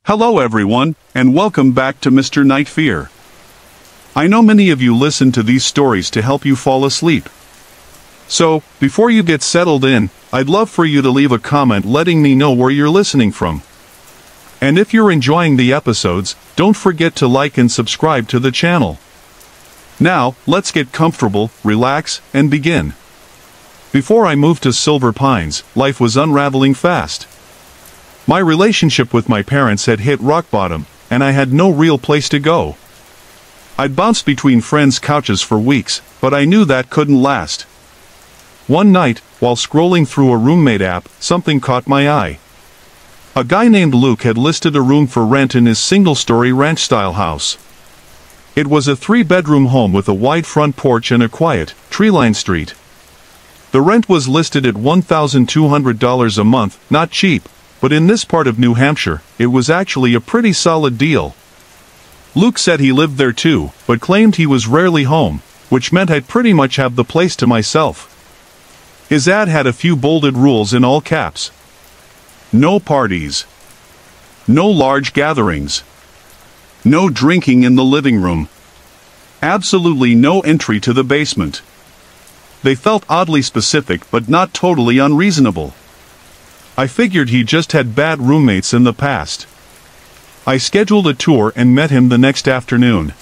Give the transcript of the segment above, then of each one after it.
Hello everyone, and welcome back to Mr. NightFear. I know many of you listen to these stories to help you fall asleep. So, before you get settled in, I'd love for you to leave a comment letting me know where you're listening from. And if you're enjoying the episodes, don't forget to like and subscribe to the channel. Now, let's get comfortable, relax, and begin. Before I moved to Silver Pines, life was unraveling fast. My relationship with my parents had hit rock bottom, and I had no real place to go. I'd bounced between friends' couches for weeks, but I knew that couldn't last. One night, while scrolling through a roommate app, something caught my eye. A guy named Luke had listed a room for rent in his single-story ranch-style house. It was a 3-bedroom home with a wide front porch and a quiet, tree-lined street. The rent was listed at $1,200 a month, not cheap. But in this part of New Hampshire, it was actually a pretty solid deal. Luke said he lived there too, but claimed he was rarely home, which meant I'd pretty much have the place to myself. His ad had a few bolded rules in all caps. No parties. No large gatherings. No drinking in the living room. Absolutely no entry to the basement. They felt oddly specific but not totally unreasonable. I figured he just had bad roommates in the past. I scheduled a tour and met him the next afternoon.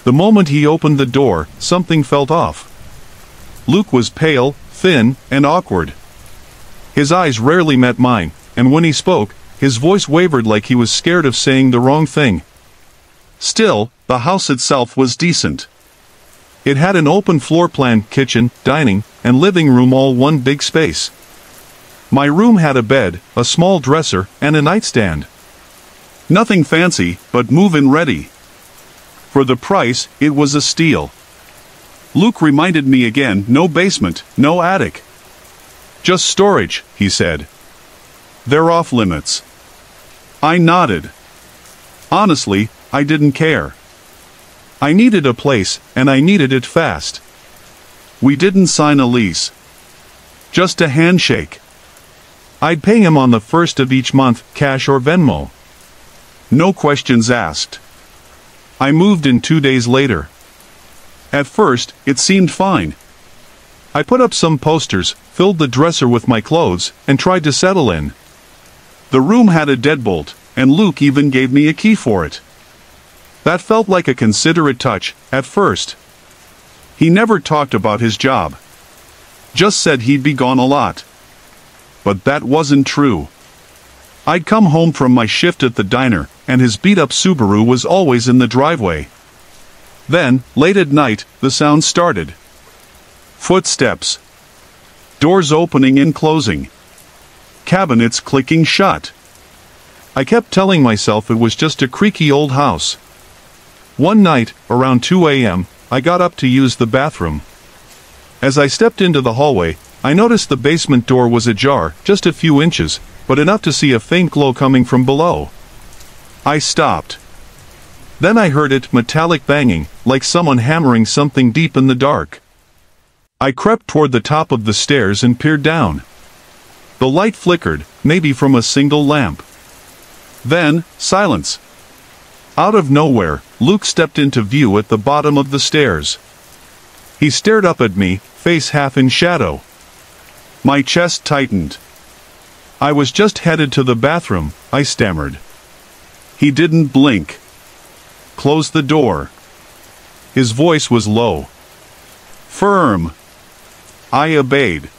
The moment he opened the door, something felt off. Luke was pale, thin, and awkward. His eyes rarely met mine, and when he spoke, his voice wavered like he was scared of saying the wrong thing. Still, the house itself was decent. It had an open floor plan, kitchen, dining, and living room all one big space. My room had a bed, a small dresser, and a nightstand. Nothing fancy, but move-in ready. For the price, it was a steal. Luke reminded me again, no basement, no attic. Just storage, he said. They're off limits. I nodded. Honestly, I didn't care. I needed a place, and I needed it fast. We didn't sign a lease. Just a handshake. I'd pay him on the first of each month, cash or Venmo. No questions asked. I moved in 2 days later. At first, it seemed fine. I put up some posters, filled the dresser with my clothes, and tried to settle in. The room had a deadbolt, and Luke even gave me a key for it. That felt like a considerate touch, at first. He never talked about his job. Just said he'd be gone a lot. But that wasn't true. I'd come home from my shift at the diner, and his beat-up Subaru was always in the driveway. Then, late at night, the sound started. Footsteps. Doors opening and closing. Cabinets clicking shut. I kept telling myself it was just a creaky old house. One night, around 2 a.m., I got up to use the bathroom. As I stepped into the hallway, I noticed the basement door was ajar, just a few inches, but enough to see a faint glow coming from below. I stopped. Then I heard it, metallic banging, like someone hammering something deep in the dark. I crept toward the top of the stairs and peered down. The light flickered, maybe from a single lamp. Then, silence. Out of nowhere, Luke stepped into view at the bottom of the stairs. He stared up at me, face half in shadow. My chest tightened. I was just headed to the bathroom, I stammered. He didn't blink. Close the door. His voice was low. Firm. I obeyed.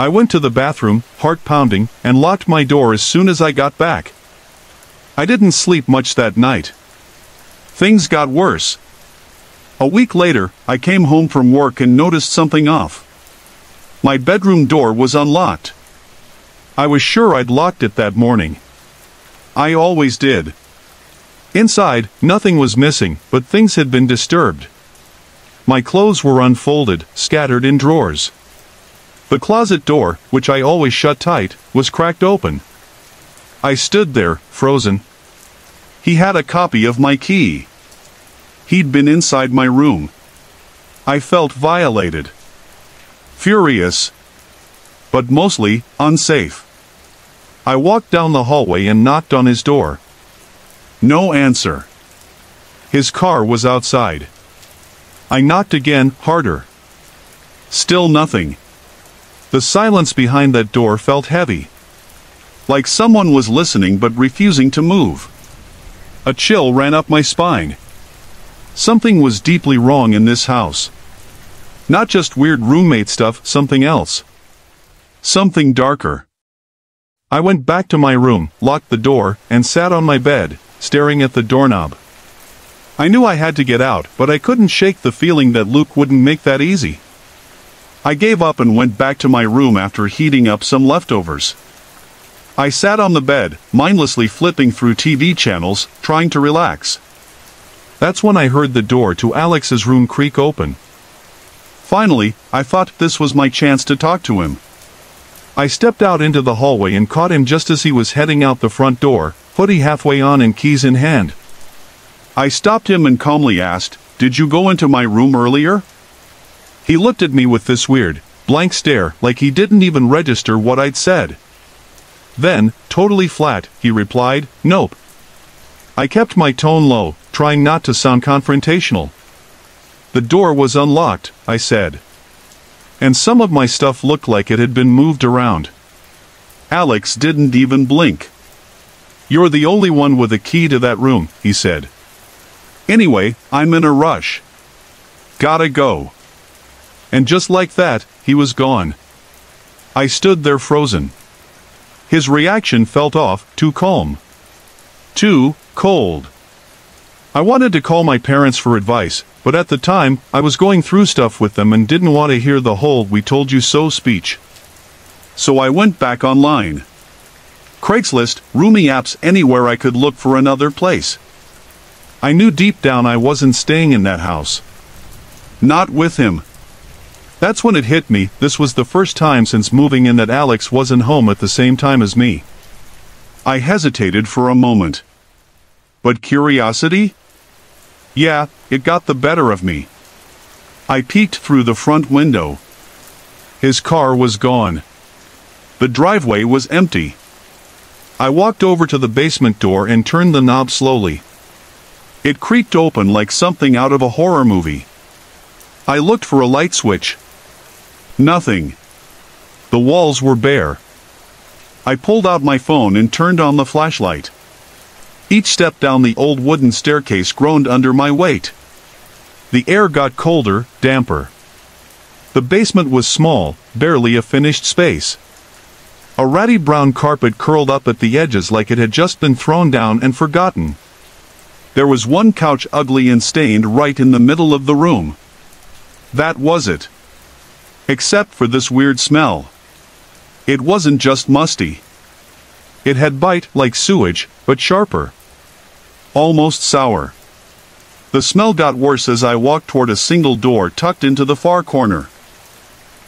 I went to the bathroom, heart pounding, and locked my door as soon as I got back. I didn't sleep much that night. Things got worse. A week later, I came home from work and noticed something off. My bedroom door was unlocked. I was sure I'd locked it that morning. I always did. Inside, nothing was missing, but things had been disturbed. My clothes were unfolded, scattered in drawers. The closet door, which I always shut tight, was cracked open. I stood there, frozen. He had a copy of my key. He'd been inside my room. I felt violated. Furious. But mostly, unsafe. I walked down the hallway and knocked on his door. No answer. His car was outside. I knocked again, harder. Still nothing. The silence behind that door felt heavy. Like someone was listening but refusing to move. A chill ran up my spine. Something was deeply wrong in this house. Not just weird roommate stuff, something else. Something darker. I went back to my room, locked the door, and sat on my bed, staring at the doorknob. I knew I had to get out, but I couldn't shake the feeling that Luke wouldn't make that easy. I gave up and went back to my room after heating up some leftovers. I sat on the bed, mindlessly flipping through TV channels, trying to relax. That's when I heard the door to Alex's room creak open. Finally, I thought this was my chance to talk to him. I stepped out into the hallway and caught him just as he was heading out the front door, hoodie halfway on and keys in hand. I stopped him and calmly asked, "Did you go into my room earlier?" He looked at me with this weird, blank stare, like he didn't even register what I'd said. Then, totally flat, he replied, "Nope." I kept my tone low, trying not to sound confrontational. "The door was unlocked," I said. And some of my stuff looked like it had been moved around. Alex didn't even blink. "You're the only one with a key to that room," he said. "Anyway, I'm in a rush. Gotta go." And just like that, he was gone. I stood there frozen. His reaction felt off, too calm. Too cold. I wanted to call my parents for advice, but at the time, I was going through stuff with them and didn't want to hear the whole "we told you so" speech. So I went back online. Craigslist, roomie apps, anywhere I could look for another place. I knew deep down I wasn't staying in that house. Not with him. That's when it hit me, this was the first time since moving in that Alex wasn't home at the same time as me. I hesitated for a moment. But curiosity? Yeah, it got the better of me. I peeked through the front window. His car was gone. The driveway was empty. I walked over to the basement door and turned the knob slowly. It creaked open like something out of a horror movie. I looked for a light switch. Nothing. The walls were bare. I pulled out my phone and turned on the flashlight. Each step down the old wooden staircase groaned under my weight. The air got colder, damper. The basement was small, barely a finished space. A ratty brown carpet curled up at the edges like it had just been thrown down and forgotten. There was one couch, ugly and stained, right in the middle of the room. That was it. Except for this weird smell. It wasn't just musty. It had bite like sewage, but sharper. Almost sour. The smell got worse as I walked toward a single door tucked into the far corner.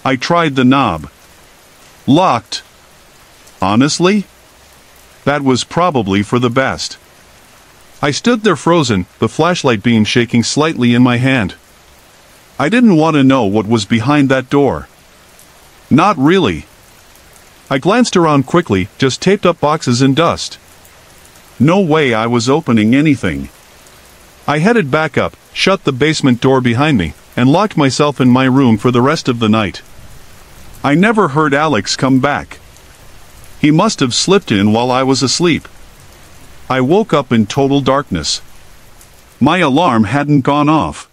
I tried the knob. Locked. Honestly? That was probably for the best. I stood there frozen, the flashlight beam shaking slightly in my hand. I didn't want to know what was behind that door. Not really. I glanced around quickly, just taped up boxes and dust. No way I was opening anything. I headed back up, shut the basement door behind me, and locked myself in my room for the rest of the night. I never heard Alex come back. He must have slipped in while I was asleep. I woke up in total darkness. My alarm hadn't gone off.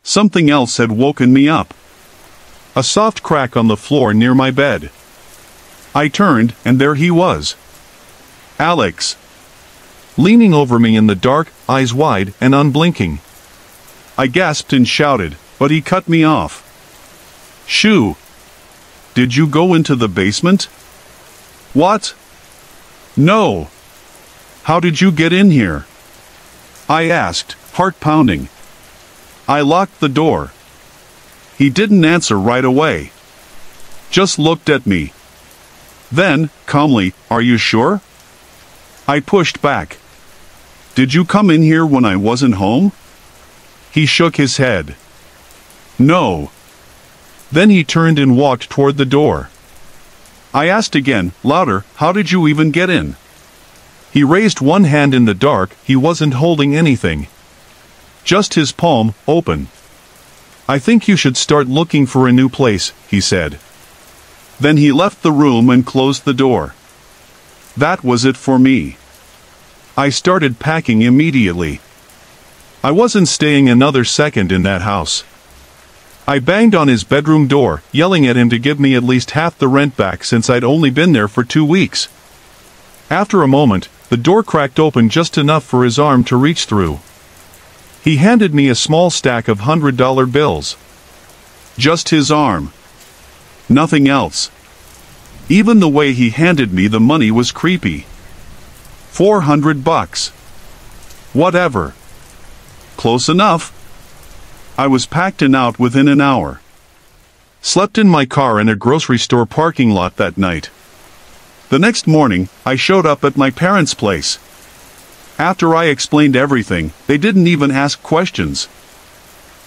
Something else had woken me up. A soft crack on the floor near my bed. I turned, and there he was. Alex. Leaning over me in the dark, eyes wide and unblinking. I gasped and shouted, but he cut me off. "Shoo! Did you go into the basement?" "What? No. How did you get in here?" I asked, heart pounding. I locked the door. He didn't answer right away. Just looked at me. Then, calmly, "Are you sure?" I pushed back. "Did you come in here when I wasn't home?" He shook his head. "No." Then he turned and walked toward the door. I asked again, louder, how did you even get in? He raised one hand in the dark. He wasn't holding anything. Just his palm, open. I think you should start looking for a new place, he said. Then he left the room and closed the door. That was it for me. I started packing immediately. I wasn't staying another second in that house. I banged on his bedroom door, yelling at him to give me at least half the rent back since I'd only been there for 2 weeks. After a moment, the door cracked open just enough for his arm to reach through. He handed me a small stack of $100 bills. Just his arm. Nothing else. Even the way he handed me the money was creepy. $400. Whatever. Close enough. I was packed and out within an hour. Slept in my car in a grocery store parking lot that night. The next morning, I showed up at my parents' place. After I explained everything, they didn't even ask questions.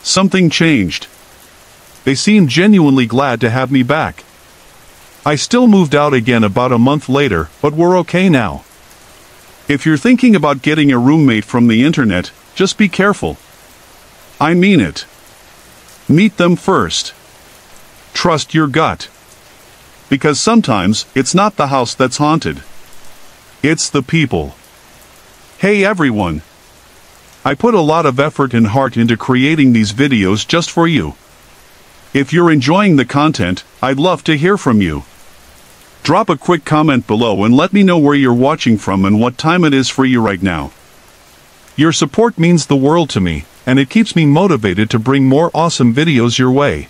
Something changed. They seemed genuinely glad to have me back. I still moved out again about a month later, but we're okay now. If you're thinking about getting a roommate from the internet, just be careful. I mean it. Meet them first. Trust your gut. Because sometimes, it's not the house that's haunted. It's the people. Hey everyone. I put a lot of effort and heart into creating these videos just for you. If you're enjoying the content, I'd love to hear from you. Drop a quick comment below and let me know where you're watching from and what time it is for you right now. Your support means the world to me, and it keeps me motivated to bring more awesome videos your way.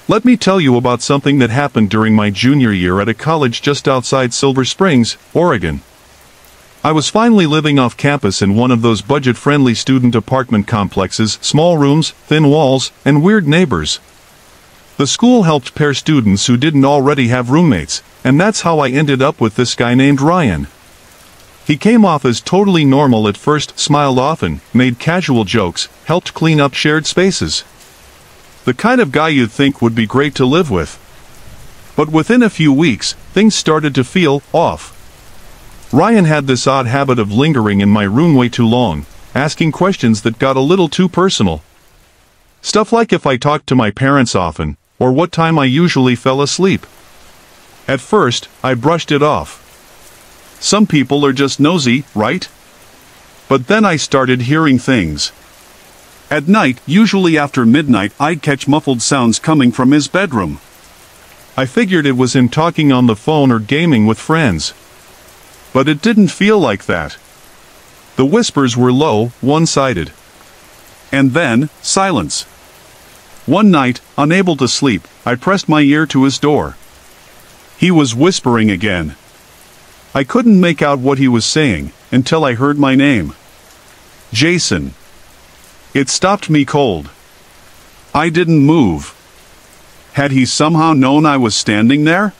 Let me tell you about something that happened during my junior year at a college just outside Silver Springs, Oregon. I was finally living off campus in one of those budget-friendly student apartment complexes, small rooms, thin walls, and weird neighbors. The school helped pair students who didn't already have roommates, and that's how I ended up with this guy named Ryan. He came off as totally normal at first, smiled often, made casual jokes, helped clean up shared spaces. The kind of guy you'd think would be great to live with. But within a few weeks, things started to feel off. Ryan had this odd habit of lingering in my room way too long, asking questions that got a little too personal. Stuff like if I talked to my parents often, or what time I usually fell asleep. At first, I brushed it off. Some people are just nosy, right? But then I started hearing things. At night, usually after midnight, I'd catch muffled sounds coming from his bedroom. I figured it was him talking on the phone or gaming with friends. But it didn't feel like that. The whispers were low, one-sided. And then, silence. One night, unable to sleep, I pressed my ear to his door. He was whispering again. I couldn't make out what he was saying, until I heard my name. Jason. It stopped me cold. I didn't move. Had he somehow known I was standing there?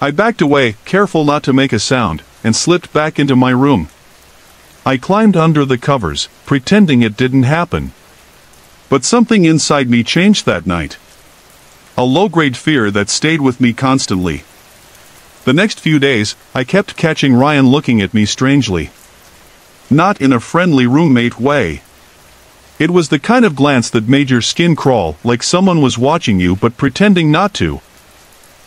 I backed away, careful not to make a sound, and slipped back into my room. I climbed under the covers, pretending it didn't happen. But something inside me changed that night. A low-grade fear that stayed with me constantly. The next few days, I kept catching Ryan looking at me strangely. Not in a friendly roommate way. It was the kind of glance that made your skin crawl, like someone was watching you but pretending not to.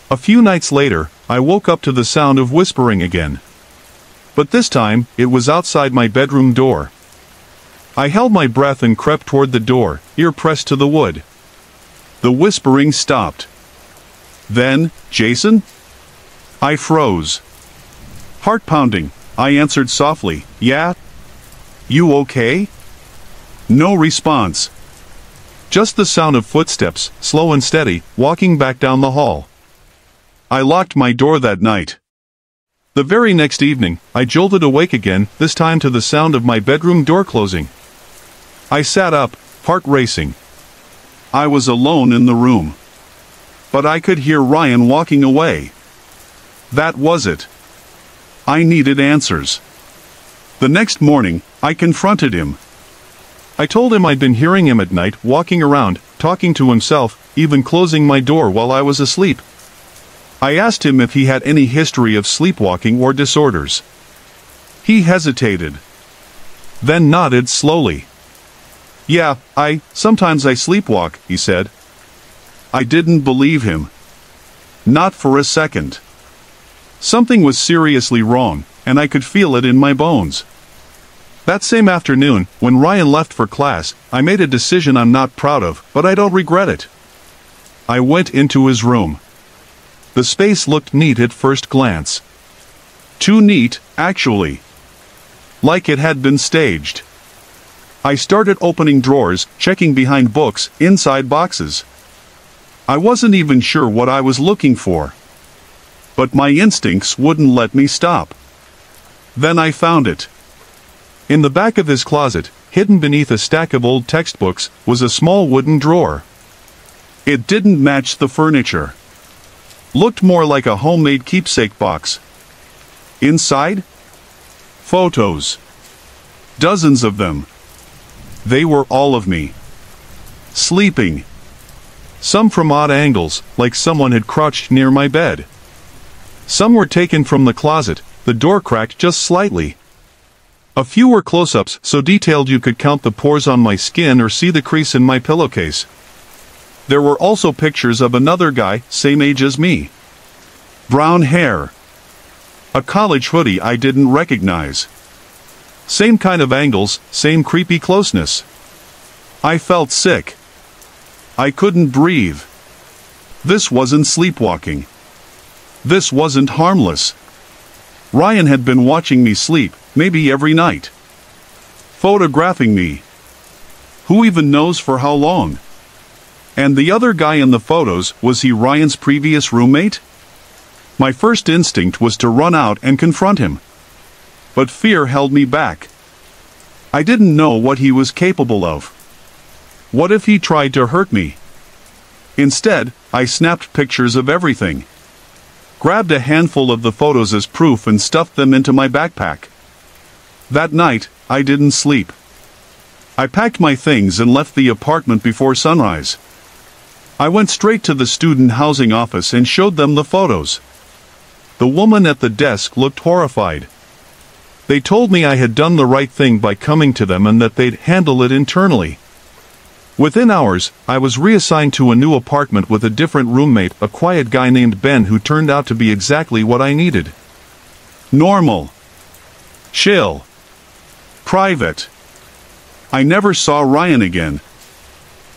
A few nights later, I woke up to the sound of whispering again. But this time, it was outside my bedroom door. I held my breath and crept toward the door, ear pressed to the wood. The whispering stopped. Then, Jason? I froze. Heart pounding, I answered softly, yeah? You okay? No response. Just the sound of footsteps, slow and steady, walking back down the hall. I locked my door that night. The very next evening, I jolted awake again, this time to the sound of my bedroom door closing. I sat up, heart racing. I was alone in the room. But I could hear Ryan walking away. That was it. I needed answers. The next morning, I confronted him. I told him I'd been hearing him at night, walking around, talking to himself, even closing my door while I was asleep. I asked him if he had any history of sleepwalking or disorders. He hesitated, then nodded slowly. "Yeah, sometimes I sleepwalk," he said. I didn't believe him. Not for a second. Something was seriously wrong, and I could feel it in my bones. That same afternoon, when Ryan left for class, I made a decision I'm not proud of, but I don't regret it. I went into his room. The space looked neat at first glance. Too neat, actually. Like it had been staged. I started opening drawers, checking behind books, inside boxes. I wasn't even sure what I was looking for. But my instincts wouldn't let me stop. Then I found it. In the back of his closet, hidden beneath a stack of old textbooks, was a small wooden drawer. It didn't match the furniture. Looked more like a homemade keepsake box. Inside? Photos. Dozens of them. They were all of me. Sleeping. Some from odd angles, like someone had crouched near my bed. Some were taken from the closet, the door cracked just slightly. A few were close-ups, so detailed you could count the pores on my skin or see the crease in my pillowcase. There were also pictures of another guy, same age as me. Brown hair. A college hoodie I didn't recognize. Same kind of angles, same creepy closeness. I felt sick. I couldn't breathe. This wasn't sleepwalking. This wasn't harmless. Ryan had been watching me sleep, maybe every night. Photographing me. Who even knows for how long? And the other guy in the photos, was he Ryan's previous roommate? My first instinct was to run out and confront him. But fear held me back. I didn't know what he was capable of. What if he tried to hurt me? Instead, I snapped pictures of everything. Grabbed a handful of the photos as proof and stuffed them into my backpack. That night, I didn't sleep. I packed my things and left the apartment before sunrise. I went straight to the student housing office and showed them the photos. The woman at the desk looked horrified. They told me I had done the right thing by coming to them and that they'd handle it internally. Within hours, I was reassigned to a new apartment with a different roommate, a quiet guy named Ben who turned out to be exactly what I needed. Normal. Chill. Private. I never saw Ryan again.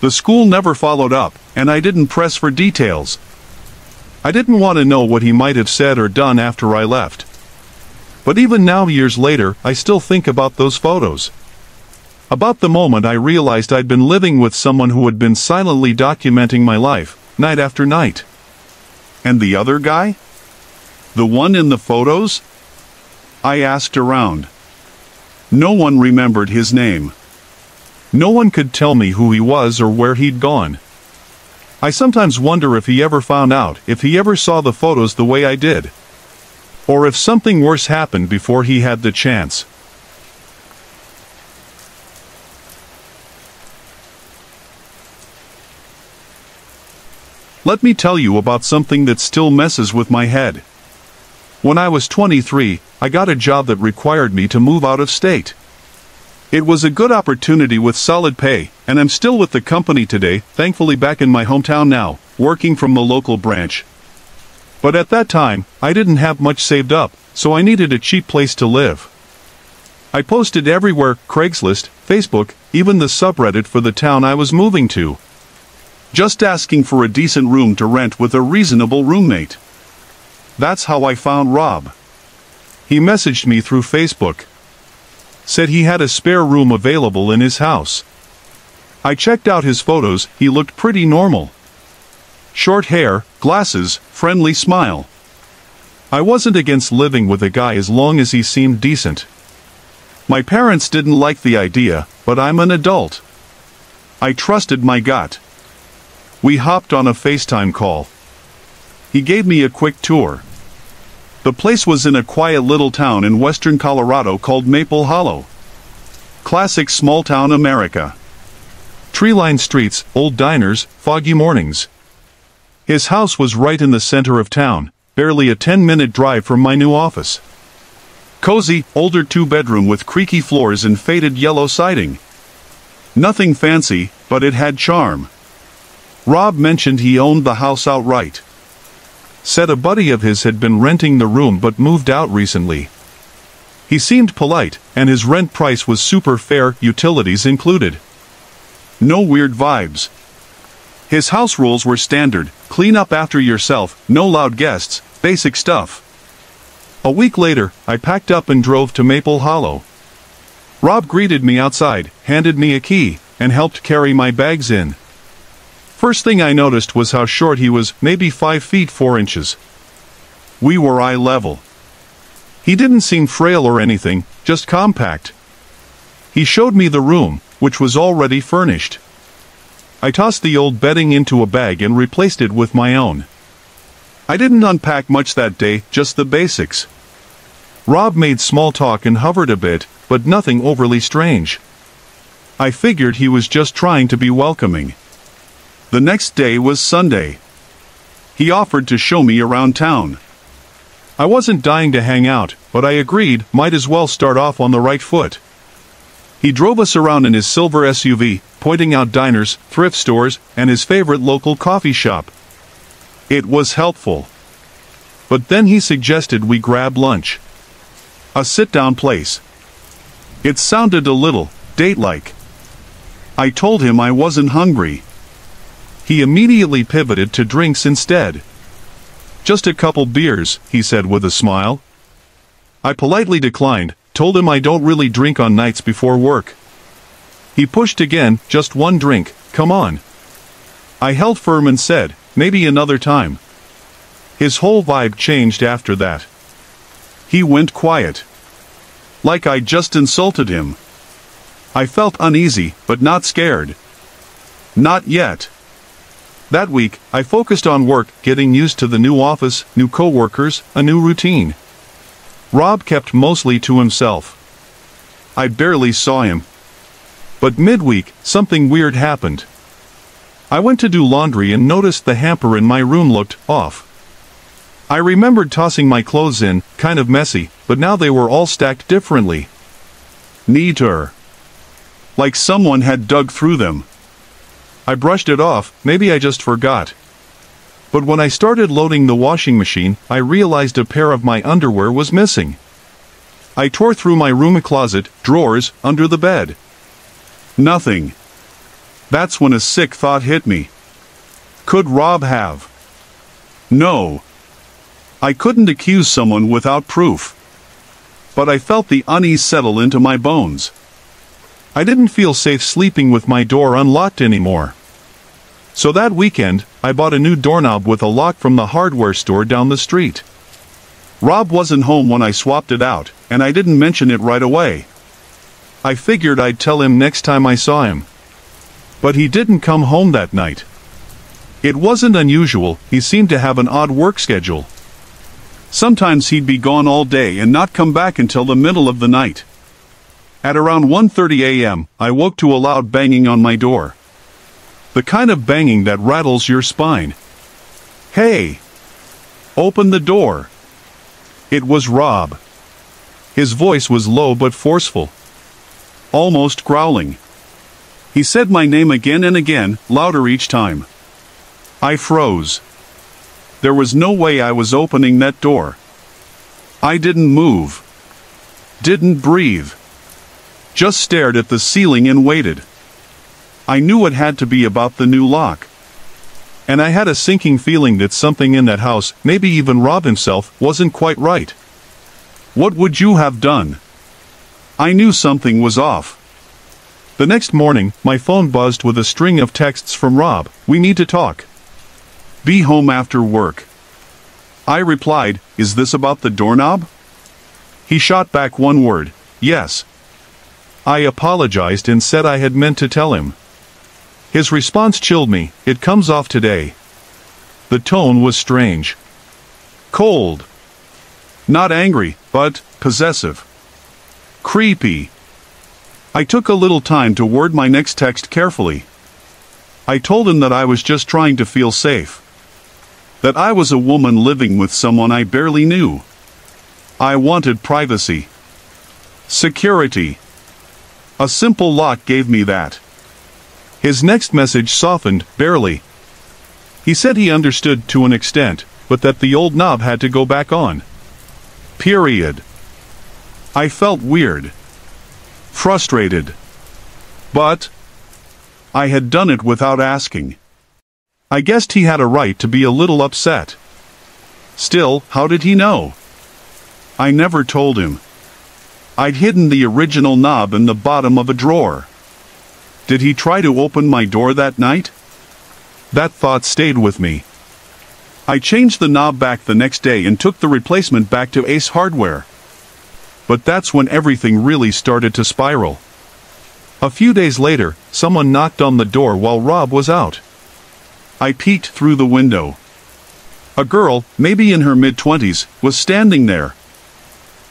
The school never followed up, and I didn't press for details. I didn't want to know what he might have said or done after I left. But even now, years later, I still think about those photos. About the moment I realized I'd been living with someone who had been silently documenting my life, night after night. And the other guy? The one in the photos? I asked around. No one remembered his name. No one could tell me who he was or where he'd gone. I sometimes wonder if he ever found out, if he ever saw the photos the way I did. Or if something worse happened before he had the chance. Let me tell you about something that still messes with my head. When I was 23, I got a job that required me to move out of state. It was a good opportunity with solid pay, and I'm still with the company today, thankfully back in my hometown now, working from the local branch. But at that time, I didn't have much saved up, so I needed a cheap place to live. I posted everywhere, Craigslist, Facebook, even the subreddit for the town I was moving to. Just asking for a decent room to rent with a reasonable roommate. That's how I found Rob. He messaged me through Facebook. Said he had a spare room available in his house. I checked out his photos, he looked pretty normal. Short hair, glasses, friendly smile. I wasn't against living with a guy as long as he seemed decent. My parents didn't like the idea, but I'm an adult. I trusted my gut. We hopped on a FaceTime call. He gave me a quick tour. The place was in a quiet little town in western Colorado called Maple Hollow. Classic small-town America. Tree-lined streets, old diners, foggy mornings. His house was right in the center of town, barely a 10-minute drive from my new office. Cozy, older two-bedroom with creaky floors and faded yellow siding. Nothing fancy, but it had charm. Rob mentioned he owned the house outright. Said a buddy of his had been renting the room but moved out recently. He seemed polite, and his rent price was super fair, utilities included. No weird vibes. His house rules were standard: clean up after yourself, no loud guests, basic stuff. A week later, I packed up and drove to Maple Hollow. Rob greeted me outside, handed me a key, and helped carry my bags in. First thing I noticed was how short he was, maybe 5 feet 4 inches. We were eye level. He didn't seem frail or anything, just compact. He showed me the room, which was already furnished. I tossed the old bedding into a bag and replaced it with my own. I didn't unpack much that day, just the basics. Rob made small talk and hovered a bit, but nothing overly strange. I figured he was just trying to be welcoming. The next day was Sunday. He offered to show me around town. I wasn't dying to hang out, but I agreed, might as well start off on the right foot. He drove us around in his silver SUV, pointing out diners, thrift stores, and his favorite local coffee shop. It was helpful. But then he suggested we grab lunch. A sit-down place. It sounded a little date-like. I told him I wasn't hungry. He immediately pivoted to drinks instead. Just a couple beers, he said with a smile. I politely declined, told him I don't really drink on nights before work. He pushed again, just one drink, come on. I held firm and said, maybe another time. His whole vibe changed after that. He went quiet. Like I'd just insulted him. I felt uneasy, but not scared. Not yet. That week, I focused on work, getting used to the new office, new coworkers, a new routine. Rob kept mostly to himself. I barely saw him. But midweek, something weird happened. I went to do laundry and noticed the hamper in my room looked off. I remembered tossing my clothes in, kind of messy, but now they were all stacked differently. Neater. Like someone had dug through them. I brushed it off, maybe I just forgot. But when I started loading the washing machine, I realized a pair of my underwear was missing. I tore through my room closet, drawers, under the bed. Nothing. That's when a sick thought hit me. Could Rob have? No. I couldn't accuse someone without proof. But I felt the unease settle into my bones. I didn't feel safe sleeping with my door unlocked anymore. So that weekend, I bought a new doorknob with a lock from the hardware store down the street. Rob wasn't home when I swapped it out, and I didn't mention it right away. I figured I'd tell him next time I saw him. But he didn't come home that night. It wasn't unusual, he seemed to have an odd work schedule. Sometimes he'd be gone all day and not come back until the middle of the night. At around 1:30 a.m., I woke to a loud banging on my door. The kind of banging that rattles your spine. Hey! Open the door! It was Rob. His voice was low but forceful. Almost growling. He said my name again and again, louder each time. I froze. There was no way I was opening that door. I didn't move. Didn't breathe. Just stared at the ceiling and waited. I knew it had to be about the new lock. And I had a sinking feeling that something in that house, maybe even Rob himself, wasn't quite right. What would you have done? I knew something was off. The next morning, my phone buzzed with a string of texts from Rob. We need to talk. Be home after work. I replied, is this about the doorknob? He shot back one word, yes. I apologized and said I had meant to tell him. His response chilled me, it comes off today. The tone was strange. Cold. Not angry, but possessive. Creepy. I took a little time to word my next text carefully. I told him that I was just trying to feel safe. That I was a woman living with someone I barely knew. I wanted privacy. Security. A simple lock gave me that. His next message softened, barely. He said he understood to an extent, but that the old knob had to go back on. Period. I felt weird. Frustrated. But I had done it without asking. I guessed he had a right to be a little upset. Still, how did he know? I never told him. I'd hidden the original knob in the bottom of a drawer. Did he try to open my door that night? That thought stayed with me. I changed the knob back the next day and took the replacement back to Ace Hardware. But that's when everything really started to spiral. A few days later, someone knocked on the door while Rob was out. I peeked through the window. A girl, maybe in her mid-20s, was standing there.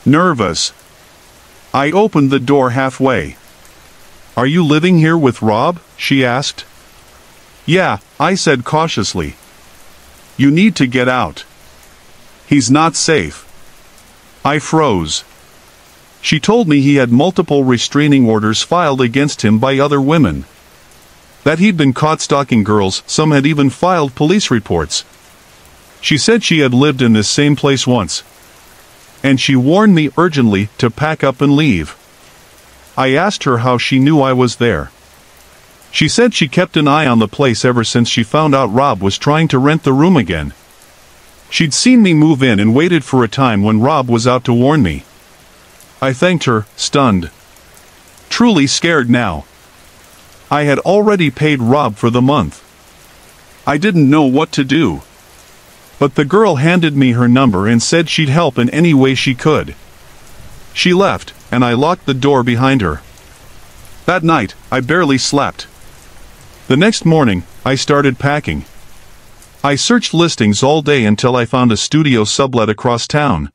Nervous. I opened the door halfway. "Are you living here with Rob?" she asked. "Yeah," I said cautiously. "You need to get out. He's not safe." I froze. She told me he had multiple restraining orders filed against him by other women. That he'd been caught stalking girls, some had even filed police reports. She said she had lived in this same place once. And she warned me urgently to pack up and leave. I asked her how she knew I was there. She said she kept an eye on the place ever since she found out Rob was trying to rent the room again. She'd seen me move in and waited for a time when Rob was out to warn me. I thanked her, stunned. Truly scared now. I had already paid Rob for the month. I didn't know what to do. But the girl handed me her number and said she'd help in any way she could. She left, and I locked the door behind her. That night, I barely slept. The next morning, I started packing. I searched listings all day until I found a studio sublet across town.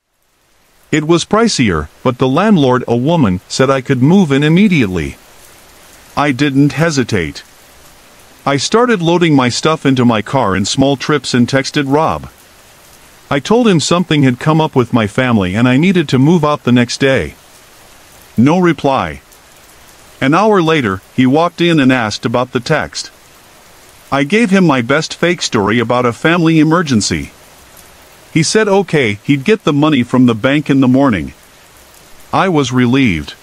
It was pricier, but the landlord, a woman, said I could move in immediately. I didn't hesitate. I started loading my stuff into my car in small trips and texted Rob. I told him something had come up with my family and I needed to move out the next day. No reply. An hour later, he walked in and asked about the text. I gave him my best fake story about a family emergency. He said okay, he'd get the money from the bank in the morning. I was relieved.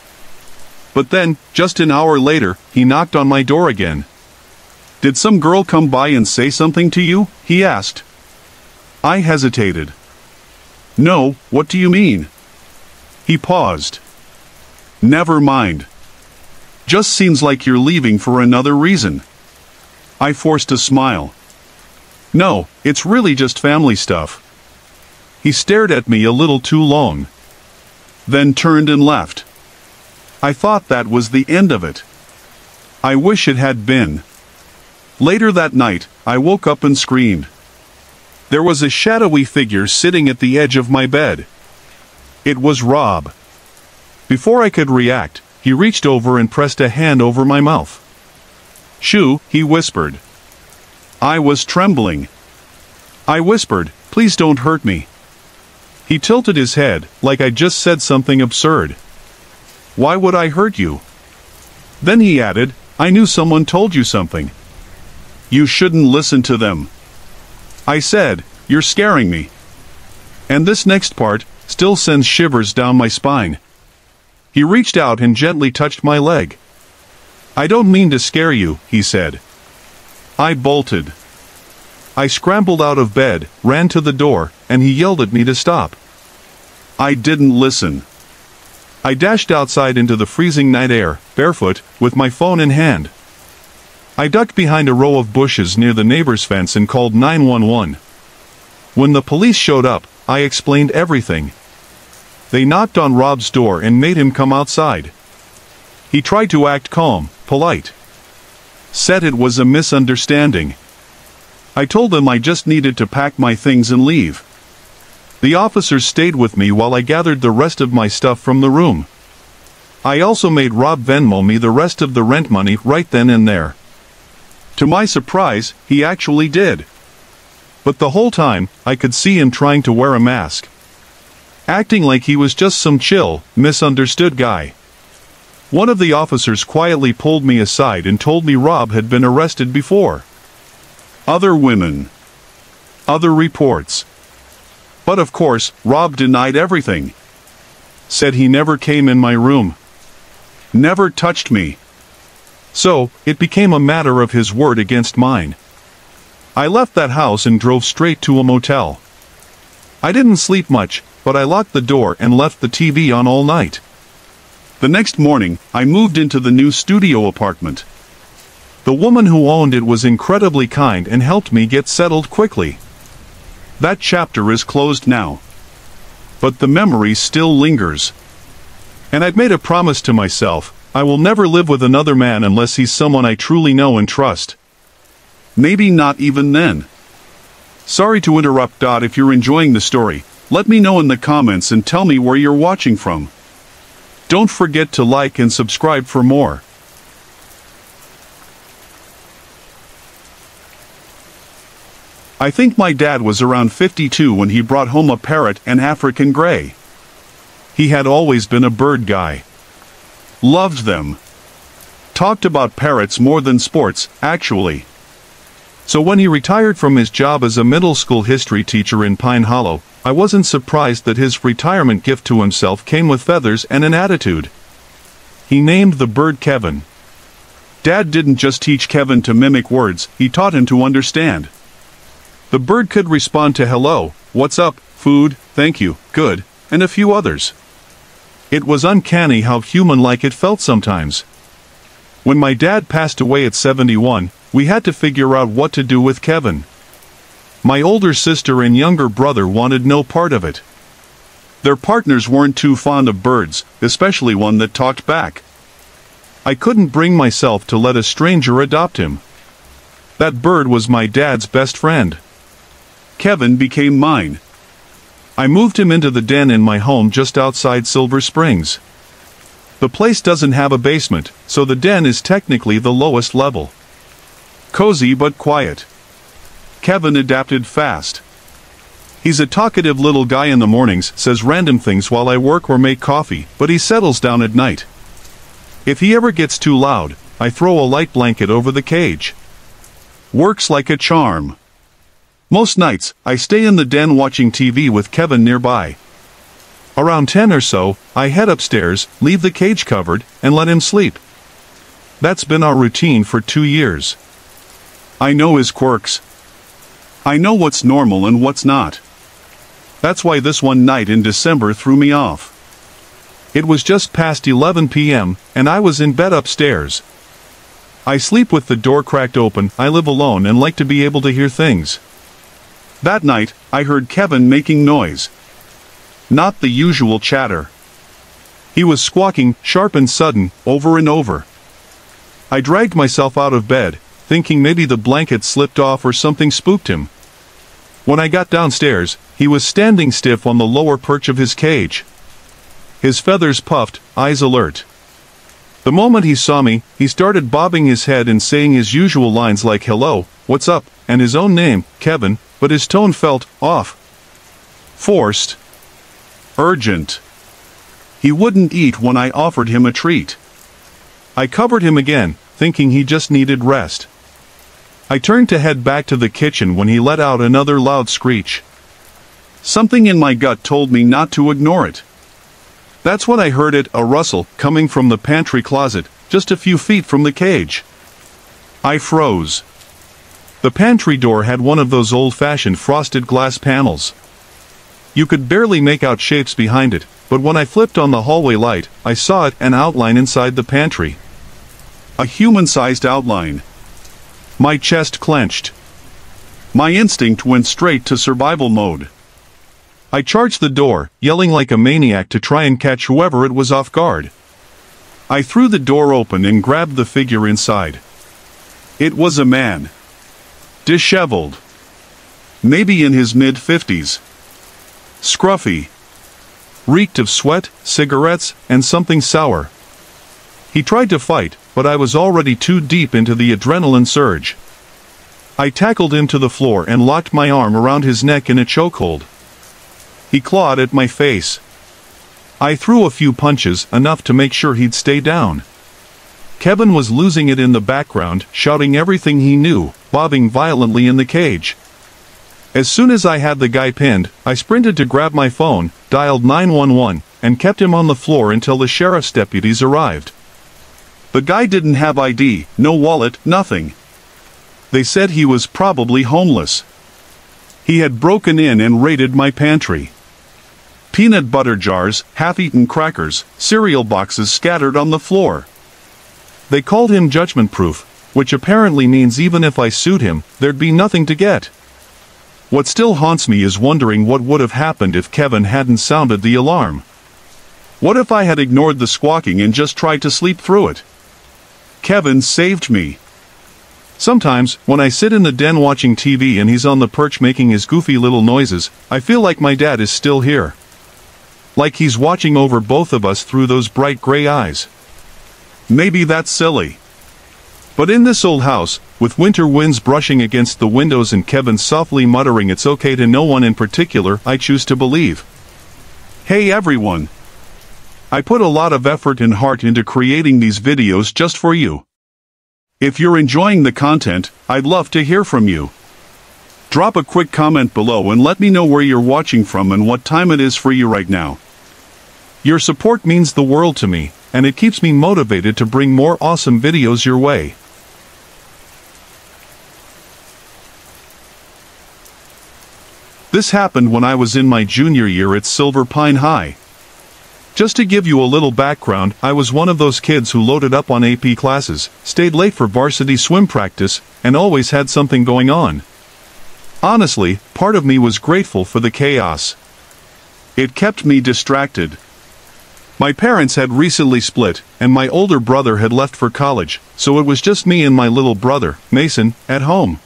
But then, just an hour later, he knocked on my door again. "Did some girl come by and say something to you?" he asked. I hesitated. "No, what do you mean?" He paused. "Never mind. Just seems like you're leaving for another reason." I forced a smile. "No, it's really just family stuff." He stared at me a little too long. Then turned and left. I thought that was the end of it. I wish it had been. Later that night, I woke up and screamed. There was a shadowy figure sitting at the edge of my bed. It was Rob. Before I could react, he reached over and pressed a hand over my mouth. "Shoo," he whispered. I was trembling. I whispered, "Please don't hurt me." He tilted his head, like I'd just said something absurd. "Why would I hurt you?" Then he added, "I knew someone told you something." "You shouldn't listen to them." I said, "You're scaring me." And this next part still sends shivers down my spine. He reached out and gently touched my leg. "I don't mean to scare you," he said. I bolted. I scrambled out of bed, ran to the door, and he yelled at me to stop. I didn't listen. I dashed outside into the freezing night air, barefoot, with my phone in hand. I ducked behind a row of bushes near the neighbor's fence and called 911. When the police showed up, I explained everything. They knocked on Rob's door and made him come outside. He tried to act calm, polite. Said it was a misunderstanding. I told them I just needed to pack my things and leave. The officers stayed with me while I gathered the rest of my stuff from the room. I also made Rob Venmo me the rest of the rent money right then and there. To my surprise, he actually did. But the whole time, I could see him trying to wear a mask, acting like he was just some chill, misunderstood guy. One of the officers quietly pulled me aside and told me Rob had been arrested before. Other women. Other reports. But of course, Rob denied everything. Said he never came in my room. Never touched me. So, it became a matter of his word against mine. I left that house and drove straight to a motel. I didn't sleep much, but I locked the door and left the TV on all night. The next morning, I moved into the new studio apartment. The woman who owned it was incredibly kind and helped me get settled quickly. That chapter is closed now. But the memory still lingers. And I'd made a promise to myself, I will never live with another man unless he's someone I truly know and trust. Maybe not even then. Sorry to interrupt. If you're enjoying the story, let me know in the comments and tell me where you're watching from. Don't forget to like and subscribe for more. I think my dad was around 52 when he brought home a parrot and African gray. He had always been a bird guy. Loved them. Talked about parrots more than sports, actually. So when he retired from his job as a middle school history teacher in Pine Hollow, I wasn't surprised that his retirement gift to himself came with feathers and an attitude. He named the bird Kevin. Dad didn't just teach Kevin to mimic words, he taught him to understand. The bird could respond to hello, what's up, food, thank you, good, and a few others. It was uncanny how human-like it felt sometimes. When my dad passed away at 71, we had to figure out what to do with Kevin. My older sister and younger brother wanted no part of it. Their partners weren't too fond of birds, especially one that talked back. I couldn't bring myself to let a stranger adopt him. That bird was my dad's best friend. Kevin became mine. I moved him into the den in my home just outside Silver Springs. The place doesn't have a basement, so the den is technically the lowest level. Cozy but quiet. Kevin adapted fast. He's a talkative little guy in the mornings, says random things while I work or make coffee, but he settles down at night. If he ever gets too loud, I throw a light blanket over the cage. Works like a charm. Most nights, I stay in the den watching TV with Kevin nearby. Around 10 or so, I head upstairs, leave the cage covered, and let him sleep. That's been our routine for 2 years. I know his quirks. I know what's normal and what's not. That's why this one night in December threw me off. It was just past 11 p.m., and I was in bed upstairs. I sleep with the door cracked open. I live alone and like to be able to hear things. That night, I heard Kevin making noise. Not the usual chatter. He was squawking, sharp and sudden, over and over. I dragged myself out of bed, thinking maybe the blanket slipped off or something spooked him. When I got downstairs, he was standing stiff on the lower perch of his cage. His feathers puffed, eyes alert. The moment he saw me, he started bobbing his head and saying his usual lines like hello, what's up, and his own name, Kevin, but his tone felt off. Forced. Urgent. He wouldn't eat when I offered him a treat. I covered him again, thinking he just needed rest. I turned to head back to the kitchen when he let out another loud screech. Something in my gut told me not to ignore it. That's when I heard it, a rustle, coming from the pantry closet, just a few feet from the cage. I froze. The pantry door had one of those old-fashioned frosted glass panels. You could barely make out shapes behind it, but when I flipped on the hallway light, I saw it, an outline inside the pantry. A human-sized outline. My chest clenched. My instinct went straight to survival mode. I charged the door, yelling like a maniac to try and catch whoever it was off guard. I threw the door open and grabbed the figure inside. It was a man. Disheveled. Maybe in his mid-50s. Scruffy. Reeked of sweat, cigarettes, and something sour. He tried to fight, but I was already too deep into the adrenaline surge. I tackled him to the floor and locked my arm around his neck in a chokehold. He clawed at my face. I threw a few punches, enough to make sure he'd stay down. Kevin was losing it in the background, shouting everything he knew, bobbing violently in the cage. As soon as I had the guy pinned, I sprinted to grab my phone, dialed 911, and kept him on the floor until the sheriff's deputies arrived. The guy didn't have ID, no wallet, nothing. They said he was probably homeless. He had broken in and raided my pantry. Peanut butter jars, half-eaten crackers, cereal boxes scattered on the floor. They called him judgment-proof, which apparently means even if I sued him, there'd be nothing to get. What still haunts me is wondering what would have happened if Kevin hadn't sounded the alarm. What if I had ignored the squawking and just tried to sleep through it? Kevin saved me. Sometimes, when I sit in the den watching TV and he's on the perch making his goofy little noises, I feel like my dad is still here. Like he's watching over both of us through those bright gray eyes. Maybe that's silly. But in this old house, with winter winds brushing against the windows and Kevin softly muttering it's okay to no one in particular, I choose to believe. Hey everyone! I put a lot of effort and heart into creating these videos just for you. If you're enjoying the content, I'd love to hear from you. Drop a quick comment below and let me know where you're watching from and what time it is for you right now. Your support means the world to me, and it keeps me motivated to bring more awesome videos your way. This happened when I was in my junior year at Silver Pine High. Just to give you a little background, I was one of those kids who loaded up on AP classes, stayed late for varsity swim practice, and always had something going on. Honestly, part of me was grateful for the chaos. It kept me distracted. My parents had recently split, and my older brother had left for college, so it was just me and my little brother, Mason, at home.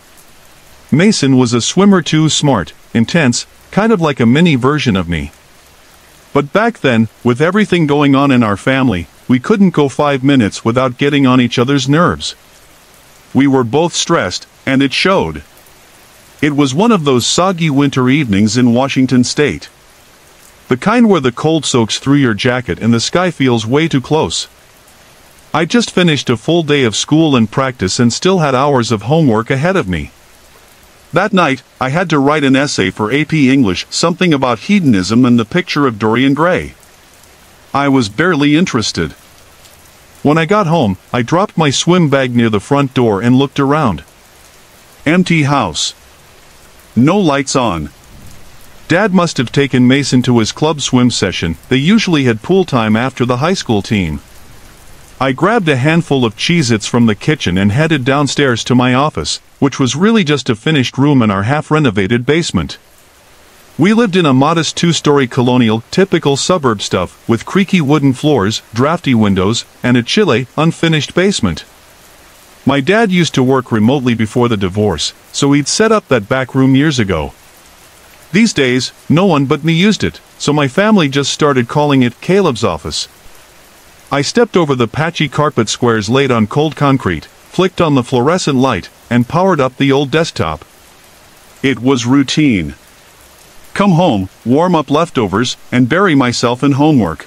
Mason was a swimmer too, smart, intense, kind of like a mini version of me. But back then, with everything going on in our family, we couldn't go 5 minutes without getting on each other's nerves. We were both stressed, and it showed. It was one of those soggy winter evenings in Washington State. The kind where the cold soaks through your jacket and the sky feels way too close. I just finished a full day of school and practice and still had hours of homework ahead of me. That night, I had to write an essay for AP English, something about hedonism and the picture of Dorian Gray. I was barely interested. When I got home, I dropped my swim bag near the front door and looked around. Empty house. No lights on. Dad must have taken Mason to his club swim session. They usually had pool time after the high school team. I grabbed a handful of Cheez-Its from the kitchen and headed downstairs to my office, which was really just a finished room in our half-renovated basement. We lived in a modest 2-story colonial, typical suburb stuff, with creaky wooden floors, drafty windows, and a chilly, unfinished basement. My dad used to work remotely before the divorce, so he'd set up that back room years ago. These days, no one but me used it, so my family just started calling it Caleb's office. I stepped over the patchy carpet squares laid on cold concrete, flicked on the fluorescent light, and powered up the old desktop. It was routine. Come home, warm up leftovers, and bury myself in homework.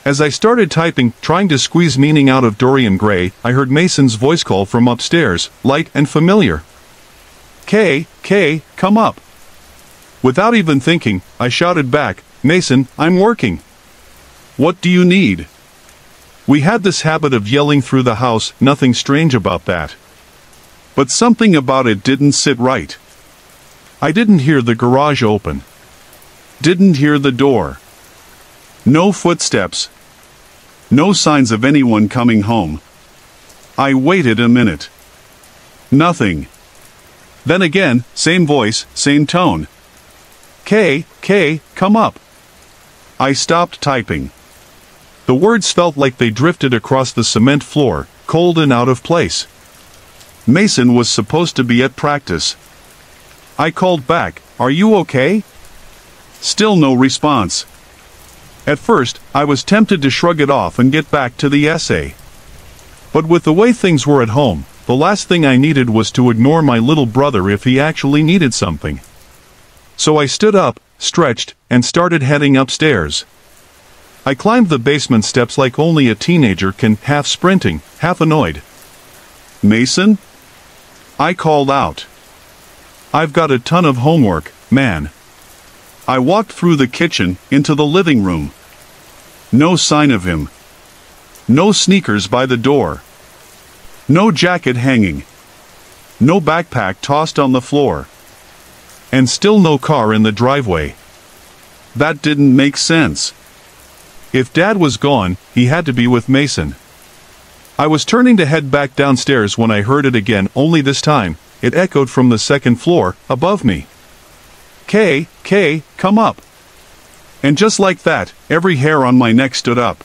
As I started typing, trying to squeeze meaning out of Dorian Gray, I heard Mason's voice call from upstairs, light and familiar. Kay, come up. Without even thinking, I shouted back, Mason, I'm working. What do you need? We had this habit of yelling through the house, nothing strange about that. But something about it didn't sit right. I didn't hear the garage open. Didn't hear the door. No footsteps. No signs of anyone coming home. I waited a minute. Nothing. Then again, same voice, same tone. Kay, come up. I stopped typing. The words felt like they drifted across the cement floor, cold and out of place. Mason was supposed to be at practice. I called back, are you okay? Still no response. At first, I was tempted to shrug it off and get back to the essay. But with the way things were at home, the last thing I needed was to ignore my little brother if he actually needed something. So I stood up, stretched, and started heading upstairs. I climbed the basement steps like only a teenager can, half sprinting, half annoyed. "Mason?" I called out. "I've got a ton of homework, man." I walked through the kitchen, into the living room. No sign of him. No sneakers by the door. No jacket hanging. No backpack tossed on the floor. And still no car in the driveway. That didn't make sense. If Dad was gone, he had to be with Mason. I was turning to head back downstairs when I heard it again, only this time, it echoed from the second floor, above me. "Kay, come up." And just like that, every hair on my neck stood up.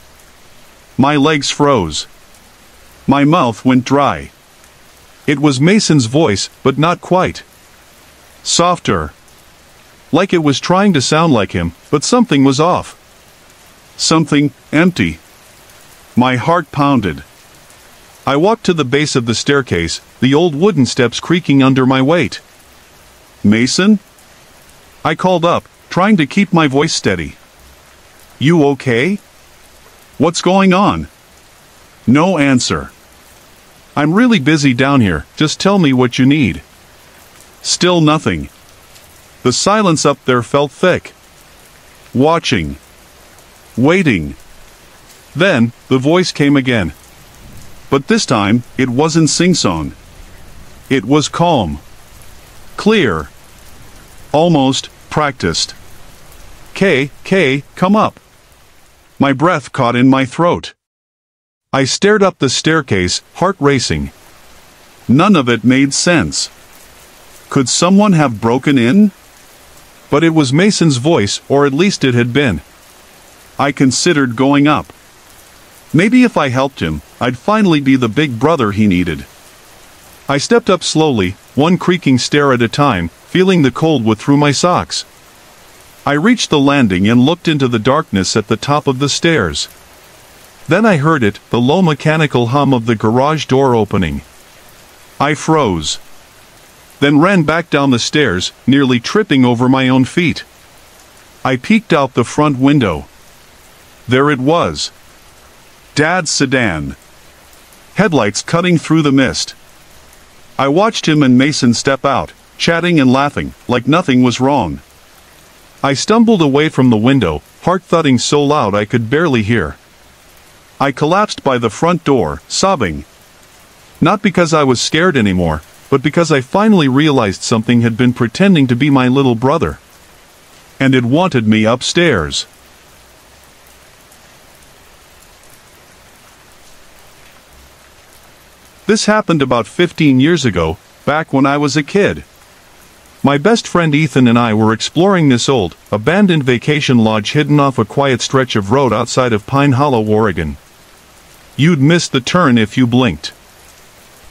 My legs froze. My mouth went dry. It was Mason's voice, but not quite. Softer. Like it was trying to sound like him, but something was off. Something empty. My heart pounded. I walked to the base of the staircase, the old wooden steps creaking under my weight. "Mason?" I called up, trying to keep my voice steady. "You okay? What's going on?" No answer. "I'm really busy down here, just tell me what you need." Still nothing. The silence up there felt thick. Watching. Waiting. Then, the voice came again. But this time, it wasn't sing-song. It was calm. Clear. Almost practiced. "Kay, come up." My breath caught in my throat. I stared up the staircase, heart racing. None of it made sense. Could someone have broken in? But it was Mason's voice, or at least it had been. I considered going up. Maybe if I helped him, I'd finally be the big brother he needed. I stepped up slowly, one creaking stair at a time, feeling the cold with through my socks. I reached the landing and looked into the darkness at the top of the stairs. Then I heard it, the low mechanical hum of the garage door opening. I froze. Then ran back down the stairs, nearly tripping over my own feet. I peeked out the front window. There it was. Dad's sedan. Headlights cutting through the mist. I watched him and Mason step out, chatting and laughing, like nothing was wrong. I stumbled away from the window, heart thudding so loud I could barely hear. I collapsed by the front door, sobbing. Not because I was scared anymore, but because I finally realized something had been pretending to be my little brother. And it wanted me upstairs. This happened about 15 years ago, back when I was a kid. My best friend Ethan and I were exploring this old, abandoned vacation lodge hidden off a quiet stretch of road outside of Pine Hollow, Oregon. You'd miss the turn if you blinked.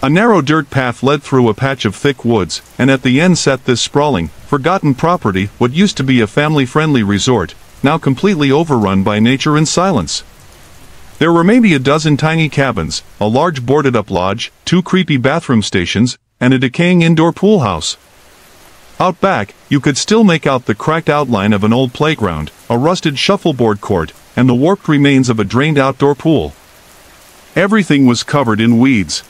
A narrow dirt path led through a patch of thick woods, and at the end sat this sprawling, forgotten property, what used to be a family-friendly resort, now completely overrun by nature and silence. There were maybe a dozen tiny cabins, a large boarded-up lodge, 2 creepy bathroom stations, and a decaying indoor pool house. Out back, you could still make out the cracked outline of an old playground, a rusted shuffleboard court, and the warped remains of a drained outdoor pool. Everything was covered in weeds.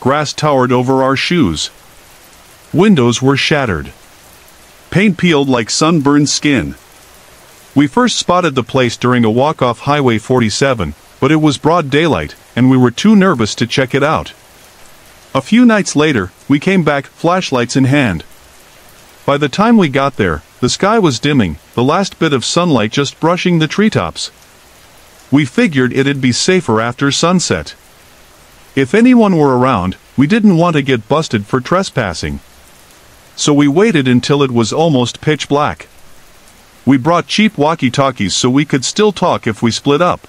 Grass towered over our shoes. Windows were shattered. Paint peeled like sunburned skin. We first spotted the place during a walk off Highway 47, but it was broad daylight, and we were too nervous to check it out. A few nights later, we came back, flashlights in hand. By the time we got there, the sky was dimming, the last bit of sunlight just brushing the treetops. We figured it'd be safer after sunset. If anyone were around, we didn't want to get busted for trespassing. So we waited until it was almost pitch black. We brought cheap walkie-talkies so we could still talk if we split up.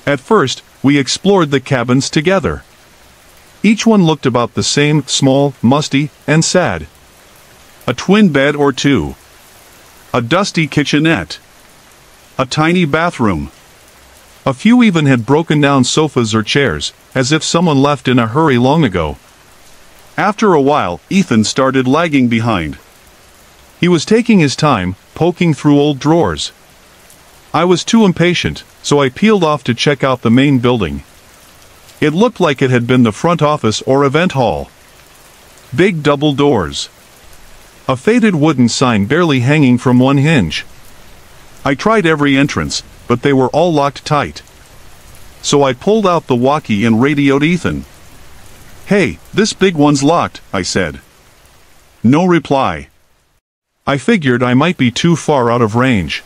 At first, we explored the cabins together. Each one looked about the same, small, musty, and sad. A twin bed or two. A dusty kitchenette. A tiny bathroom. A few even had broken down sofas or chairs, as if someone left in a hurry long ago. After a while, Ethan started lagging behind. He was taking his time, poking through old drawers. I was too impatient, so I peeled off to check out the main building. It looked like it had been the front office or event hall. Big double doors. A faded wooden sign barely hanging from one hinge. I tried every entrance, but they were all locked tight. So I pulled out the walkie and radioed Ethan. "Hey, this big one's locked," I said. No reply. I figured I might be too far out of range.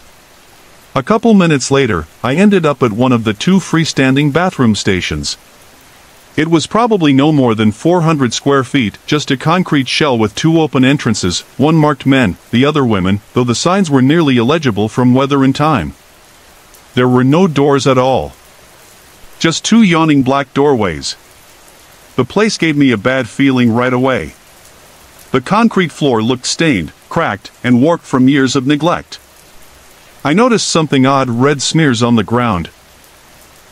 A couple minutes later, I ended up at one of the two freestanding bathroom stations. It was probably no more than 400 square feet, just a concrete shell with two open entrances, one marked men, the other women, though the signs were nearly illegible from weather and time. There were no doors at all. Just two yawning black doorways. The place gave me a bad feeling right away. The concrete floor looked stained, cracked, and warped from years of neglect. I noticed something odd: red smears on the ground.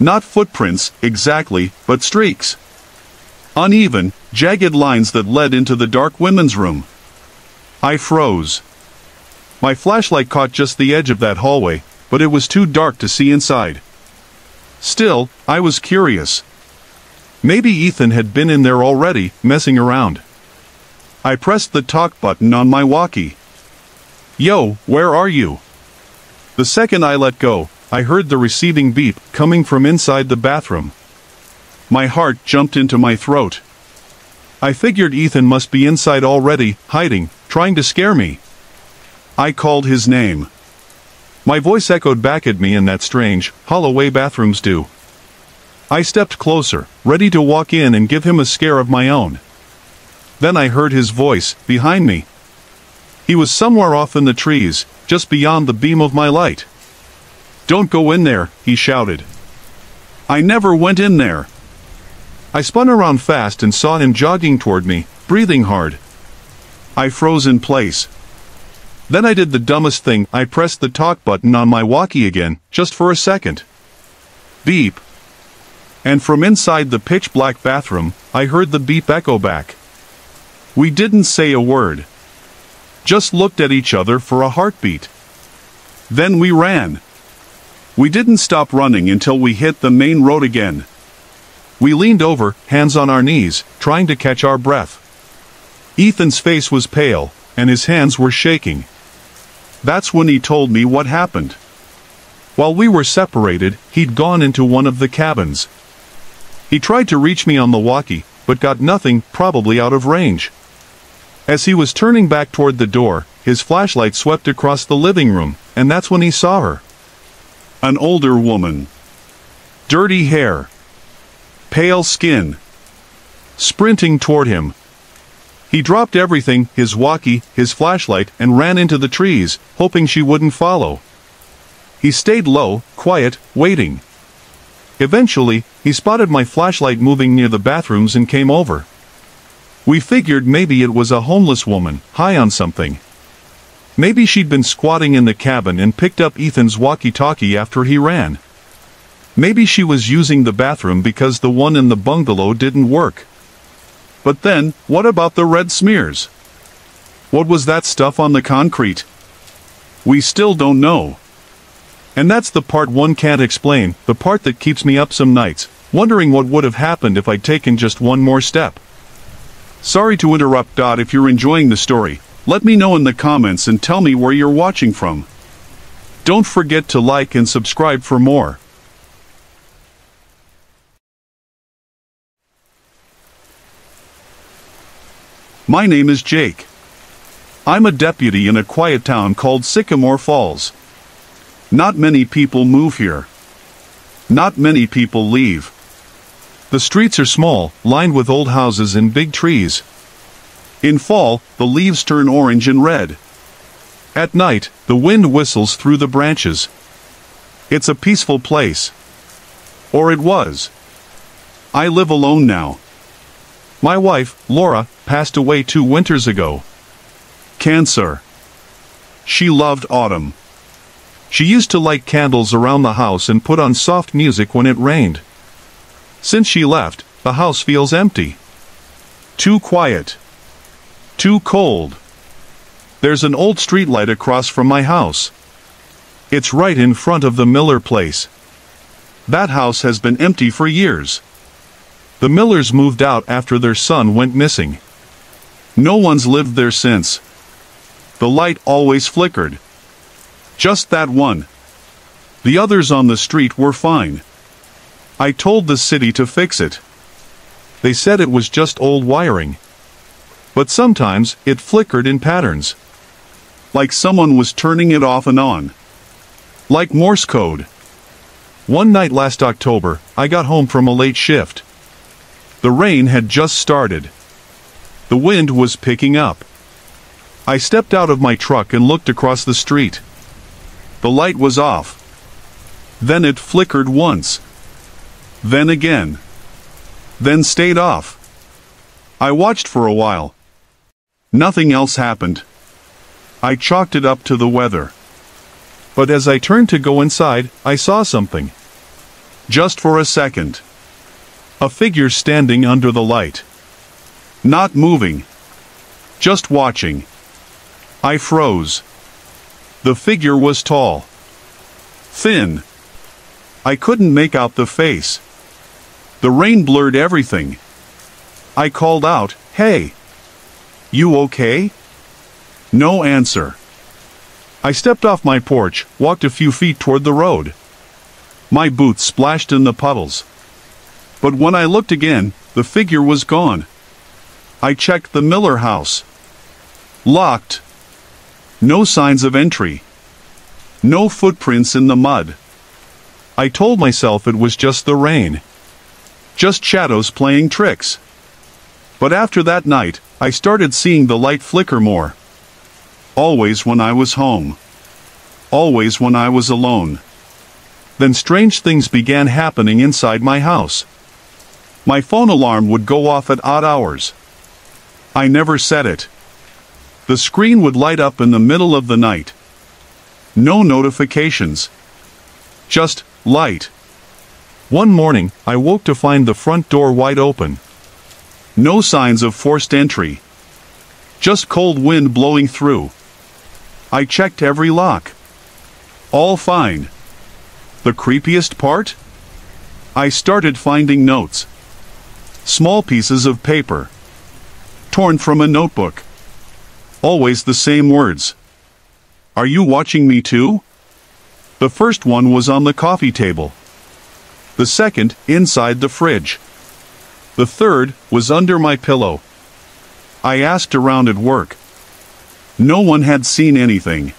Not footprints, exactly, but streaks. Uneven, jagged lines that led into the dark women's room. I froze. My flashlight caught just the edge of that hallway, but it was too dark to see inside. Still, I was curious. Maybe Ethan had been in there already, messing around. I pressed the talk button on my walkie. "Yo, where are you?" The second I let go, I heard the receiving beep coming from inside the bathroom. My heart jumped into my throat. I figured Ethan must be inside already, hiding, trying to scare me. I called his name. My voice echoed back at me in that strange, hollow way bathrooms do. I stepped closer, ready to walk in and give him a scare of my own. Then I heard his voice, behind me. He was somewhere off in the trees, just beyond the beam of my light. "Don't go in there," he shouted. I never went in there. I spun around fast and saw him jogging toward me, breathing hard. I froze in place. Then I did the dumbest thing: I pressed the talk button on my walkie again, just for a second. Beep. And from inside the pitch-black bathroom, I heard the beep echo back. We didn't say a word. Just looked at each other for a heartbeat. Then we ran. We didn't stop running until we hit the main road again. We leaned over, hands on our knees, trying to catch our breath. Ethan's face was pale, and his hands were shaking. That's when he told me what happened. While we were separated, he'd gone into one of the cabins. He tried to reach me on the walkie, but got nothing, probably out of range. As he was turning back toward the door, his flashlight swept across the living room, and that's when he saw her. An older woman. Dirty hair. Pale skin. Sprinting toward him. He dropped everything, his walkie, his flashlight, and ran into the trees, hoping she wouldn't follow. He stayed low, quiet, waiting. Eventually, he spotted my flashlight moving near the bathrooms and came over. We figured maybe it was a homeless woman, high on something. Maybe she'd been squatting in the cabin and picked up Ethan's walkie-talkie after he ran. Maybe she was using the bathroom because the one in the bungalow didn't work. But then, what about the red smears? What was that stuff on the concrete? We still don't know. And that's the part one can't explain, the part that keeps me up some nights, wondering what would have happened if I'd taken just one more step. Sorry to interrupt. If you're enjoying the story, let me know in the comments and tell me where you're watching from. Don't forget to like and subscribe for more. My name is Jake. I'm a deputy in a quiet town called Sycamore Falls. Not many people move here. Not many people leave. The streets are small, lined with old houses and big trees. In fall, the leaves turn orange and red. At night, the wind whistles through the branches. It's a peaceful place. Or it was. I live alone now. My wife, Laura, passed away 2 winters ago. Cancer. She loved autumn. She used to light candles around the house and put on soft music when it rained. Since she left, the house feels empty. Too quiet. Too cold. There's an old streetlight across from my house. It's right in front of the Miller place. That house has been empty for years. The Millers moved out after their son went missing. No one's lived there since. The light always flickered. Just that one. The others on the street were fine. I told the city to fix it. They said it was just old wiring. But sometimes it flickered in patterns. Like someone was turning it off and on. Like Morse code. One night last October, I got home from a late shift. The rain had just started. The wind was picking up. I stepped out of my truck and looked across the street. The light was off. Then it flickered once. Then again. Then stayed off. I watched for a while. Nothing else happened. I chalked it up to the weather. But as I turned to go inside, I saw something. Just for a second. A figure standing under the light. Not moving. Just watching. I froze. The figure was tall. Thin. I couldn't make out the face. The rain blurred everything. I called out, "Hey! You okay?" No answer. I stepped off my porch, walked a few feet toward the road. My boots splashed in the puddles. But when I looked again, the figure was gone. I checked the Miller house. Locked. No signs of entry. No footprints in the mud. I told myself it was just the rain. Just shadows playing tricks. But after that night, I started seeing the light flicker more. Always when I was home. Always when I was alone. Then strange things began happening inside my house. My phone alarm would go off at odd hours. I never set it. The screen would light up in the middle of the night. No notifications. Just light. One morning, I woke to find the front door wide open. No signs of forced entry. Just cold wind blowing through. I checked every lock. All fine. The creepiest part? I started finding notes. Small pieces of paper. Torn from a notebook. Always the same words. "Are you watching me too?" The first one was on the coffee table. The second, inside the fridge. The third, was under my pillow. I asked around at work. No one had seen anything.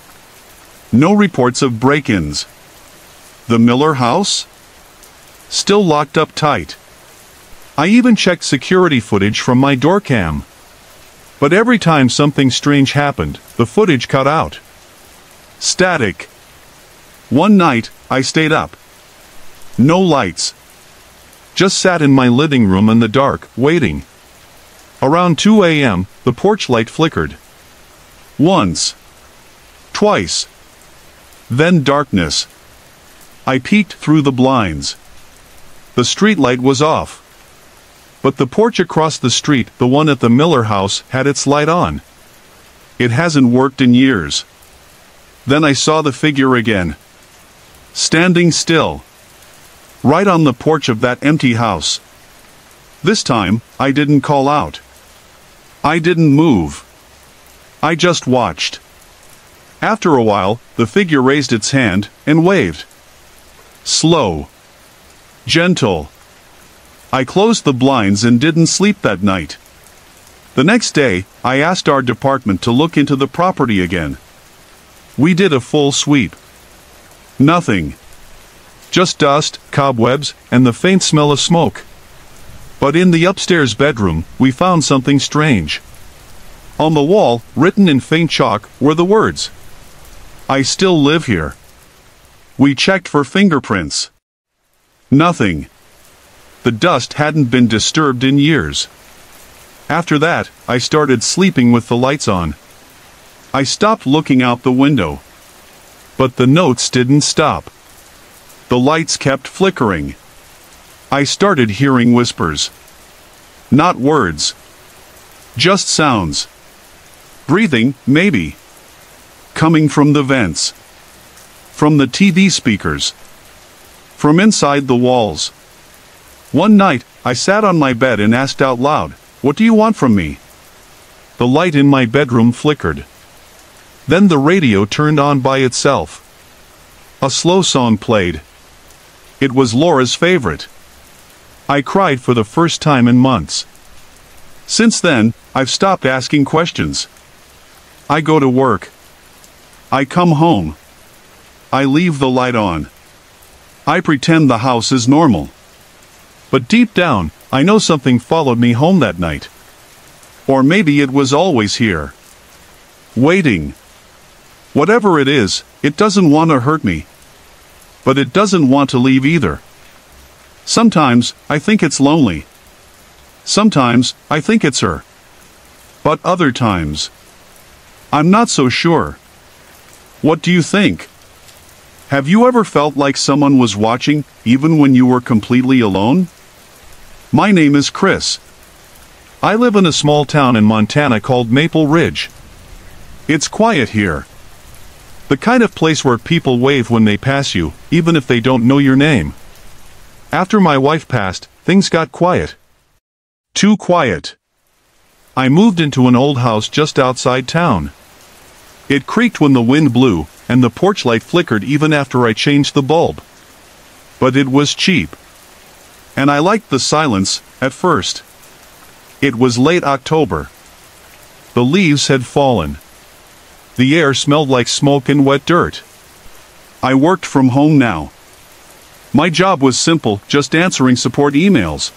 No reports of break-ins. The Miller house? Still locked up tight. I even checked security footage from my door cam. But every time something strange happened, the footage cut out. Static. One night, I stayed up. No lights. Just sat in my living room in the dark, waiting. Around 2 a.m., the porch light flickered. Once. Twice. Then darkness. I peeked through the blinds. The streetlight was off. But the porch across the street, the one at the Miller house, had its light on. It hasn't worked in years. Then I saw the figure again. Standing still. Right on the porch of that empty house. This time, I didn't call out. I didn't move. I just watched. After a while, the figure raised its hand and waved. Slow. Gentle. I closed the blinds and didn't sleep that night. The next day, I asked our department to look into the property again. We did a full sweep. Nothing. Just dust, cobwebs, and the faint smell of smoke. But in the upstairs bedroom, we found something strange. On the wall, written in faint chalk, were the words, "I still live here." We checked for fingerprints. Nothing. The dust hadn't been disturbed in years. After that, I started sleeping with the lights on. I stopped looking out the window. But the notes didn't stop. The lights kept flickering. I started hearing whispers. Not words. Just sounds. Breathing, maybe. Coming from the vents. From the TV speakers. From inside the walls. One night, I sat on my bed and asked out loud, "What do you want from me?" The light in my bedroom flickered. Then the radio turned on by itself. A slow song played. It was Laura's favorite. I cried for the first time in months. Since then, I've stopped asking questions. I go to work. I come home. I leave the light on. I pretend the house is normal. But deep down, I know something followed me home that night. Or maybe it was always here. Waiting. Whatever it is, it doesn't want to hurt me. But it doesn't want to leave either. Sometimes, I think it's lonely. Sometimes, I think it's her. But other times, I'm not so sure. What do you think? Have you ever felt like someone was watching, even when you were completely alone? My name is Chris. I live in a small town in Montana called Maple Ridge. It's quiet here. The kind of place where people wave when they pass you, even if they don't know your name. After my wife passed, things got quiet. Too quiet. I moved into an old house just outside town. It creaked when the wind blew, and the porch light flickered even after I changed the bulb. But it was cheap. And I liked the silence, at first. It was late October. The leaves had fallen. The air smelled like smoke and wet dirt. I worked from home now. My job was simple, just answering support emails.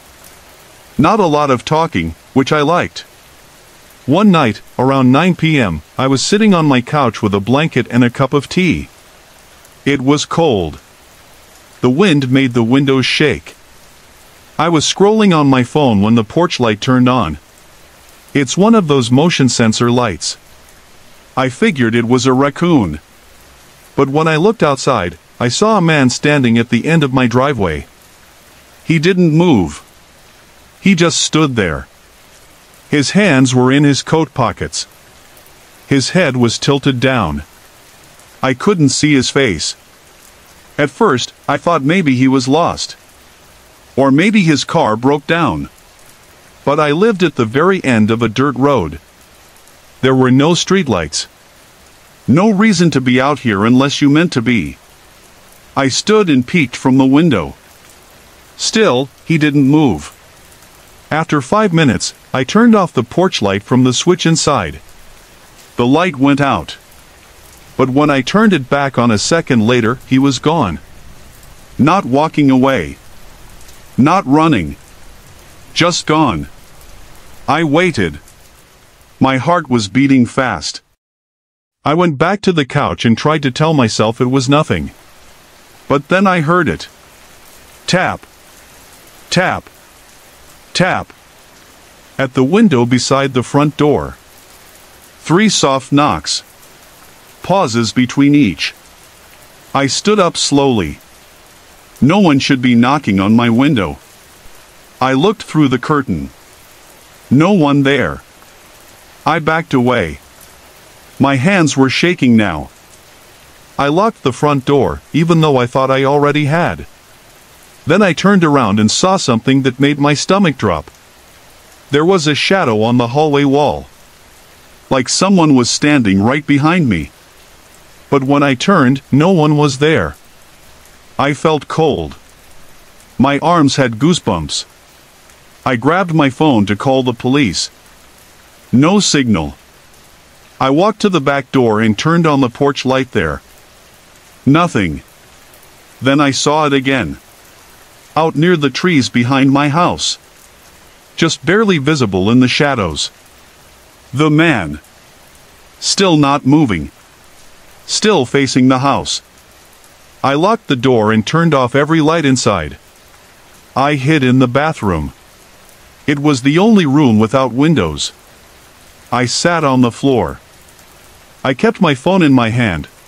Not a lot of talking, which I liked. One night, around 9 p.m., I was sitting on my couch with a blanket and a cup of tea. It was cold. The wind made the windows shake. I was scrolling on my phone when the porch light turned on. It's one of those motion sensor lights. I figured it was a raccoon. But when I looked outside, I saw a man standing at the end of my driveway. He didn't move. He just stood there. His hands were in his coat pockets. His head was tilted down. I couldn't see his face. At first, I thought maybe he was lost. Or maybe his car broke down. But I lived at the very end of a dirt road. There were no streetlights. No reason to be out here unless you meant to be. I stood and peeked from the window. Still, he didn't move. After 5 minutes, I turned off the porch light from the switch inside. The light went out. But when I turned it back on a second later, he was gone. Not walking away. Not running. Just gone. I waited. My heart was beating fast. I went back to the couch and tried to tell myself it was nothing. But then I heard it. Tap. Tap. Tap. At the window beside the front door. 3 soft knocks. Pauses between each. I stood up slowly. No one should be knocking on my window. I looked through the curtain. No one there. I backed away. My hands were shaking now. I locked the front door, even though I thought I already had. Then I turned around and saw something that made my stomach drop. There was a shadow on the hallway wall. Like someone was standing right behind me. But when I turned, no one was there. I felt cold. My arms had goosebumps. I grabbed my phone to call the police. No signal. I walked to the back door and turned on the porch light there. Nothing. Then I saw it again. Out near the trees behind my house. Just barely visible in the shadows. The man. Still not moving. Still facing the house. I locked the door and turned off every light inside. I hid in the bathroom. It was the only room without windows. I sat on the floor. I kept my phone in my hand,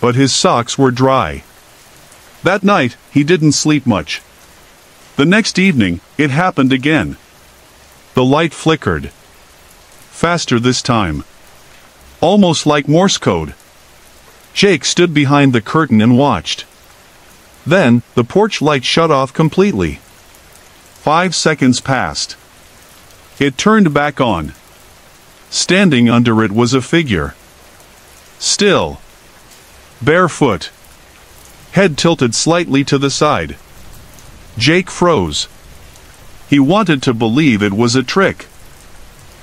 but his socks were dry. That night, he didn't sleep much. The next evening, it happened again. The light flickered. Faster this time. Almost like Morse code. Jake stood behind the curtain and watched. Then, the porch light shut off completely. 5 seconds passed. It turned back on. Standing under it was a figure. Still. Barefoot. Head tilted slightly to the side. Jake froze. He wanted to believe it was a trick.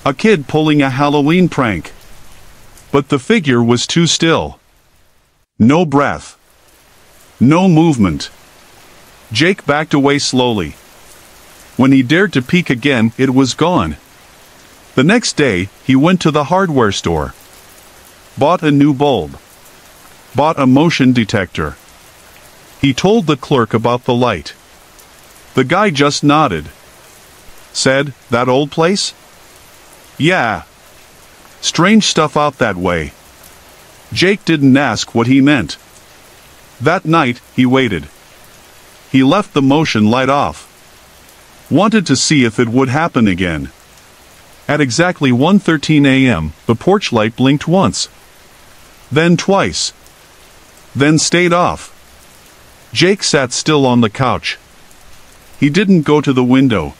A kid pulling a Halloween prank. But the figure was too still. No breath. No movement. Jake backed away slowly. When he dared to peek again, it was gone. The next day, he went to the hardware store. Bought a new bulb. Bought a motion detector. He told the clerk about the light. The guy just nodded. Said, "That old place?" "Yeah. Strange stuff out that way." Jake didn't ask what he meant. That night, he waited. He left the motion light off. Wanted to see if it would happen again. At exactly 1:13 a.m., the porch light blinked once. Then twice. Then stayed off. Jake sat still on the couch. He didn't go to the window.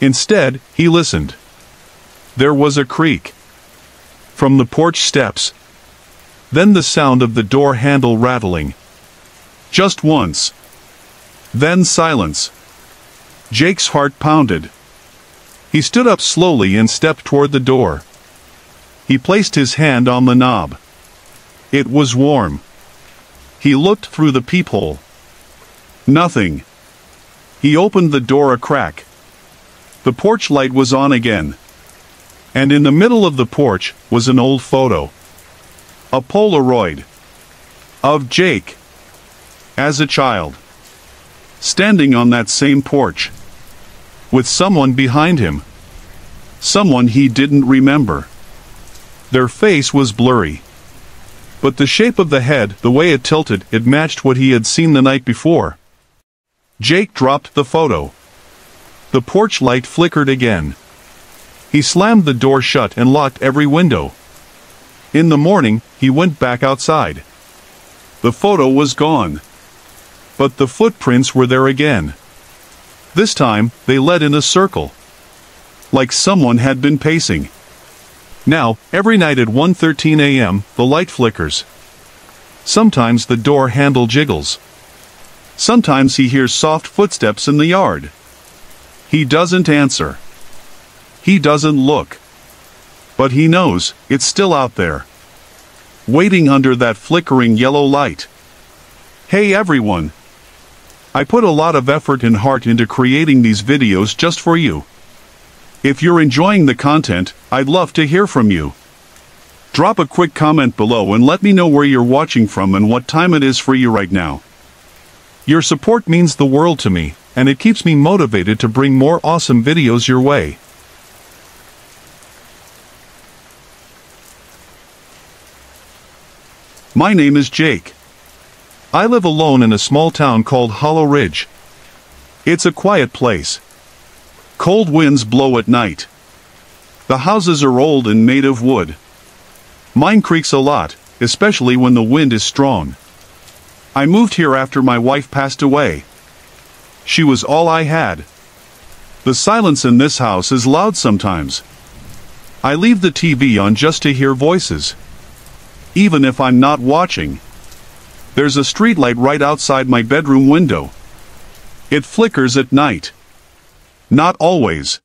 Instead, he listened. There was a creak. From the porch steps. Then the sound of the door handle rattling. Just once. Then silence. Jake's heart pounded. He stood up slowly and stepped toward the door. He placed his hand on the knob. It was warm. He looked through the peephole. Nothing. He opened the door a crack. The porch light was on again. And in the middle of the porch was an old photo. A Polaroid. Of Jake. As a child. Standing on that same porch. With someone behind him. Someone he didn't remember. Their face was blurry. But the shape of the head, the way it tilted, it matched what he had seen the night before. Jake dropped the photo. The porch light flickered again. He slammed the door shut and locked every window. In the morning, he went back outside. The photo was gone. But the footprints were there again. This time, they led in a circle. Like someone had been pacing. Now, every night at 1:13 a.m., the light flickers. Sometimes the door handle jiggles. Sometimes he hears soft footsteps in the yard. He doesn't answer. He doesn't look. But he knows, it's still out there. Waiting under that flickering yellow light. Hey everyone! I put a lot of effort and heart into creating these videos just for you. If you're enjoying the content, I'd love to hear from you. Drop a quick comment below and let me know where you're watching from and what time it is for you right now. Your support means the world to me, and it keeps me motivated to bring more awesome videos your way. My name is Jake. I live alone in a small town called Hollow Ridge. It's a quiet place. Cold winds blow at night. The houses are old and made of wood. Mine creaks a lot, especially when the wind is strong. I moved here after my wife passed away. She was all I had. The silence in this house is loud sometimes. I leave the TV on just to hear voices. Even if I'm not watching. There's a streetlight right outside my bedroom window. It flickers at night. Not always.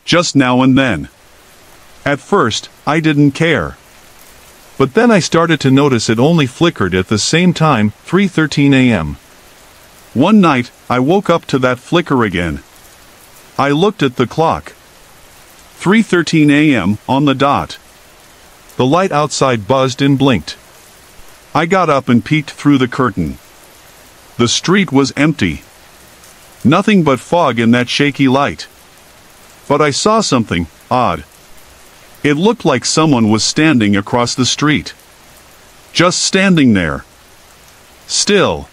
Just now and then. At first, I didn't care. But then I started to notice it only flickered at the same time, 3:13 a.m. One night, I woke up to that flicker again. I looked at the clock. 3:13 a.m. on the dot. The light outside buzzed and blinked. I got up and peeked through the curtain. The street was empty. Nothing but fog in that shaky light. But I saw something odd. It looked like someone was standing across the street. Just standing there. Still.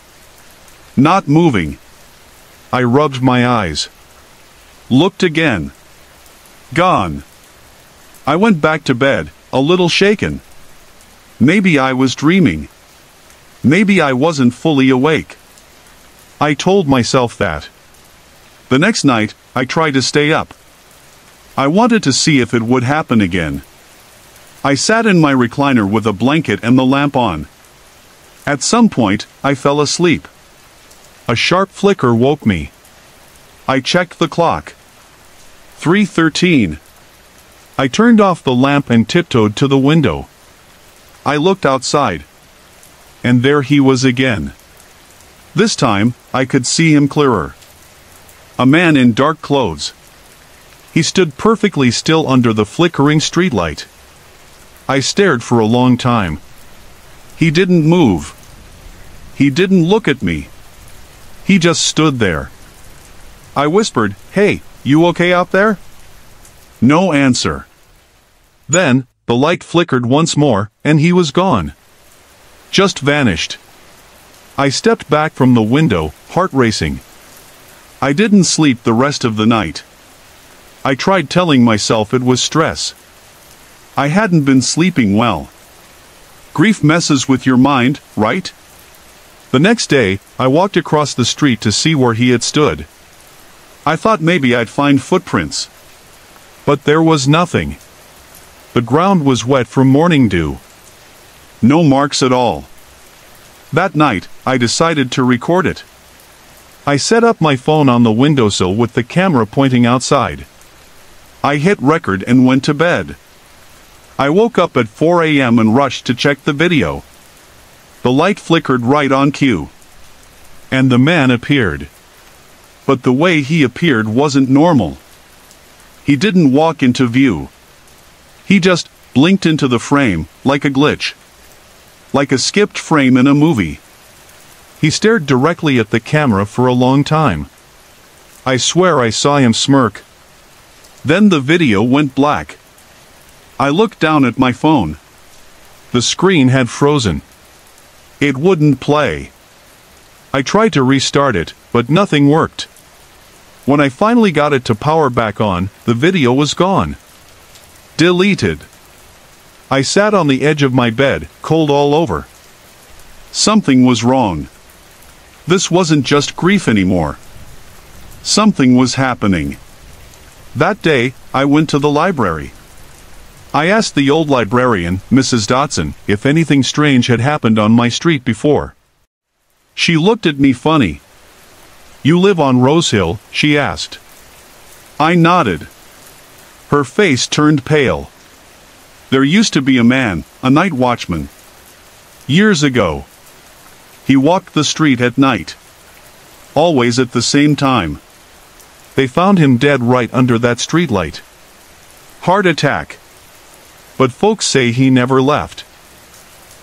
Not moving. I rubbed my eyes. Looked again. Gone. I went back to bed, a little shaken. Maybe I was dreaming. Maybe I wasn't fully awake. I told myself that. The next night, I tried to stay up. I wanted to see if it would happen again. I sat in my recliner with a blanket and the lamp on. At some point, I fell asleep. A sharp flicker woke me. I checked the clock. 3:13. I turned off the lamp and tiptoed to the window. I looked outside. And there he was again. This time, I could see him clearer. A man in dark clothes. He stood perfectly still under the flickering streetlight. I stared for a long time. He didn't move. He didn't look at me. He just stood there. I whispered, "Hey, you okay out there?" No answer. Then, the light flickered once more, and he was gone. Just vanished. I stepped back from the window, heart racing. I didn't sleep the rest of the night. I tried telling myself it was stress. I hadn't been sleeping well. Grief messes with your mind, right? The next day, I walked across the street to see where he had stood. I thought maybe I'd find footprints. But there was nothing. The ground was wet from morning dew. No marks at all. That night, I decided to record it. I set up my phone on the windowsill with the camera pointing outside. I hit record and went to bed. I woke up at 4 a.m. and rushed to check the video. The light flickered right on cue. And the man appeared. But the way he appeared wasn't normal. He didn't walk into view. He just blinked into the frame, like a glitch. Like a skipped frame in a movie. He stared directly at the camera for a long time. I swear I saw him smirk. Then the video went black. I looked down at my phone. The screen had frozen. It wouldn't play. I tried to restart it, but nothing worked. When I finally got it to power back on, the video was gone. Deleted. I sat on the edge of my bed, cold all over. Something was wrong. This wasn't just grief anymore. Something was happening. That day, I went to the library. I asked the old librarian, Mrs. Dotson, if anything strange had happened on my street before. She looked at me funny. "You live on Rose Hill?" she asked. I nodded. Her face turned pale. "There used to be a man, a night watchman. Years ago. He walked the street at night. Always at the same time. They found him dead right under that streetlight. Heart attack. But folks say he never left.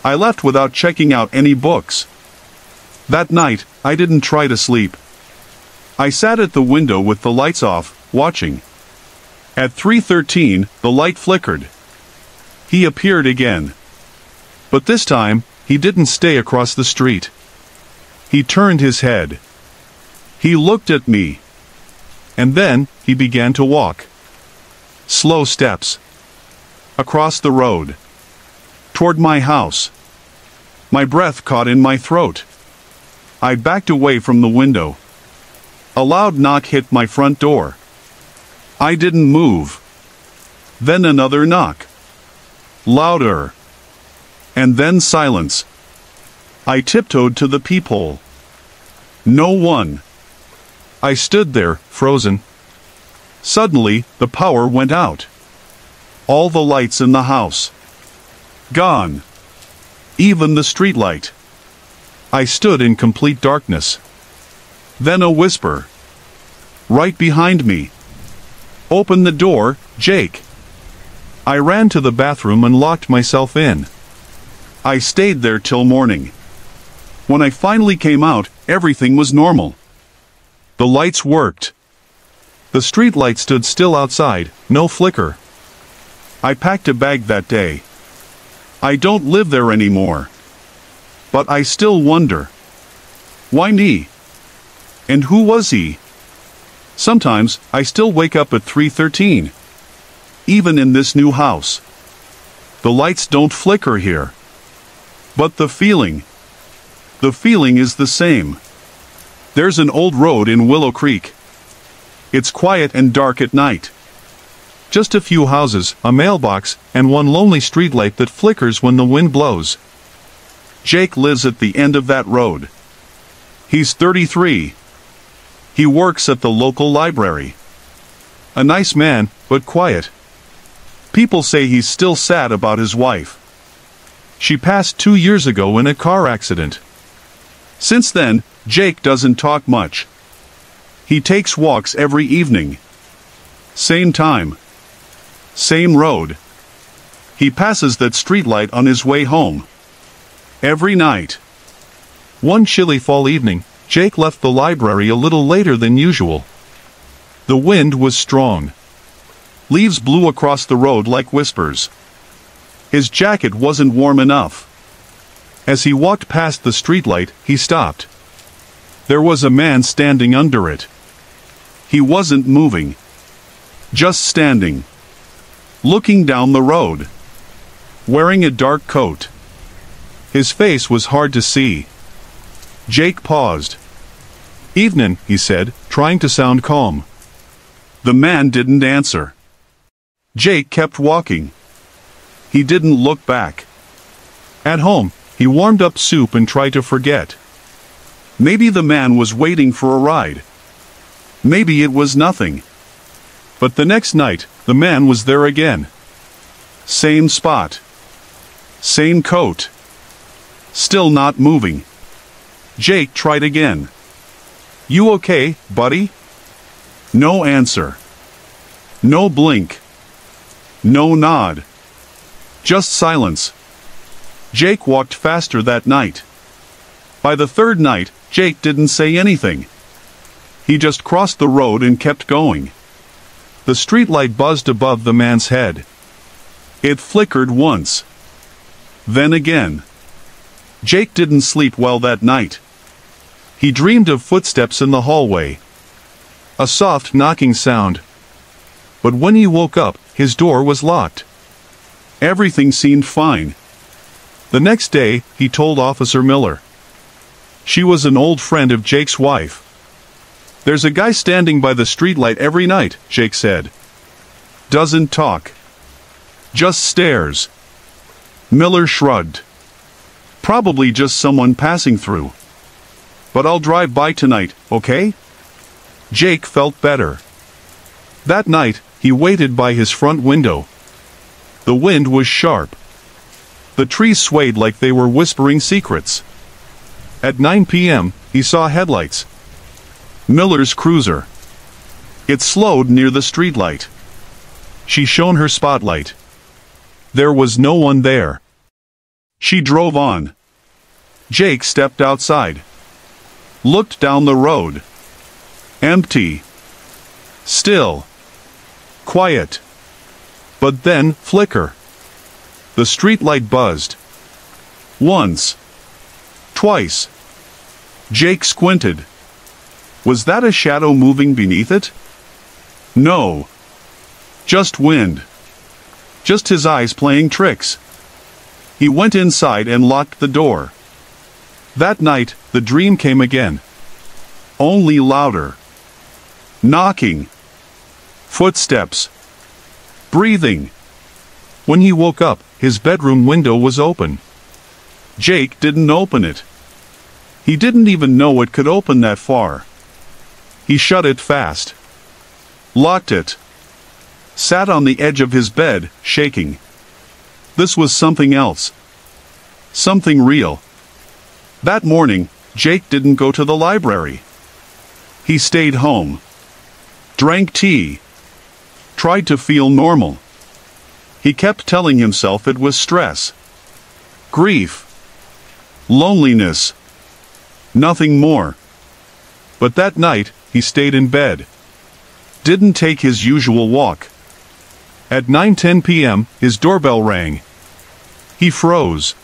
I left without checking out any books. That night, I didn't try to sleep. I sat at the window with the lights off, watching. At 3:13, the light flickered. He appeared again. But this time, he didn't stay across the street. He turned his head. He looked at me. And then, he began to walk. Slow steps. Across the road. Toward my house. My breath caught in my throat. I backed away from the window. A loud knock hit my front door. I didn't move. Then another knock. Louder. And then silence. I tiptoed to the peephole. No one. I stood there, frozen. Suddenly, the power went out. All the lights in the house. Gone. Even the streetlight. I stood in complete darkness. Then a whisper. Right behind me. "Open the door, Jake." I ran to the bathroom and locked myself in. I stayed there till morning. When I finally came out, everything was normal. The lights worked. The streetlight stood still outside, no flicker. I packed a bag that day. I don't live there anymore. But I still wonder. Why me? And who was he? Sometimes I still wake up at 3:13. Even in this new house. The lights don't flicker here. But the feeling is the same. There's an old road in Willow Creek. It's quiet and dark at night. Just a few houses, a mailbox, and one lonely streetlight that flickers when the wind blows. Jake lives at the end of that road. He's 33. He works at the local library. A nice man, but quiet. People say he's still sad about his wife. She passed 2 years ago in a car accident. Since then, Jake doesn't talk much. He takes walks every evening. Same time. Same road. He passes that streetlight on his way home. Every night. One chilly fall evening, Jake left the library a little later than usual. The wind was strong. Leaves blew across the road like whispers. His jacket wasn't warm enough. As he walked past the streetlight, he stopped. There was a man standing under it. He wasn't moving. Just standing. Looking down the road. Wearing a dark coat. His face was hard to see. Jake paused. "Evenin'," he said, trying to sound calm. The man didn't answer. Jake kept walking. He didn't look back. At home, he warmed up soup and tried to forget. Maybe the man was waiting for a ride. Maybe it was nothing. But the next night, the man was there again. Same spot. Same coat. Still not moving. Jake tried again. "You okay, buddy?" No answer. No blink. No nod. Just silence. Jake walked faster that night. By the third night, Jake didn't say anything. He just crossed the road and kept going. The streetlight buzzed above the man's head. It flickered once. Then again. Jake didn't sleep well that night. He dreamed of footsteps in the hallway. A soft knocking sound. But when he woke up, his door was locked. Everything seemed fine. The next day, he told Officer Miller. She was an old friend of Jake's wife. "There's a guy standing by the streetlight every night," Jake said. "Doesn't talk. Just stares." Miller shrugged. "Probably just someone passing through. But I'll drive by tonight, okay?" Jake felt better. That night, he waited by his front window. The wind was sharp. The trees swayed like they were whispering secrets. At 9 p.m., he saw headlights. Miller's cruiser. It slowed near the streetlight. She shone her spotlight. There was no one there. She drove on. Jake stepped outside. Looked down the road. Empty. Still. Quiet. But then, flicker. The streetlight buzzed. Once. Twice. Jake squinted. Was that a shadow moving beneath it? No. Just wind. Just his eyes playing tricks. He went inside and locked the door. That night, the dream came again. Only louder. Knocking. Footsteps. Breathing. When he woke up, his bedroom window was open. Jake didn't open it. He didn't even know it could open that far. He shut it fast. Locked it. Sat on the edge of his bed, shaking. This was something else. Something real. That morning, Jake didn't go to the library. He stayed home. Drank tea. Tried to feel normal. He kept telling himself it was stress. Grief. Loneliness. Nothing more. But that night, he stayed in bed. Didn't take his usual walk. At 9:10 p.m., his doorbell rang. He froze.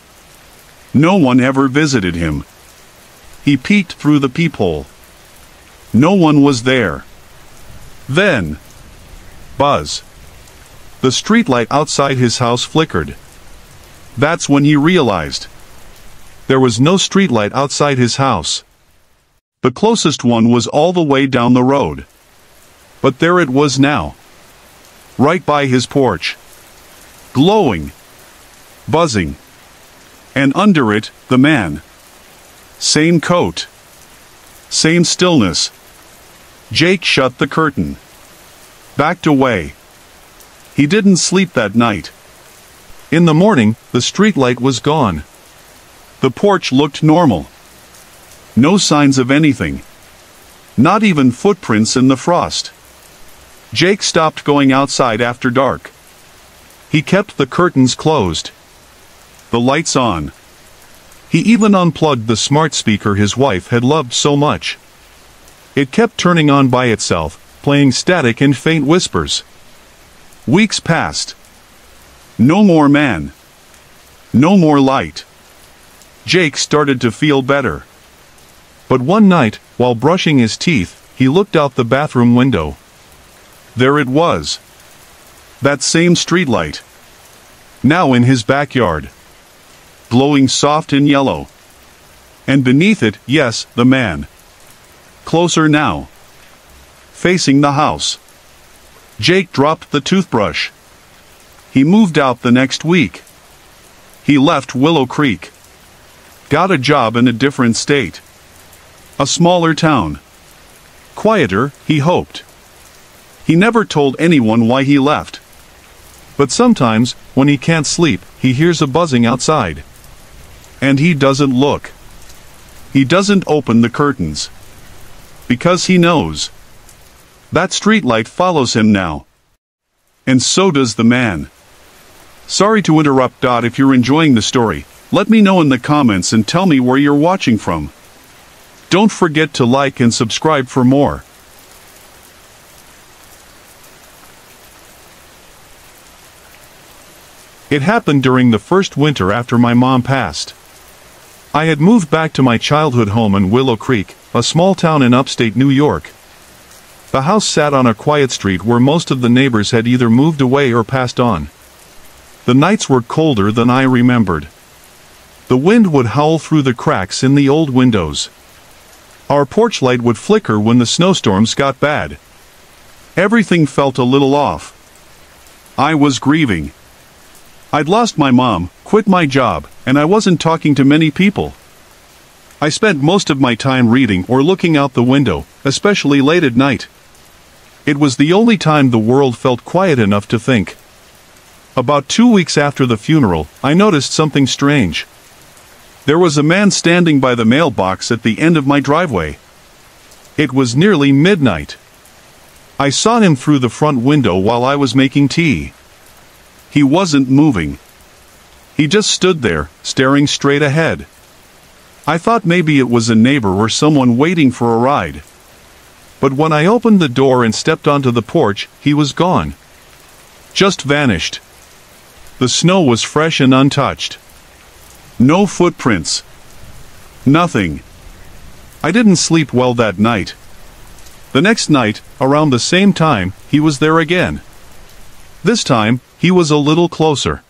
No one ever visited him. He peeked through the peephole. No one was there. Then, buzz. The streetlight outside his house flickered. That's when he realized. There was no streetlight outside his house. The closest one was all the way down the road. But there it was now. Right by his porch. Glowing. Buzzing. And under it, the man. Same coat. Same stillness. Jake shut the curtain. Backed away. He didn't sleep that night. In the morning, the streetlight was gone. The porch looked normal. No signs of anything. Not even footprints in the frost. Jake stopped going outside after dark. He kept the curtains closed. The lights on. He even unplugged the smart speaker his wife had loved so much. It kept turning on by itself, playing static and faint whispers. Weeks passed. No more man. No more light. Jake started to feel better. But one night, while brushing his teeth, he looked out the bathroom window. There it was. That same streetlight. Now in his backyard. Glowing soft and yellow. And beneath it, yes, the man. Closer now. Facing the house. Jake dropped the toothbrush. He moved out the next week. He left Willow Creek. Got a job in a different state. A smaller town. Quieter, he hoped. He never told anyone why he left. But sometimes, when he can't sleep, he hears a buzzing outside. And he doesn't look. He doesn't open the curtains. Because he knows. That streetlight follows him now. And so does the man. Sorry to interrupt. If you're enjoying the story, let me know in the comments and tell me where you're watching from. Don't forget to like and subscribe for more. It happened during the first winter after my mom passed. I had moved back to my childhood home in Willow Creek, a small town in upstate New York. The house sat on a quiet street where most of the neighbors had either moved away or passed on. The nights were colder than I remembered. The wind would howl through the cracks in the old windows. Our porch light would flicker when the snowstorms got bad. Everything felt a little off. I was grieving. I'd lost my mom, quit my job, and I wasn't talking to many people. I spent most of my time reading or looking out the window, especially late at night. It was the only time the world felt quiet enough to think. About 2 weeks after the funeral, I noticed something strange. There was a man standing by the mailbox at the end of my driveway. It was nearly midnight. I saw him through the front window while I was making tea. He wasn't moving. He just stood there, staring straight ahead. I thought maybe it was a neighbor or someone waiting for a ride. But when I opened the door and stepped onto the porch, he was gone. Just vanished. The snow was fresh and untouched. No footprints. Nothing. I didn't sleep well that night. The next night, around the same time, he was there again. This time, he was a little closer.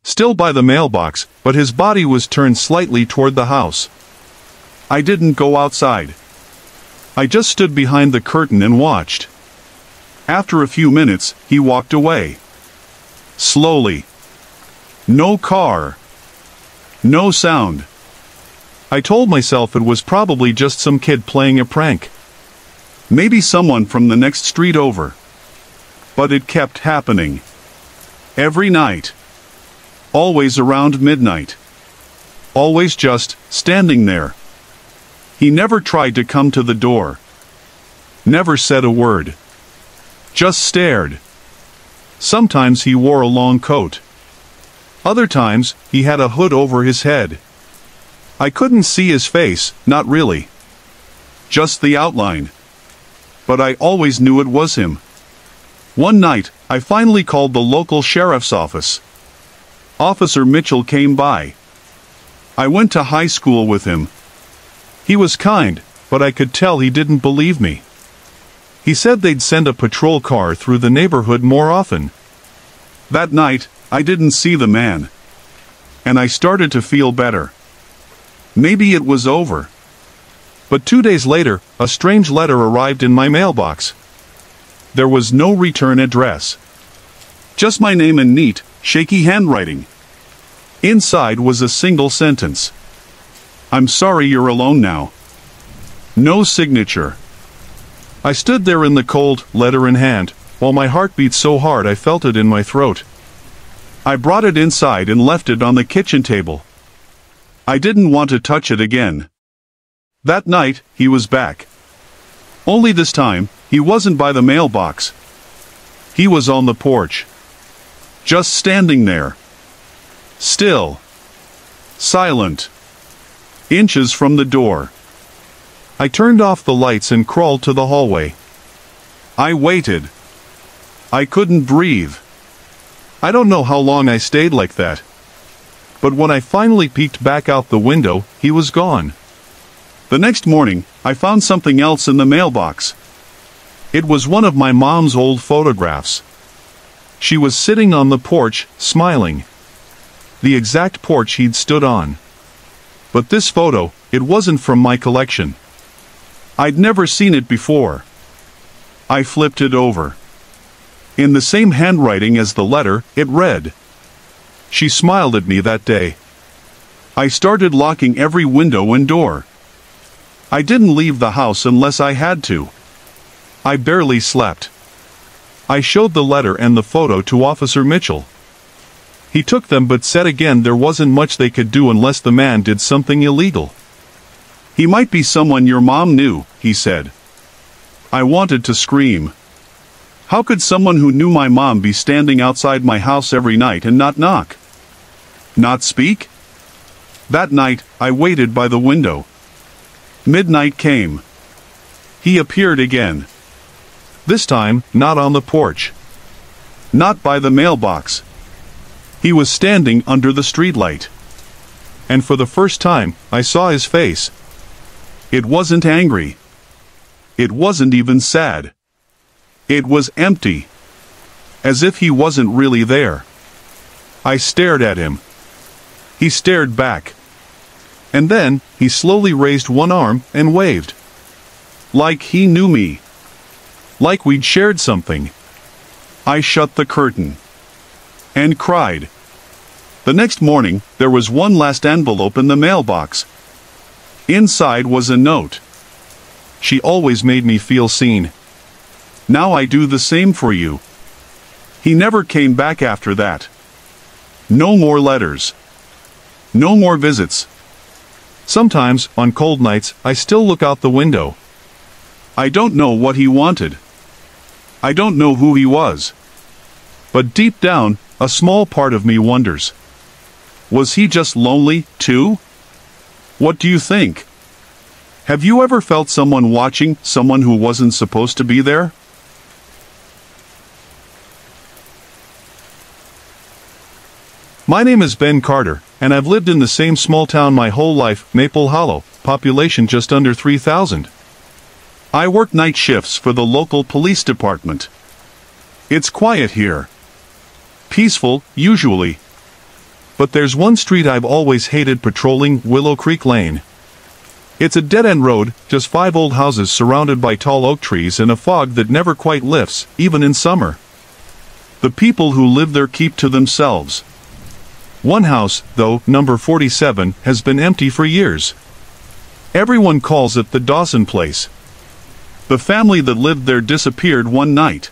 Still by the mailbox, but his body was turned slightly toward the house. I didn't go outside. I just stood behind the curtain and watched. After a few minutes, he walked away. Slowly. No car. No sound. I told myself it was probably just some kid playing a prank. Maybe someone from the next street over. But it kept happening. Every night. Always around midnight. Always just standing there. He never tried to come to the door. Never said a word. Just stared. Sometimes he wore a long coat. Other times, he had a hood over his head. I couldn't see his face, not really. Just the outline. But I always knew it was him. One night, I finally called the local sheriff's office. Officer Mitchell came by. I went to high school with him. He was kind, but I could tell he didn't believe me. He said they'd send a patrol car through the neighborhood more often. That night, I didn't see the man. And I started to feel better. Maybe it was over. But 2 days later, a strange letter arrived in my mailbox. There was no return address. Just my name in neat, shaky handwriting. Inside was a single sentence. I'm sorry you're alone now. No signature. I stood there in the cold, letter in hand, while my heart beat so hard I felt it in my throat. I brought it inside and left it on the kitchen table. I didn't want to touch it again. That night, he was back. Only this time, he wasn't by the mailbox. He was on the porch. Just standing there. Still. Silent. Inches from the door. I turned off the lights and crawled to the hallway. I waited. I couldn't breathe. I don't know how long I stayed like that. But when I finally peeked back out the window, he was gone. The next morning, I found something else in the mailbox. It was one of my mom's old photographs. She was sitting on the porch, smiling. The exact porch he'd stood on. But this photo, it wasn't from my collection. I'd never seen it before. I flipped it over. In the same handwriting as the letter, it read, "She smiled at me that day." I started locking every window and door. I didn't leave the house unless I had to. I barely slept. I showed the letter and the photo to Officer Mitchell. He took them but said again there wasn't much they could do unless the man did something illegal. "He might be someone your mom knew," he said. I wanted to scream. How could someone who knew my mom be standing outside my house every night and not knock? Not speak? That night, I waited by the window. Midnight came. He appeared again. This time, not on the porch. Not by the mailbox. He was standing under the streetlight. And for the first time, I saw his face. It wasn't angry. It wasn't even sad. It was empty. As if he wasn't really there. I stared at him. He stared back. And then, he slowly raised one arm and waved. Like he knew me. Like we'd shared something. I shut the curtain. And cried. The next morning, there was one last envelope in the mailbox. Inside was a note. She always made me feel seen. Now I do the same for you. He never came back after that. No more letters. No more visits. Sometimes, on cold nights, I still look out the window. I don't know what he wanted. I don't know who he was. But deep down, a small part of me wonders. Was he just lonely, too? What do you think? Have you ever felt someone watching someone who wasn't supposed to be there? My name is Ben Carter, and I've lived in the same small town my whole life, Maple Hollow, population just under 3,000. I work night shifts for the local police department. It's quiet here. Peaceful, usually. But there's one street I've always hated patrolling, Willow Creek Lane. It's a dead-end road, just 5 old houses surrounded by tall oak trees and a fog that never quite lifts, even in summer. The people who live there keep to themselves. One house, though, number 47, has been empty for years. Everyone calls it the Dawson place. The family that lived there disappeared one night.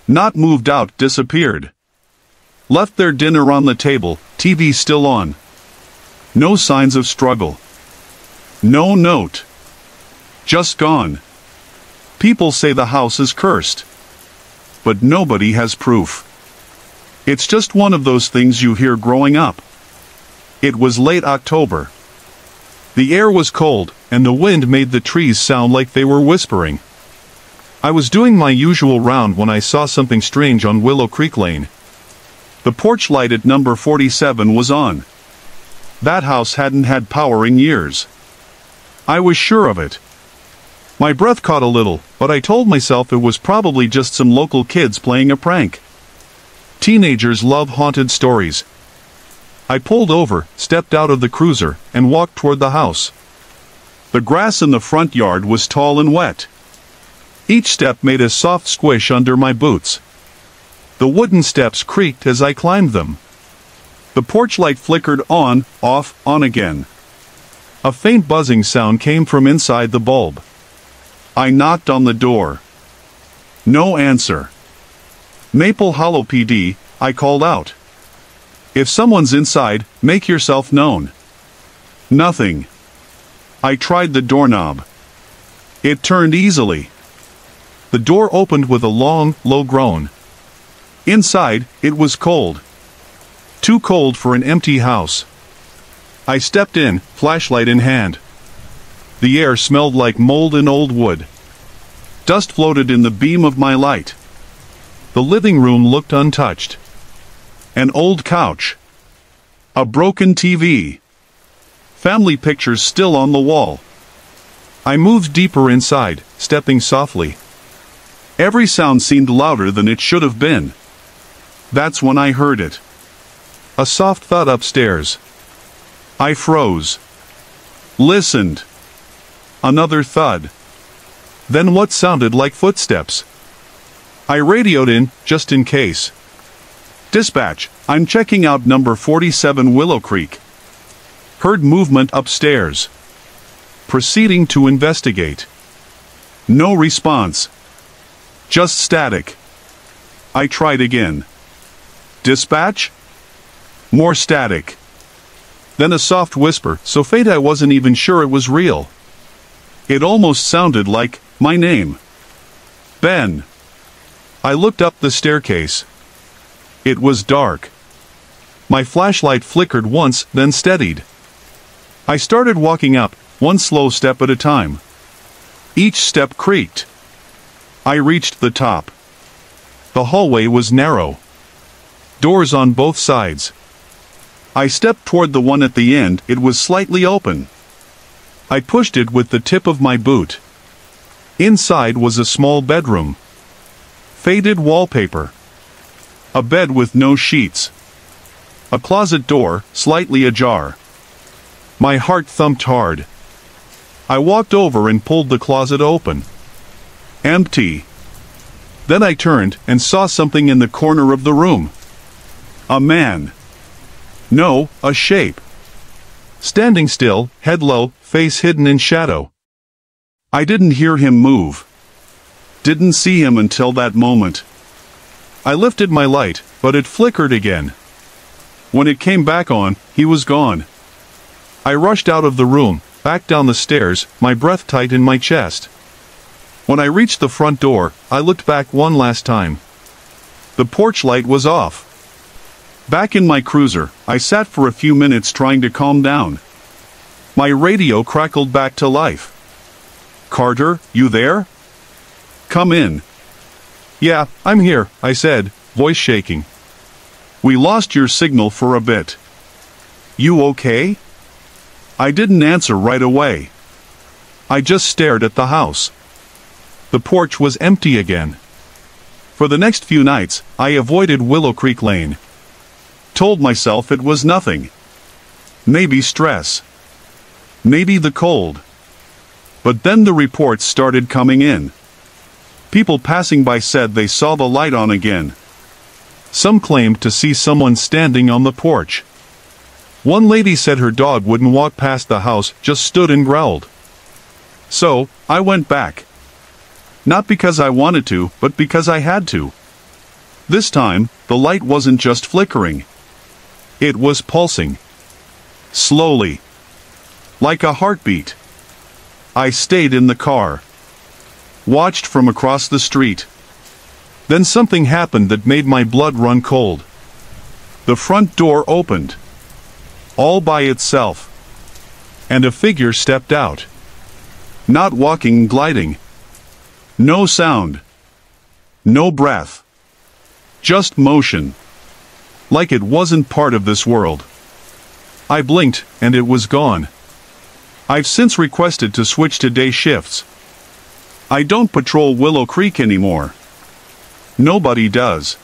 Not moved out, disappeared. Left their dinner on the table, TV still on. No signs of struggle. No note. Just gone. People say the house is cursed. But nobody has proof. It's just one of those things you hear growing up. It was late October. The air was cold, and the wind made the trees sound like they were whispering. I was doing my usual round when I saw something strange on Willow Creek Lane. The porch light at number 47 was on. That house hadn't had power in years. I was sure of it. My breath caught a little, but I told myself it was probably just some local kids playing a prank. Teenagers love haunted stories. I pulled over, stepped out of the cruiser, and walked toward the house. The grass in the front yard was tall and wet. Each step made a soft squish under my boots. The wooden steps creaked as I climbed them. The porch light flickered on, off, on again. A faint buzzing sound came from inside the bulb. I knocked on the door. No answer. Maple Hollow PD, I called out. If someone's inside, make yourself known. Nothing. I tried the doorknob. It turned easily. The door opened with a long, low groan. Inside, it was cold. Too cold for an empty house. I stepped in, flashlight in hand. The air smelled like mold and old wood. Dust floated in the beam of my light. The living room looked untouched. An old couch. A broken TV. Family pictures still on the wall. I moved deeper inside, stepping softly. Every sound seemed louder than it should have been. That's when I heard it. A soft thud upstairs. I froze. Listened. Another thud. Then what sounded like footsteps. I radioed in, just in case. Dispatch, I'm checking out number 47 Willow Creek. Heard movement upstairs. Proceeding to investigate. No response. Just static. I tried again. Dispatch? More static. Then a soft whisper, so faint I wasn't even sure it was real. It almost sounded like my name. Ben. I looked up the staircase. It was dark. My flashlight flickered once, then steadied. I started walking up, one slow step at a time. Each step creaked. I reached the top. The hallway was narrow. Doors on both sides. I stepped toward the one at the end. It was slightly open. I pushed it with the tip of my boot. Inside was a small bedroom. Faded wallpaper. A bed with no sheets. A closet door, slightly ajar. My heart thumped hard. I walked over and pulled the closet open. Empty. Then I turned and saw something in the corner of the room. A man. No, a shape. Standing still, head low, face hidden in shadow. I didn't hear him move. Didn't see him until that moment. I lifted my light, but it flickered again. When it came back on, he was gone. I rushed out of the room, back down the stairs, my breath tight in my chest. When I reached the front door, I looked back one last time. The porch light was off. Back in my cruiser, I sat for a few minutes trying to calm down. My radio crackled back to life. "Carter, you there? Come in." "Yeah, I'm here," I said, voice shaking. "We lost your signal for a bit. You okay?" I didn't answer right away. I just stared at the house. The porch was empty again. For the next few nights, I avoided Willow Creek Lane. Told myself it was nothing. Maybe stress. Maybe the cold. But then the reports started coming in. People passing by said they saw the light on again. Some claimed to see someone standing on the porch. One lady said her dog wouldn't walk past the house, just stood and growled. So, I went back. Not because I wanted to, but because I had to. This time, the light wasn't just flickering. It was pulsing. Slowly. Like a heartbeat. I stayed in the car. Watched from across the street. Then something happened that made my blood run cold. The front door opened. All by itself. And a figure stepped out. Not walking, gliding. No sound. No breath. Just motion. Like it wasn't part of this world. I blinked, and it was gone. I've since requested to switch to day shifts. I don't patrol Willow Creek anymore. Nobody does.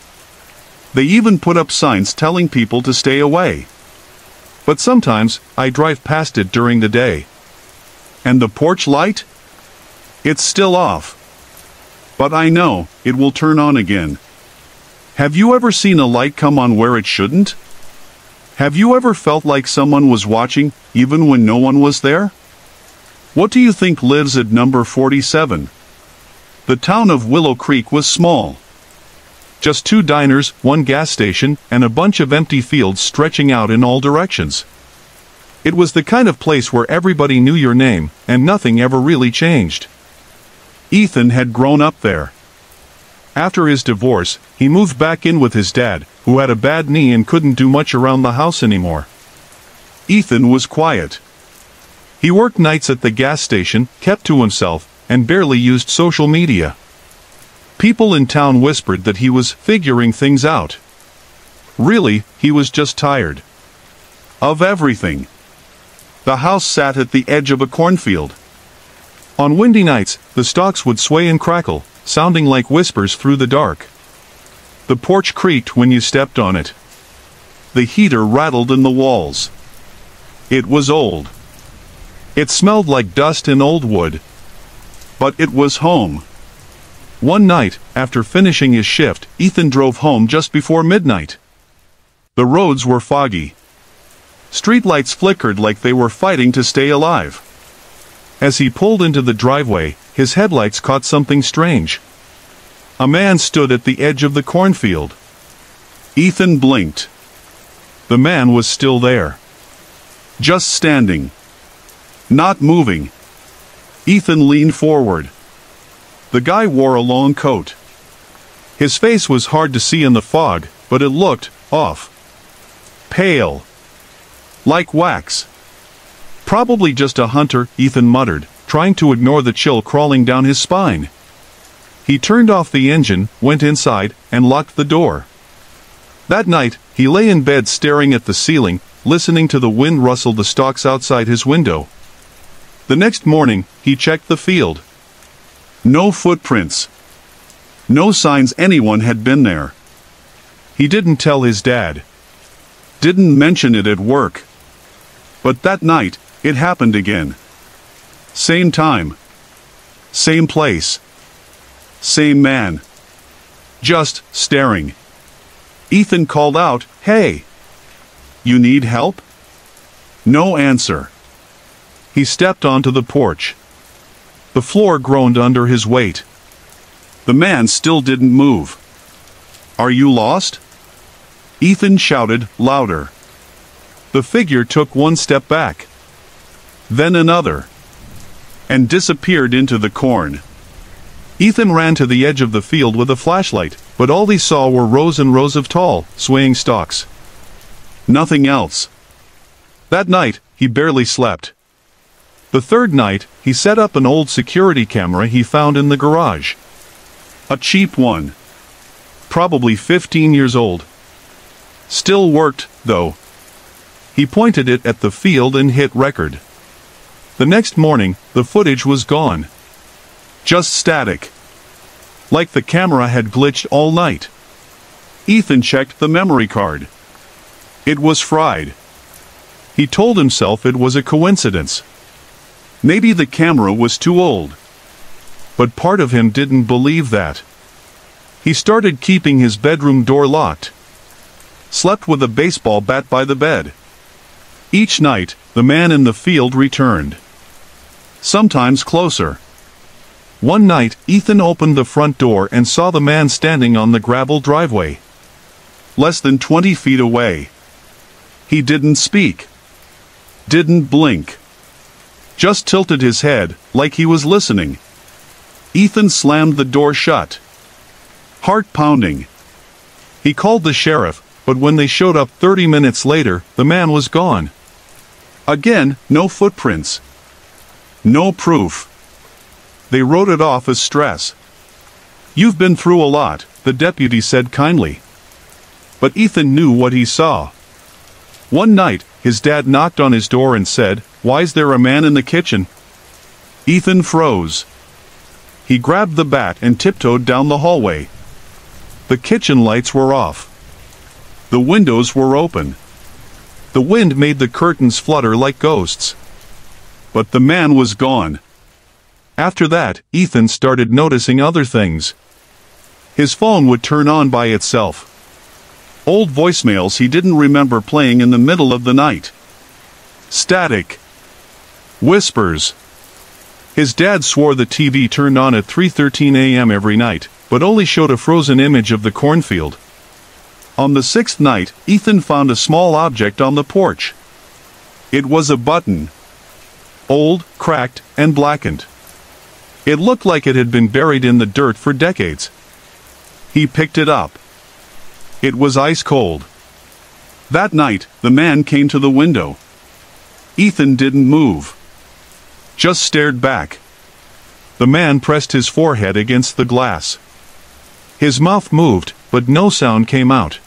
They even put up signs telling people to stay away. But sometimes, I drive past it during the day. And the porch light? It's still off. But I know, it will turn on again. Have you ever seen a light come on where it shouldn't? Have you ever felt like someone was watching, even when no one was there? What do you think lives at number 47? The town of Willow Creek was small. Just 2 diners, 1 gas station, and a bunch of empty fields stretching out in all directions. It was the kind of place where everybody knew your name, and nothing ever really changed. Ethan had grown up there. After his divorce, he moved back in with his dad, who had a bad knee and couldn't do much around the house anymore. Ethan was quiet. He worked nights at the gas station, kept to himself, and barely used social media. People in town whispered that he was figuring things out. Really, he was just tired. Of everything. The house sat at the edge of a cornfield. On windy nights, the stalks would sway and crackle, sounding like whispers through the dark. The porch creaked when you stepped on it. The heater rattled in the walls. It was old. It smelled like dust and old wood. But it was home. One night, after finishing his shift, Ethan drove home just before midnight. The roads were foggy. Streetlights flickered like they were fighting to stay alive. As he pulled into the driveway, his headlights caught something strange. A man stood at the edge of the cornfield. Ethan blinked. The man was still there. Just standing. Not moving. Ethan leaned forward. The guy wore a long coat. His face was hard to see in the fog, but it looked off. Pale. Like wax. Probably just a hunter, Ethan muttered, trying to ignore the chill crawling down his spine. He turned off the engine, went inside, and locked the door. That night, he lay in bed staring at the ceiling, listening to the wind rustle the stalks outside his window. The next morning, he checked the field. No footprints. No signs anyone had been there. He didn't tell his dad. Didn't mention it at work. But that night, it happened again. Same time. Same place. Same man. Just staring. Ethan called out, "Hey! You need help?" No answer. He stepped onto the porch. The floor groaned under his weight. The man still didn't move. "Are you lost?" Ethan shouted, louder. The figure took one step back. Then another. And disappeared into the corn. Ethan ran to the edge of the field with a flashlight, but all he saw were rows and rows of tall, swaying stalks. Nothing else. That night, he barely slept. The third night, he set up an old security camera he found in the garage. A cheap one. Probably 15 years old. Still worked, though. He pointed it at the field and hit record. The next morning, the footage was gone. Just static. Like the camera had glitched all night. Ethan checked the memory card. It was fried. He told himself it was a coincidence. Maybe the camera was too old. But part of him didn't believe that. He started keeping his bedroom door locked. Slept with a baseball bat by the bed. Each night, the man in the field returned. Sometimes closer. One night, Ethan opened the front door and saw the man standing on the gravel driveway. Less than 20 feet away. He didn't speak. Didn't blink. Just tilted his head, like he was listening. Ethan slammed the door shut. Heart pounding. He called the sheriff, but when they showed up 30 minutes later, the man was gone. Again, no footprints. No proof. They wrote it off as stress. "You've been through a lot," the deputy said kindly. But Ethan knew what he saw. One night, his dad knocked on his door and said, "Why's there a man in the kitchen?" Ethan froze. He grabbed the bat and tiptoed down the hallway. The kitchen lights were off. The windows were open. The wind made the curtains flutter like ghosts. But the man was gone. After that, Ethan started noticing other things. His phone would turn on by itself. Old voicemails he didn't remember playing in the middle of the night. Static. Whispers. His dad swore the TV turned on at 3:13 a.m. every night, but only showed a frozen image of the cornfield. On the sixth night, Ethan found a small object on the porch. It was a button. Old, cracked, and blackened. It looked like it had been buried in the dirt for decades. He picked it up. It was ice cold. That night, the man came to the window. Ethan didn't move. Just stared back. The man pressed his forehead against the glass. His mouth moved, but no sound came out.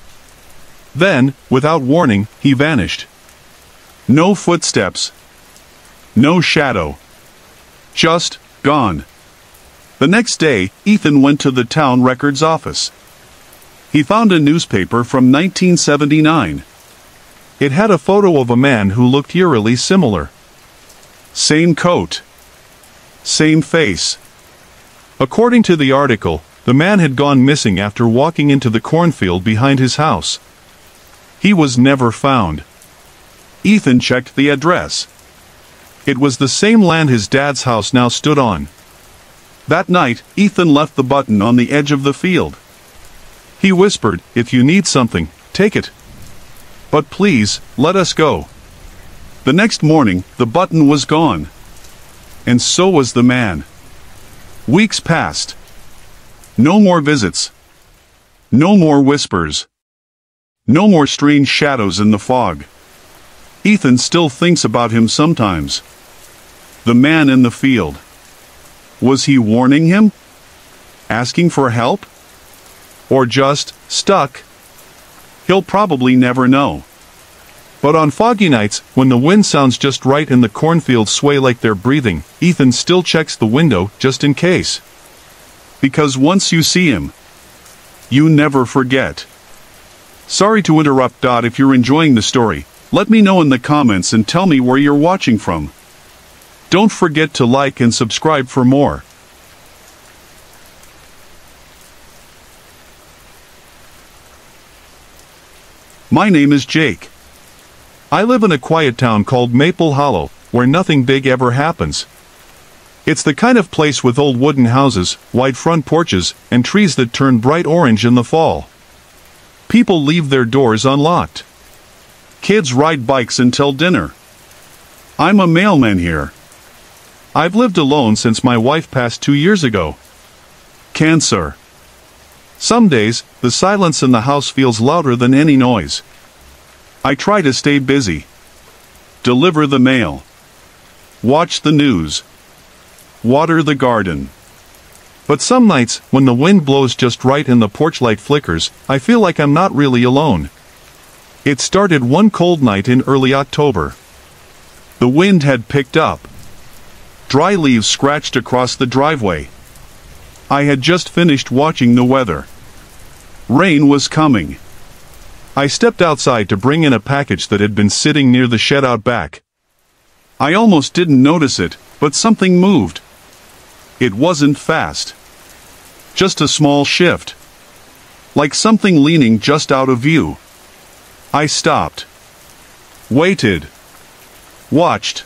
Then, without warning, he vanished. No footsteps. No shadow. Just gone. The next day, Ethan went to the town records office. He found a newspaper from 1979. It had a photo of a man who looked eerily similar. Same coat. Same face. According to the article, the man had gone missing after walking into the cornfield behind his house. He was never found. Ethan checked the address. It was the same land his dad's house now stood on. That night, Ethan left the button on the edge of the field. He whispered, "If you need something, take it. But please, let us go." The next morning, the button was gone. And so was the man. Weeks passed. No more visits. No more whispers. No more strange shadows in the fog. Ethan still thinks about him sometimes. The man in the field. Was he warning him? Asking for help? Or just stuck? He'll probably never know. But on foggy nights, when the wind sounds just right and the cornfields sway like they're breathing, Ethan still checks the window just in case. Because once you see him, you never forget. Sorry to interrupt. If you're enjoying the story, let me know in the comments and tell me where you're watching from. Don't forget to like and subscribe for more. My name is Jake. I live in a quiet town called Maple Hollow, where nothing big ever happens. It's the kind of place with old wooden houses, wide front porches, and trees that turn bright orange in the fall. People leave their doors unlocked. Kids ride bikes until dinner. I'm a mailman here. I've lived alone since my wife passed 2 years ago. Cancer. Some days, the silence in the house feels louder than any noise. I try to stay busy. Deliver the mail. Watch the news. Water the garden. But some nights, when the wind blows just right and the porch light flickers, I feel like I'm not really alone. It started one cold night in early October. The wind had picked up. Dry leaves scratched across the driveway. I had just finished watching the weather. Rain was coming. I stepped outside to bring in a package that had been sitting near the shed out back. I almost didn't notice it, but something moved. It wasn't fast. Just a small shift. Like something leaning just out of view. I stopped. Waited. Watched.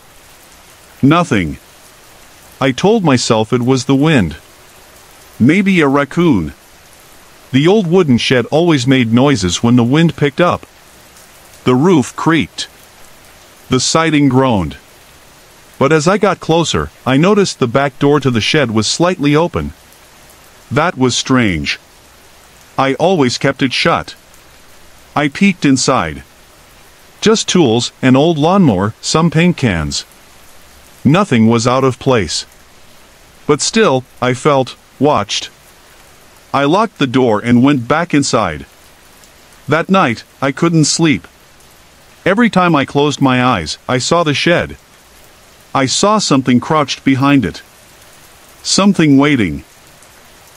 Nothing. I told myself it was the wind. Maybe a raccoon. The old wooden shed always made noises when the wind picked up. The roof creaked. The siding groaned. But as I got closer, I noticed the back door to the shed was slightly open. That was strange. I always kept it shut. I peeked inside. Just tools, an old lawnmower, some paint cans. Nothing was out of place. But still, I felt watched. I locked the door and went back inside. That night, I couldn't sleep. Every time I closed my eyes, I saw the shed. I saw something crouched behind it. Something waiting.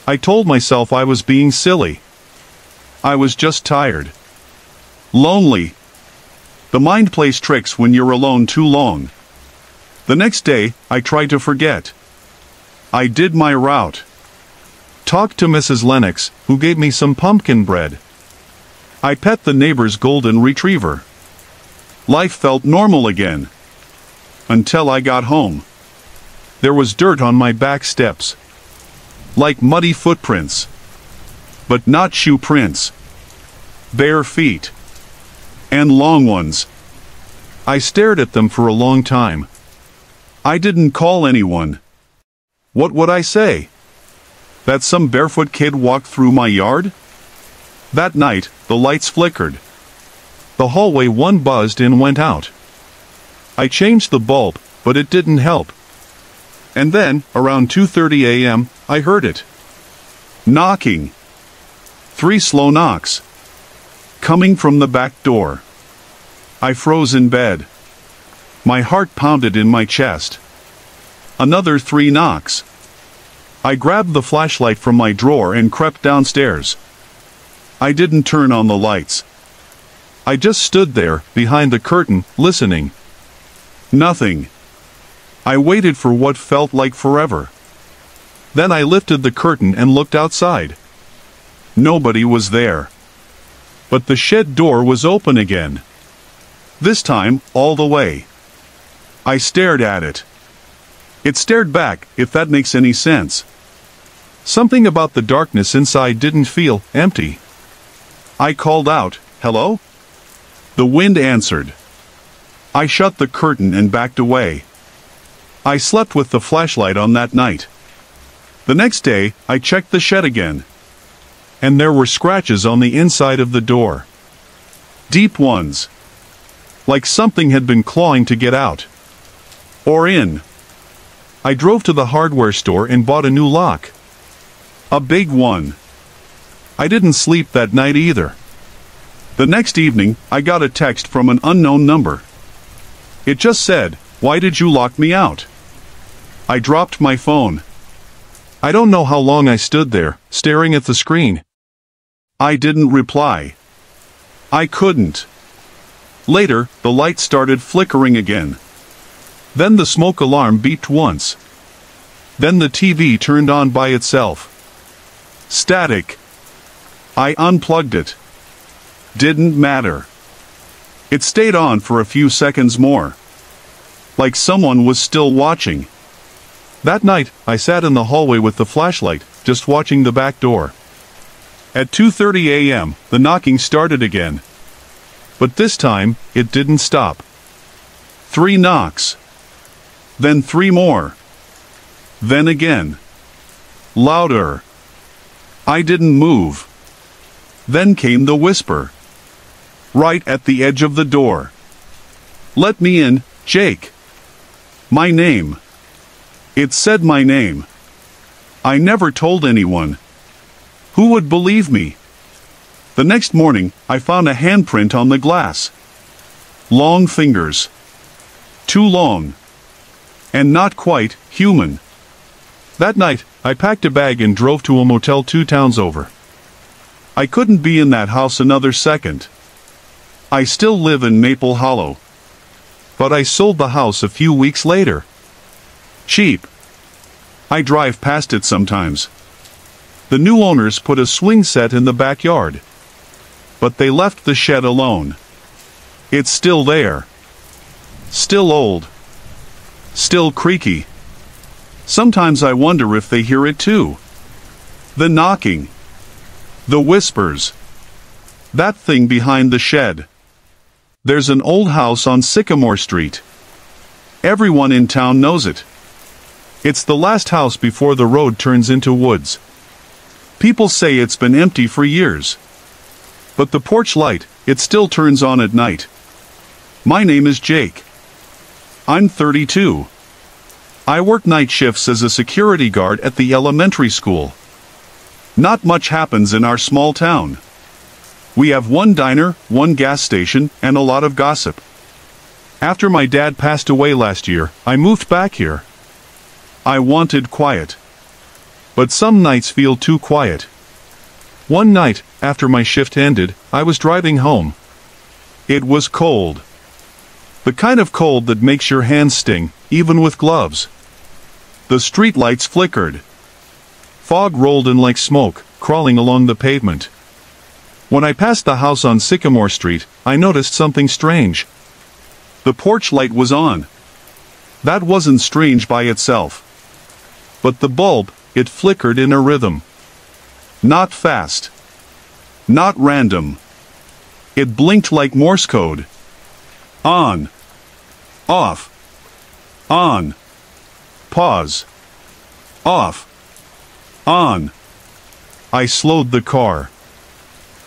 I told myself I was being silly. I was just tired. Lonely. The mind plays tricks when you're alone too long. The next day, I tried to forget. I did my route. Talked to Mrs. Lennox, who gave me some pumpkin bread. I pet the neighbor's golden retriever. Life felt normal again. Until I got home. There was dirt on my back steps. Like muddy footprints. But not shoe prints. Bare feet. And long ones. I stared at them for a long time. I didn't call anyone. What would I say? That some barefoot kid walked through my yard? That night, the lights flickered. The hallway one buzzed and went out. I changed the bulb, but it didn't help. And then, around 2:30 a.m., I heard it. Knocking. 3 slow knocks. Coming from the back door. I froze in bed. My heart pounded in my chest. Another 3 knocks. I grabbed the flashlight from my drawer and crept downstairs. I didn't turn on the lights. I just stood there, behind the curtain, listening. Nothing. I waited for what felt like forever. Then I lifted the curtain and looked outside. Nobody was there. But the shed door was open again. This time, all the way. I stared at it. It stared back, if that makes any sense. Something about the darkness inside didn't feel empty. I called out, "Hello?" The wind answered. I shut the curtain and backed away. I slept with the flashlight on that night. The next day, I checked the shed again. And there were scratches on the inside of the door. Deep ones. Like something had been clawing to get out. Or in. I drove to the hardware store and bought a new lock. A big one. I didn't sleep that night either. The next evening, I got a text from an unknown number. It just said, "Why did you lock me out?" I dropped my phone. I don't know how long I stood there, staring at the screen. I didn't reply. I couldn't. Later, the light started flickering again. Then the smoke alarm beeped once. Then the TV turned on by itself. Static. I unplugged it. Didn't matter. It stayed on for a few seconds more. Like someone was still watching. That night, I sat in the hallway with the flashlight, just watching the back door. At 2:30 a.m., the knocking started again. But this time, it didn't stop. 3 knocks. Then 3 more. Then again. Louder. I didn't move. Then came the whisper. Right at the edge of the door. "Let me in, Jake." My name. It said my name. I never told anyone. Who would believe me? The next morning, I found a handprint on the glass. Long fingers. Too long. And not quite human. That night, I packed a bag and drove to a motel 2 towns over. I couldn't be in that house another second. I still live in Maple Hollow. But I sold the house a few weeks later. Cheap. I drive past it sometimes. The new owners put a swing set in the backyard. But they left the shed alone. It's still there. Still old. Still creaky. Sometimes I wonder if they hear it too. The knocking. The whispers. That thing behind the shed. There's an old house on Sycamore Street. Everyone in town knows it. It's the last house before the road turns into woods. People say it's been empty for years. But the porch light, it still turns on at night. My name is Jake. I'm 32. I work night shifts as a security guard at the elementary school. Not much happens in our small town. We have one diner, one gas station, and a lot of gossip. After my dad passed away last year, I moved back here. I wanted quiet. But some nights feel too quiet. One night, after my shift ended, I was driving home. It was cold. The kind of cold that makes your hands sting, even with gloves. The streetlights flickered. Fog rolled in like smoke, crawling along the pavement. When I passed the house on Sycamore Street, I noticed something strange. The porch light was on. That wasn't strange by itself. But the bulb, it flickered in a rhythm. Not fast. Not random. It blinked like Morse code. On. Off. On. Pause. Off. On. I slowed the car.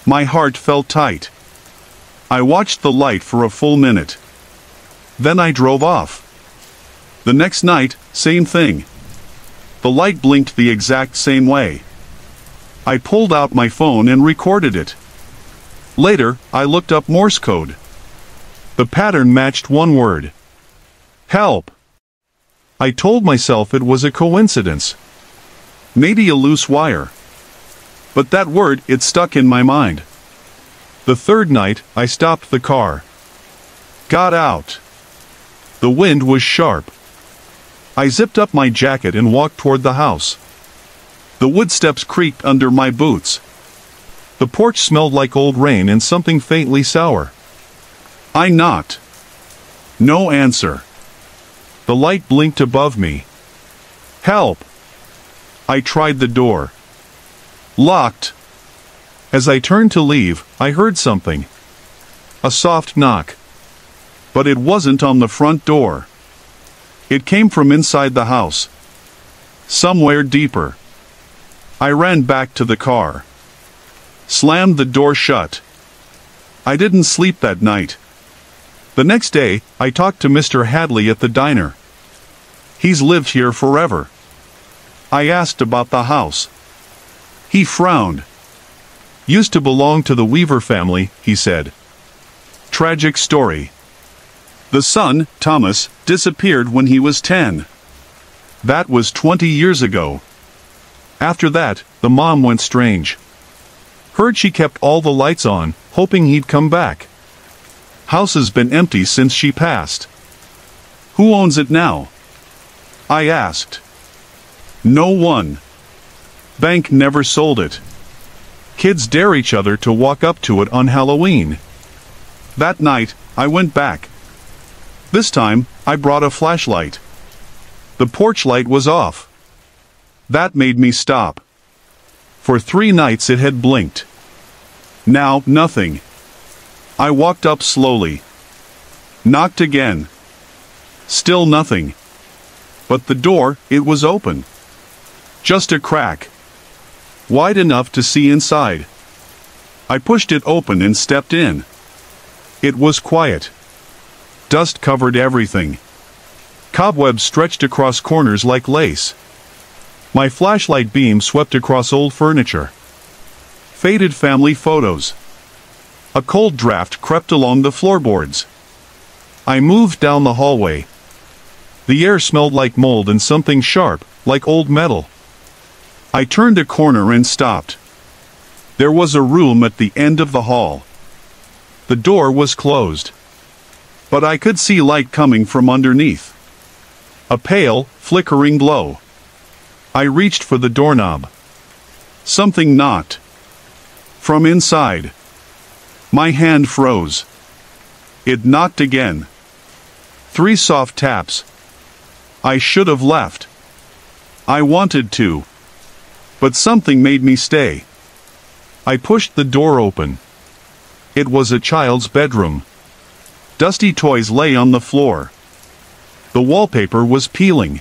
My heart felt tight. I watched the light for a full minute. Then I drove off. The next night, same thing. The light blinked the exact same way. I pulled out my phone and recorded it. Later, I looked up Morse code. The pattern matched one word. Help. I told myself it was a coincidence. Maybe a loose wire. But that word, it stuck in my mind. The third night, I stopped the car. Got out. The wind was sharp. I zipped up my jacket and walked toward the house. The wood steps creaked under my boots. The porch smelled like old rain and something faintly sour. I knocked. No answer. The light blinked above me. Help! I tried the door. Locked. As I turned to leave, I heard something. A soft knock. But it wasn't on the front door. It came from inside the house. Somewhere deeper. I ran back to the car. Slammed the door shut. I didn't sleep that night. The next day, I talked to Mr. Hadley at the diner. He's lived here forever. I asked about the house. He frowned. Used to belong to the Weaver family, he said. Tragic story. The son, Thomas, disappeared when he was 10. That was 20 years ago. After that, the mom went strange. Heard she kept all the lights on, hoping he'd come back. House has been empty since she passed. Who owns it now? I asked. No one. Bank never sold it. Kids dare each other to walk up to it on Halloween. That night, I went back. This time, I brought a flashlight. The porch light was off. That made me stop. For 3 nights it had blinked. Now, nothing. I walked up slowly. Knocked again. Still nothing. But the door, it was open. Just a crack. Wide enough to see inside. I pushed it open and stepped in. It was quiet. Dust covered everything. Cobwebs stretched across corners like lace. My flashlight beam swept across old furniture. Faded family photos. A cold draft crept along the floorboards. I moved down the hallway. The air smelled like mold and something sharp, like old metal. I turned a corner and stopped. There was a room at the end of the hall. The door was closed. But I could see light coming from underneath. A pale, flickering glow. I reached for the doorknob. Something knocked. From inside. My hand froze. It knocked again. 3 soft taps. I should have left. I wanted to. But something made me stay. I pushed the door open. It was a child's bedroom. Dusty toys lay on the floor. The wallpaper was peeling.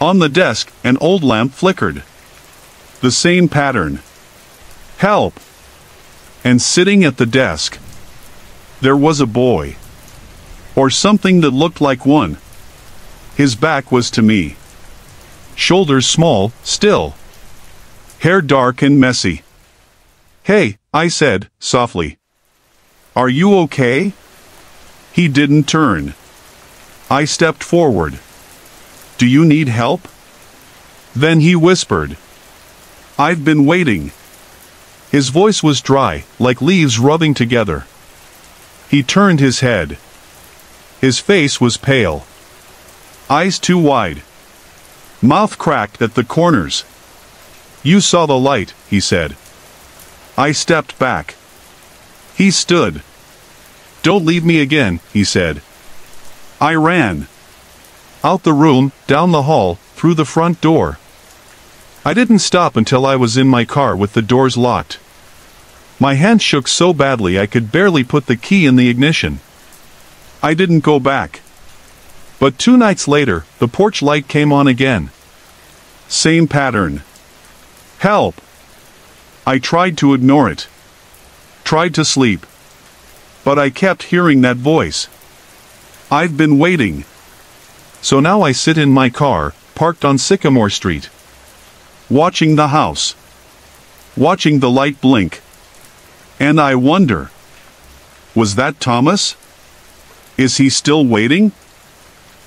On the desk, an old lamp flickered. The same pattern. Help! And sitting at the desk, there was a boy. Or something that looked like one. His back was to me. Shoulders small, still. Hair dark and messy. Hey, I said, softly. "Are you okay?" He didn't turn. I stepped forward. "Do you need help?" Then he whispered, "I've been waiting." His voice was dry, like leaves rubbing together. He turned his head. His face was pale. Eyes too wide. Mouth cracked at the corners. "You saw the light," he said. I stepped back. He stood. "Don't leave me again," he said. I ran. Out the room, down the hall, through the front door. I didn't stop until I was in my car with the doors locked. My hand shook so badly I could barely put the key in the ignition. I didn't go back. But 2 nights later, the porch light came on again. Same pattern. Help! I tried to ignore it. Tried to sleep. But I kept hearing that voice. I've been waiting. So now I sit in my car, parked on Sycamore Street. Watching the house. Watching the light blink. And I wonder. Was that Thomas? Is he still waiting?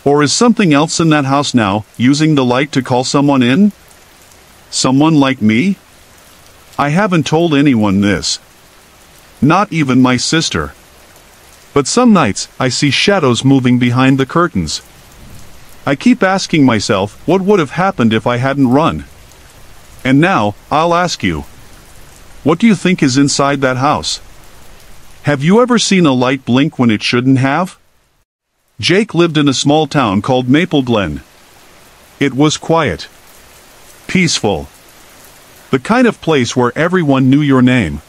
Or is something else in that house now, using the light to call someone in? Someone like me? I haven't told anyone this. Not even my sister. But some nights, I see shadows moving behind the curtains. I keep asking myself what would have happened if I hadn't run. And now, I'll ask you. What do you think is inside that house? Have you ever seen a light blink when it shouldn't have? Jake lived in a small town called Maple Glen. It was quiet. Peaceful. The kind of place where everyone knew your name.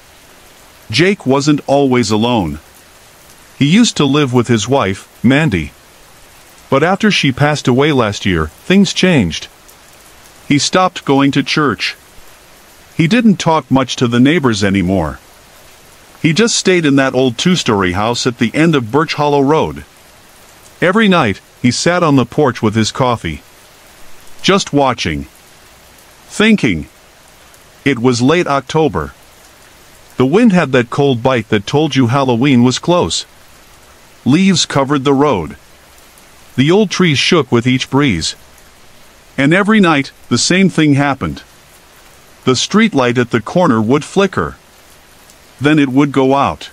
Jake wasn't always alone. He used to live with his wife, Mandy. But after she passed away last year, things changed. He stopped going to church. He didn't talk much to the neighbors anymore. He just stayed in that old 2-story house at the end of Birch Hollow Road. Every night, he sat on the porch with his coffee. Just watching. Thinking. It was late October. The wind had that cold bite that told you Halloween was close. Leaves covered the road. The old trees shook with each breeze. And every night, the same thing happened. The streetlight at the corner would flicker. Then it would go out.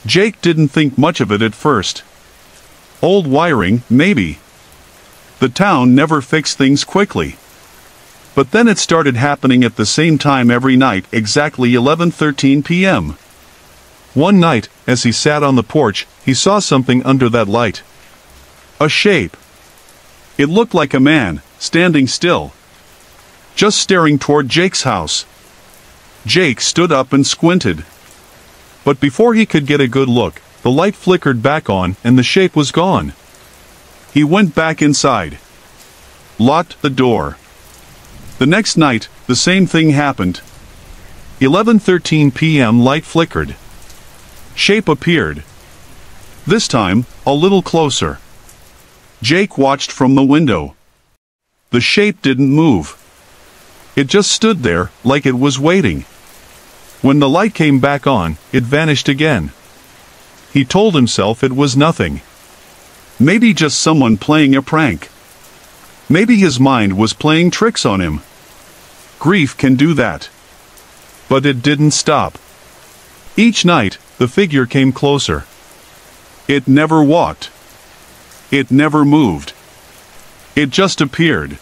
Jake didn't think much of it at first. Old wiring, maybe. The town never fixed things quickly. But then it started happening at the same time every night, exactly 11:13 p.m. One night, as he sat on the porch, he saw something under that light. A shape. It looked like a man, standing still. Just staring toward Jake's house. Jake stood up and squinted. But before he could get a good look, the light flickered back on and the shape was gone. He went back inside. Locked the door. The next night, the same thing happened. 11:13 p.m. light flickered. Shape appeared. This time, a little closer. Jake watched from the window. The shape didn't move. It just stood there, like it was waiting. When the light came back on, it vanished again. He told himself it was nothing. Maybe just someone playing a prank. Maybe his mind was playing tricks on him. Grief can do that. But it didn't stop. Each night, the figure came closer. It never walked. It never moved. It just appeared.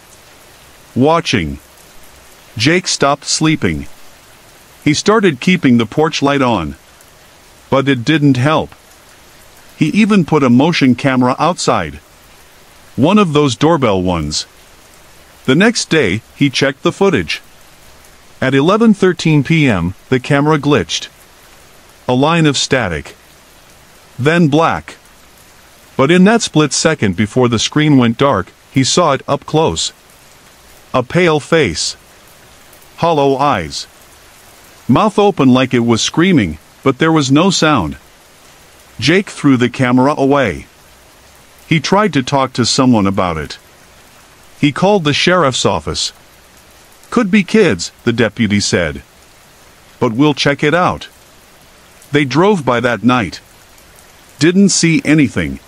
Watching. Jake stopped sleeping. He started keeping the porch light on. But it didn't help. He even put a motion camera outside. One of those doorbell ones. The next day, he checked the footage. At 11:13 p.m., the camera glitched. A line of static. Then black. But in that split second before the screen went dark, he saw it up close. A pale face. Hollow eyes. Mouth open like it was screaming, but there was no sound. Jake threw the camera away. He tried to talk to someone about it. He called the sheriff's office. Could be kids, the deputy said. but we'll check it out. They drove by that night. Didn't see anything.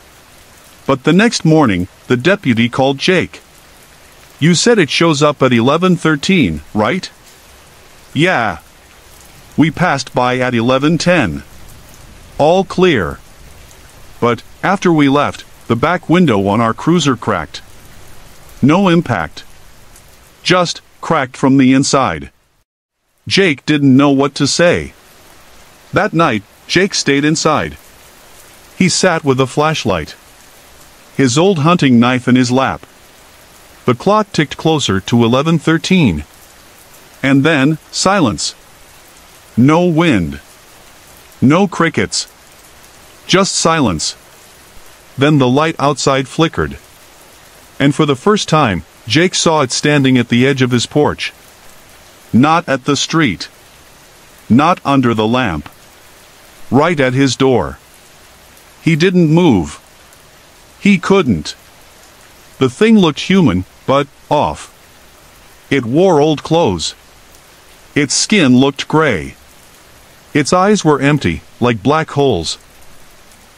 But the next morning, the deputy called Jake. You said it shows up at 11:13, right? Yeah. We passed by at 11:10. All clear. But, after we left, the back window on our cruiser cracked. No impact. Just cracked from the inside. Jake didn't know what to say. That night, Jake stayed inside. He sat with a flashlight, his old hunting knife in his lap. The clock ticked closer to 11:13. And then, silence. No wind. No crickets. Just silence. Then the light outside flickered. And for the first time, Jake saw it standing at the edge of his porch. Not at the street. Not under the lamp. Right at his door. He didn't move. He couldn't. The thing looked human, but off. It wore old clothes. Its skin looked gray. Its eyes were empty, like black holes.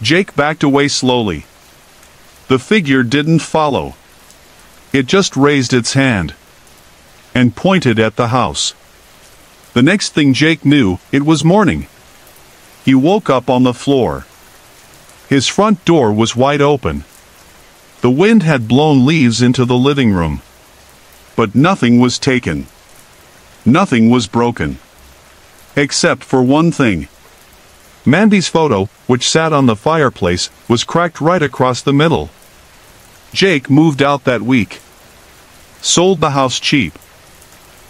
Jake backed away slowly. The figure didn't follow. It just raised its hand and pointed at the house. The next thing Jake knew, it was morning. He woke up on the floor. His front door was wide open. The wind had blown leaves into the living room. But nothing was taken. Nothing was broken. Except for one thing. Mandy's photo, which sat on the fireplace, was cracked right across the middle. Jake moved out that week. Sold the house cheap.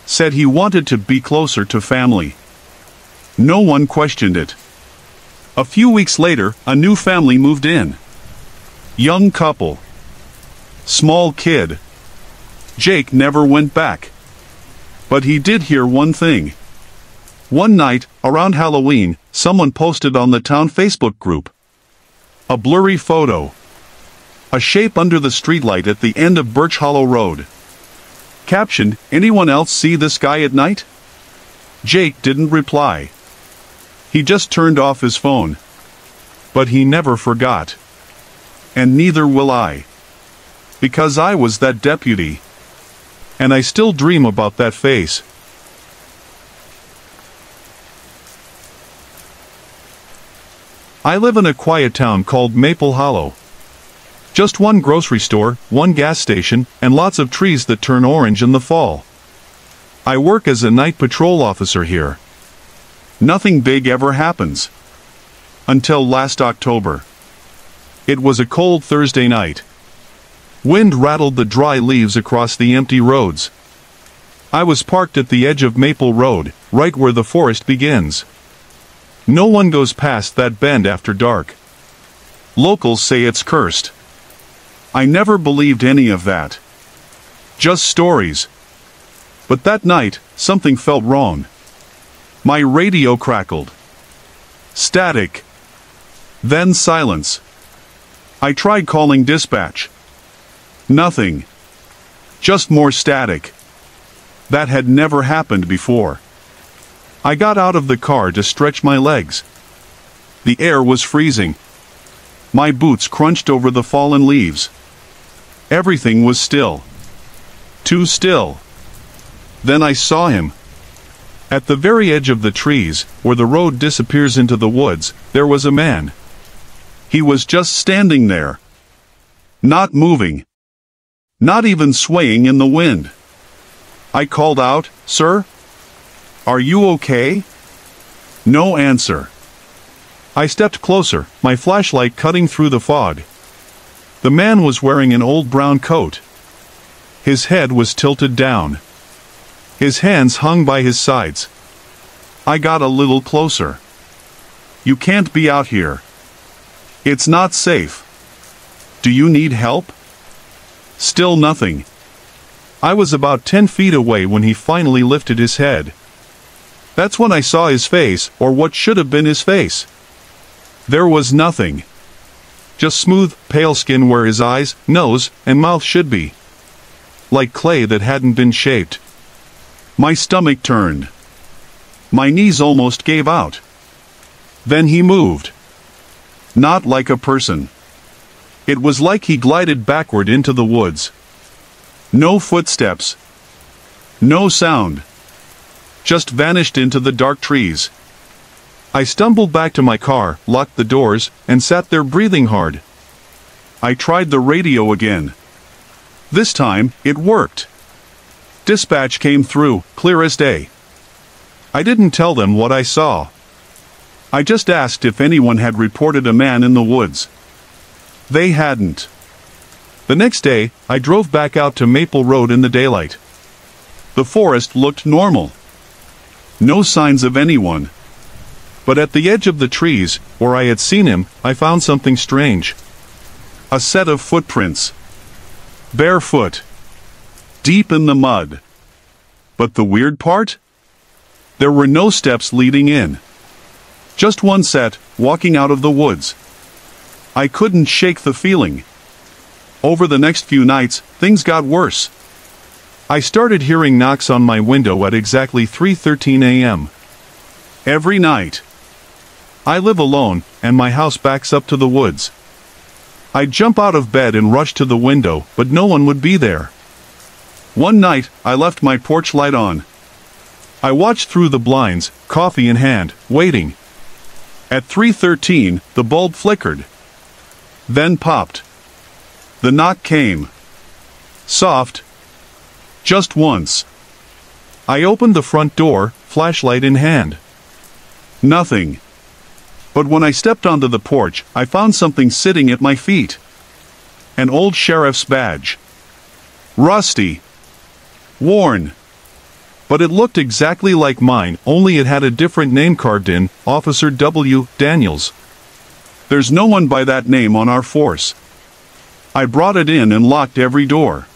Said he wanted to be closer to family. No one questioned it. A few weeks later, a new family moved in. Young couple. Small kid. Jake never went back. But he did hear one thing. One night, around Halloween, someone posted on the town Facebook group. A blurry photo. A shape under the streetlight at the end of Birch Hollow Road. Captioned, "Anyone else see this guy at night?" Jake didn't reply. He just turned off his phone. But he never forgot. And neither will I. Because I was that deputy. And I still dream about that face. I live in a quiet town called Maple Hollow. Just one grocery store, one gas station, and lots of trees that turn orange in the fall. I work as a night patrol officer here. Nothing big ever happens. Until last October. It was a cold Thursday night. Wind rattled the dry leaves across the empty roads. I was parked at the edge of Maple Road, right where the forest begins. No one goes past that bend after dark. Locals say it's cursed. I never believed any of that. Just stories. But that night, something felt wrong. My radio crackled. Static. Then silence. I tried calling dispatch. Nothing. Just more static. That had never happened before. I got out of the car to stretch my legs. The air was freezing. My boots crunched over the fallen leaves. Everything was still. Too still. Then I saw him. At the very edge of the trees, where the road disappears into the woods, there was a man. He was just standing there. Not moving. Not even swaying in the wind. I called out, "Sir? Are you okay?" No answer. I stepped closer, my flashlight cutting through the fog. The man was wearing an old brown coat. His head was tilted down. His hands hung by his sides. I got a little closer. "You can't be out here. It's not safe. Do you need help?" Still nothing. I was about 10 feet away when he finally lifted his head. That's when I saw his face, or what should have been his face. There was nothing. Just smooth, pale skin where his eyes, nose, and mouth should be. Like clay that hadn't been shaped. My stomach turned. My knees almost gave out. Then he moved. Not like a person. It was like he glided backward into the woods. No footsteps. No sound. Just vanished into the dark trees. I stumbled back to my car, locked the doors, and sat there breathing hard. I tried the radio again. This time, it worked. Dispatch came through, clear as day. I didn't tell them what I saw. I just asked if anyone had reported a man in the woods. They hadn't. The next day, I drove back out to Maple Road in the daylight. The forest looked normal. No signs of anyone. But at the edge of the trees, where I had seen him, I found something strange. A set of footprints. Barefoot. Deep in the mud. But the weird part? There were no steps leading in. Just one set, walking out of the woods. I couldn't shake the feeling. Over the next few nights, things got worse. I started hearing knocks on my window at exactly 3:13 a.m. Every night. I live alone, and my house backs up to the woods. I'd jump out of bed and rush to the window, but no one would be there. One night, I left my porch light on. I watched through the blinds, coffee in hand, waiting. At 3:13, the bulb flickered. Then popped. The knock came. Soft. Just once. I opened the front door, flashlight in hand. Nothing. But when I stepped onto the porch, I found something sitting at my feet. An old sheriff's badge. Rusty. Worn. But it looked exactly like mine, only it had a different name carved in, Officer W. Daniels. There's no one by that name on our force. I brought it in and locked every door.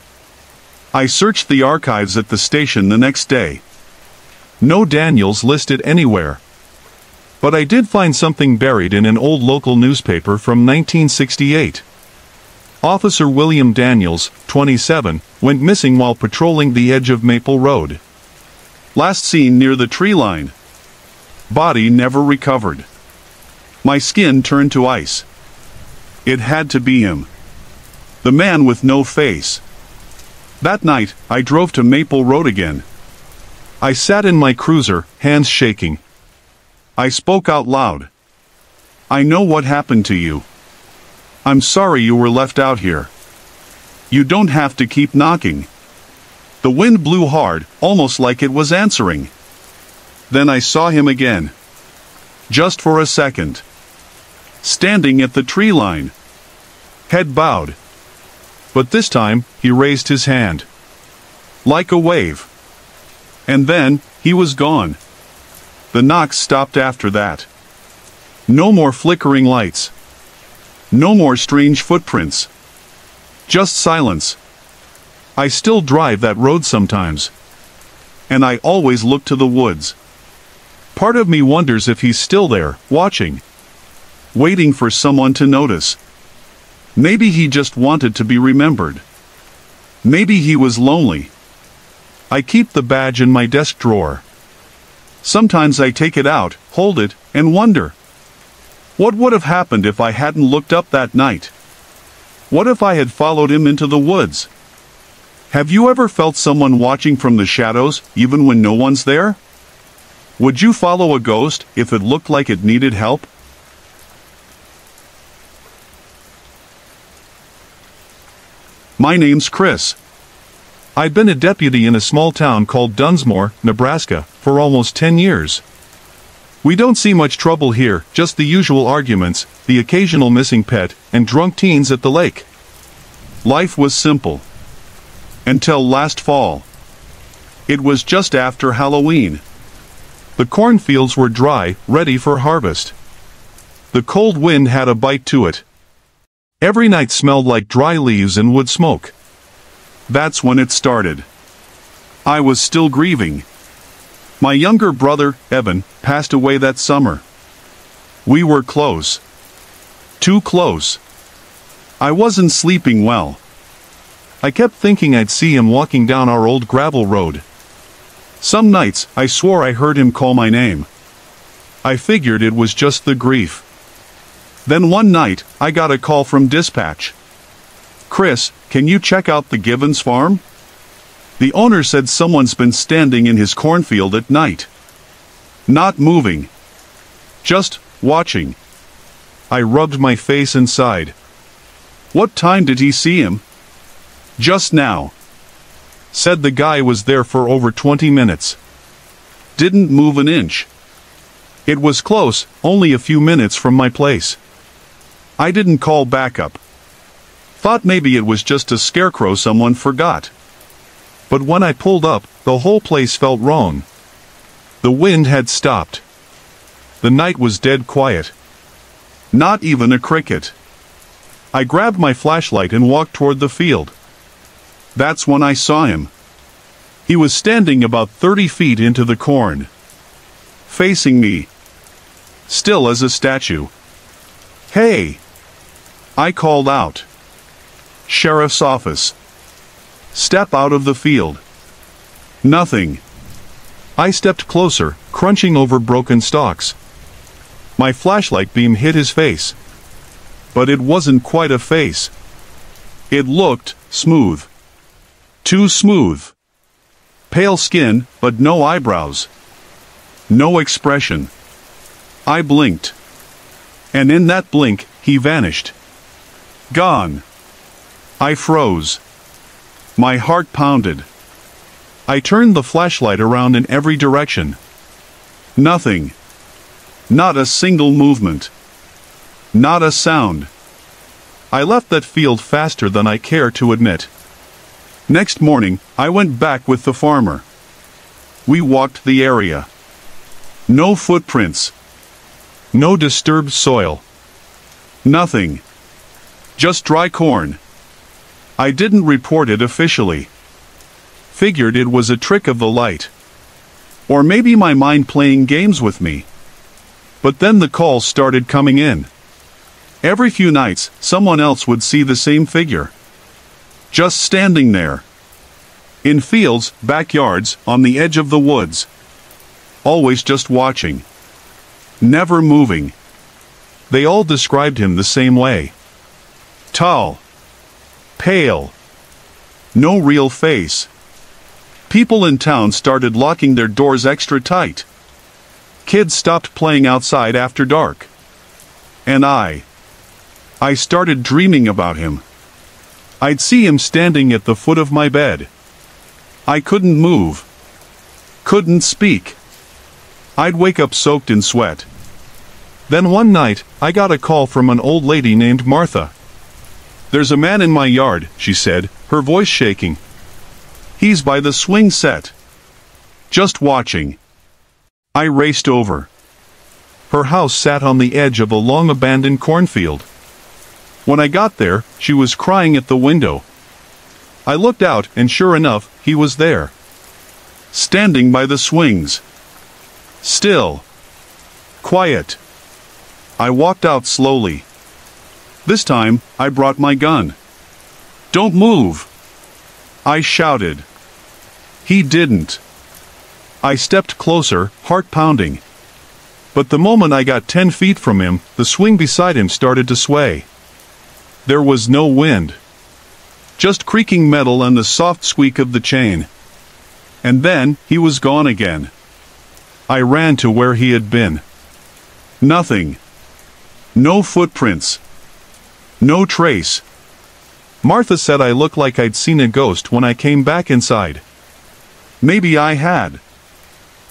I searched the archives at the station the next day. No Daniels listed anywhere. But I did find something buried in an old local newspaper from 1968. Officer William Daniels, 27, went missing while patrolling the edge of Maple Road. Last seen near the tree line. Body never recovered. My skin turned to ice. It had to be him. The man with no face. That night, I drove to Maple Road again. I sat in my cruiser, hands shaking. I spoke out loud. I know what happened to you. I'm sorry you were left out here. You don't have to keep knocking. The wind blew hard, almost like it was answering. Then I saw him again. Just for a second. Standing at the tree line. Head bowed. But this time, he raised his hand. Like a wave. And then, he was gone. The knocks stopped after that. No more flickering lights. No more strange footprints. Just silence. I still drive that road sometimes. And I always look to the woods. Part of me wonders if he's still there, watching. Waiting for someone to notice. Maybe he just wanted to be remembered. Maybe he was lonely. I keep the badge in my desk drawer. Sometimes I take it out, hold it, and wonder. What would have happened if I hadn't looked up that night? What if I had followed him into the woods? Have you ever felt someone watching from the shadows, even when no one's there? Would you follow a ghost if it looked like it needed help? My name's Chris. I'd been a deputy in a small town called Dunsmore, Nebraska, for almost 10 years. We don't see much trouble here, just the usual arguments, the occasional missing pet, and drunk teens at the lake. Life was simple. Until last fall. It was just after Halloween. The cornfields were dry, ready for harvest. The cold wind had a bite to it. Every night smelled like dry leaves and wood smoke. That's when it started. I was still grieving. My younger brother, Evan, passed away that summer. We were close. Too close. I wasn't sleeping well. I kept thinking I'd see him walking down our old gravel road. Some nights, I swore I heard him call my name. I figured it was just the grief. Then one night, I got a call from dispatch. "Chris, can you check out the Givens farm?" The owner said someone's been standing in his cornfield at night. Not moving. Just watching. I rubbed my face and sighed. "What time did he see him?" "Just now." Said the guy was there for over 20 minutes. Didn't move an inch. It was close, only a few minutes from my place. I didn't call backup. Thought maybe it was just a scarecrow someone forgot. But when I pulled up, the whole place felt wrong. The wind had stopped. The night was dead quiet. Not even a cricket. I grabbed my flashlight and walked toward the field. That's when I saw him. He was standing about 30 feet into the corn. Facing me. Still as a statue. "Hey!" I called out. "Sheriff's office." "Step out of the field." Nothing. I stepped closer, crunching over broken stalks. My flashlight beam hit his face. But it wasn't quite a face. It looked smooth. Too smooth. Pale skin, but no eyebrows. No expression. I blinked. And in that blink, he vanished. Gone. I froze. My heart pounded. I turned the flashlight around in every direction. Nothing. Not a single movement. Not a sound. I left that field faster than I care to admit. Next morning, I went back with the farmer. We walked the area. No footprints. No disturbed soil. Nothing. Just dry corn. I didn't report it officially. Figured it was a trick of the light. Or maybe my mind playing games with me. But then the calls started coming in. Every few nights, someone else would see the same figure. Just standing there. In fields, backyards, on the edge of the woods. Always just watching. Never moving. They all described him the same way. Tall. Pale. No real face. People in town started locking their doors extra tight. Kids stopped playing outside after dark. And I started dreaming about him. I'd see him standing at the foot of my bed. I couldn't move. Couldn't speak. I'd wake up soaked in sweat. Then one night, I got a call from an old lady named Martha. "There's a man in my yard," she said, her voice shaking. "He's by the swing set. Just watching." I raced over. Her house sat on the edge of a long-abandoned cornfield. When I got there, she was crying at the window. I looked out, and sure enough, he was there. Standing by the swings. Still. Quiet. I walked out slowly. This time, I brought my gun. "Don't move!" I shouted. He didn't. I stepped closer, heart pounding. But the moment I got 10 feet from him, the swing beside him started to sway. There was no wind. Just creaking metal and the soft squeak of the chain. And then, he was gone again. I ran to where he had been. Nothing. No footprints. No trace. Martha said I looked like I'd seen a ghost when I came back inside. Maybe I had.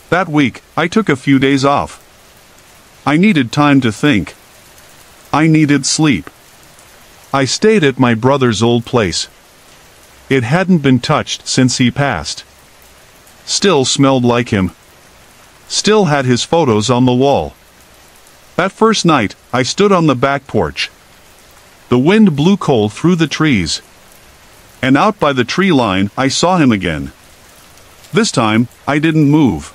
That week, I took a few days off. I needed time to think. I needed sleep. I stayed at my brother's old place. It hadn't been touched since he passed. Still smelled like him. Still had his photos on the wall. That first night, I stood on the back porch. The wind blew cold through the trees. And out by the tree line, I saw him again. This time, I didn't move.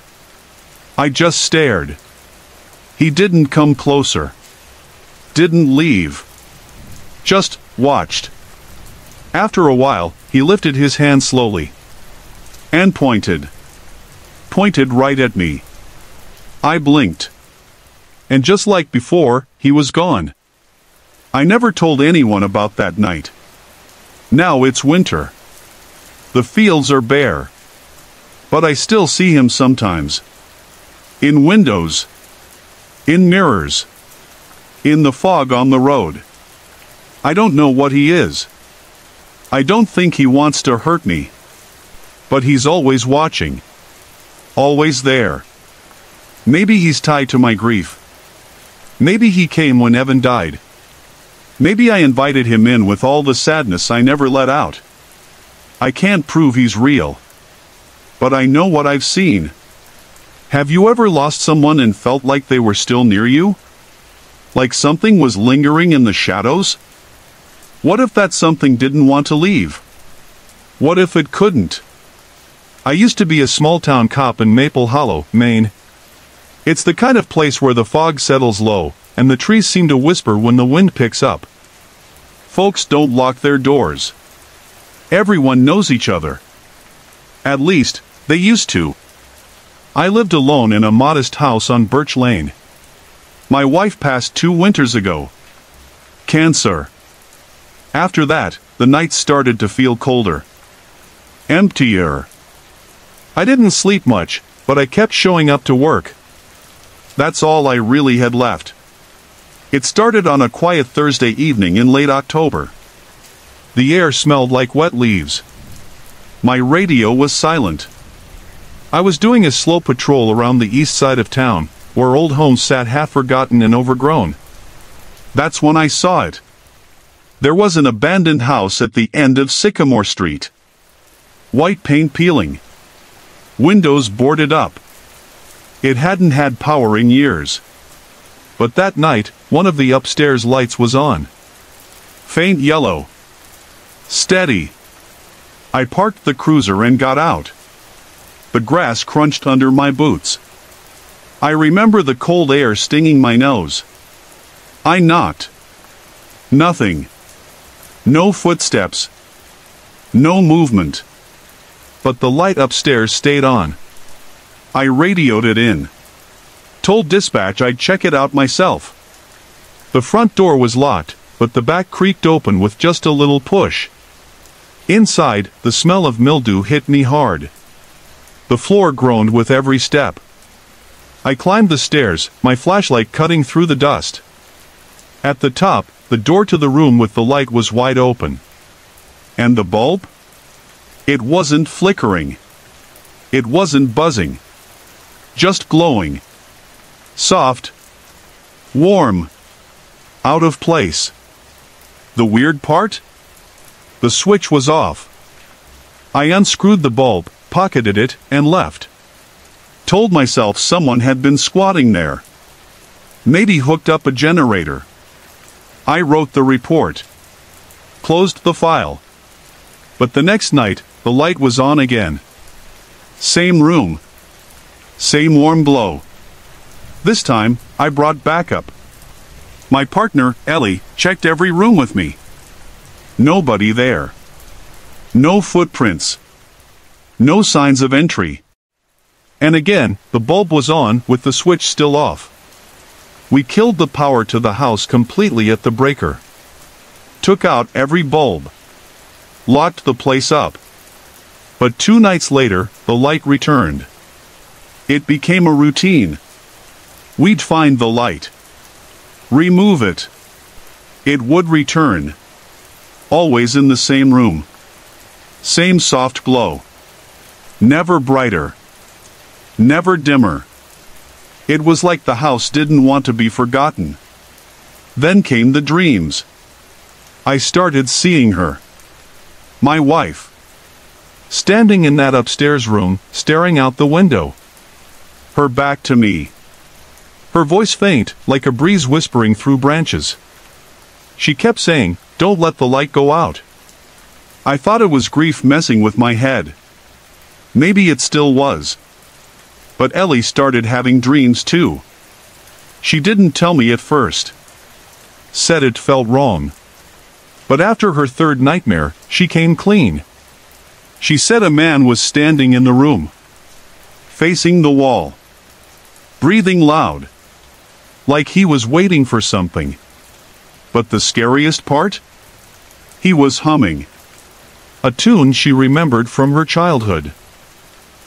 I just stared. He didn't come closer. Didn't leave. Just watched. After a while, he lifted his hand slowly. And pointed. pointed right at me. I blinked. And just like before, he was gone. I never told anyone about that night. Now it's winter. The fields are bare. But I still see him sometimes. In windows. In mirrors. In the fog on the road. I don't know what he is. I don't think he wants to hurt me. But he's always watching. Always there. Maybe he's tied to my grief. Maybe he came when Evan died. Maybe I invited him in with all the sadness I never let out. I can't prove he's real. But I know what I've seen. Have you ever lost someone and felt like they were still near you? Like something was lingering in the shadows? What if that something didn't want to leave? What if it couldn't? I used to be a small-town cop in Maple Hollow, Maine. It's the kind of place where the fog settles low, and the trees seem to whisper when the wind picks up. Folks don't lock their doors. Everyone knows each other. At least, they used to. I lived alone in a modest house on Birch Lane. My wife passed 2 winters ago. Cancer. After that, the nights started to feel colder. Emptier. I didn't sleep much, but I kept showing up to work. That's all I really had left. It started on a quiet Thursday evening in late October. The air smelled like wet leaves. My radio was silent. I was doing a slow patrol around the east side of town, where old homes sat half-forgotten and overgrown. That's when I saw it. There was an abandoned house at the end of Sycamore Street. White paint peeling. Windows boarded up. It hadn't had power in years. But that night, one of the upstairs lights was on. Faint yellow. Steady. I parked the cruiser and got out. The grass crunched under my boots. I remember the cold air stinging my nose. I knocked. Nothing. No footsteps. No movement. But the light upstairs stayed on. I radioed it in. Told dispatch I'd check it out myself. The front door was locked, but the back creaked open with just a little push. Inside, the smell of mildew hit me hard. The floor groaned with every step. I climbed the stairs, my flashlight cutting through the dust. At the top, the door to the room with the light was wide open. And the bulb? It wasn't flickering. It wasn't buzzing. Just glowing. Soft. Warm. Out of place. The weird part? The switch was off. I unscrewed the bulb, pocketed it, and left. Told myself someone had been squatting there. Maybe hooked up a generator. I wrote the report. Closed the file. But the next night, the light was on again. Same room. Same warm glow. This time, I brought backup. My partner, Ellie, checked every room with me. Nobody there. No footprints. No signs of entry. And again, the bulb was on with the switch still off. We killed the power to the house completely at the breaker. Took out every bulb. Locked the place up. But 2 nights later, the light returned. It became a routine. We'd find the light. Remove it. It would return. Always in the same room. Same soft glow. Never brighter. Never dimmer. It was like the house didn't want to be forgotten. Then came the dreams. I started seeing her. My wife. Standing in that upstairs room, staring out the window. Her back to me. Her voice faint, like a breeze whispering through branches. She kept saying, "Don't let the light go out." I thought it was grief messing with my head. Maybe it still was. But Ellie started having dreams too. She didn't tell me at first. Said it felt wrong. But after her 3rd nightmare, she came clean. She said a man was standing in the room. facing the wall, breathing loud, like he was waiting for something. But the scariest part? He was humming a tune she remembered from her childhood.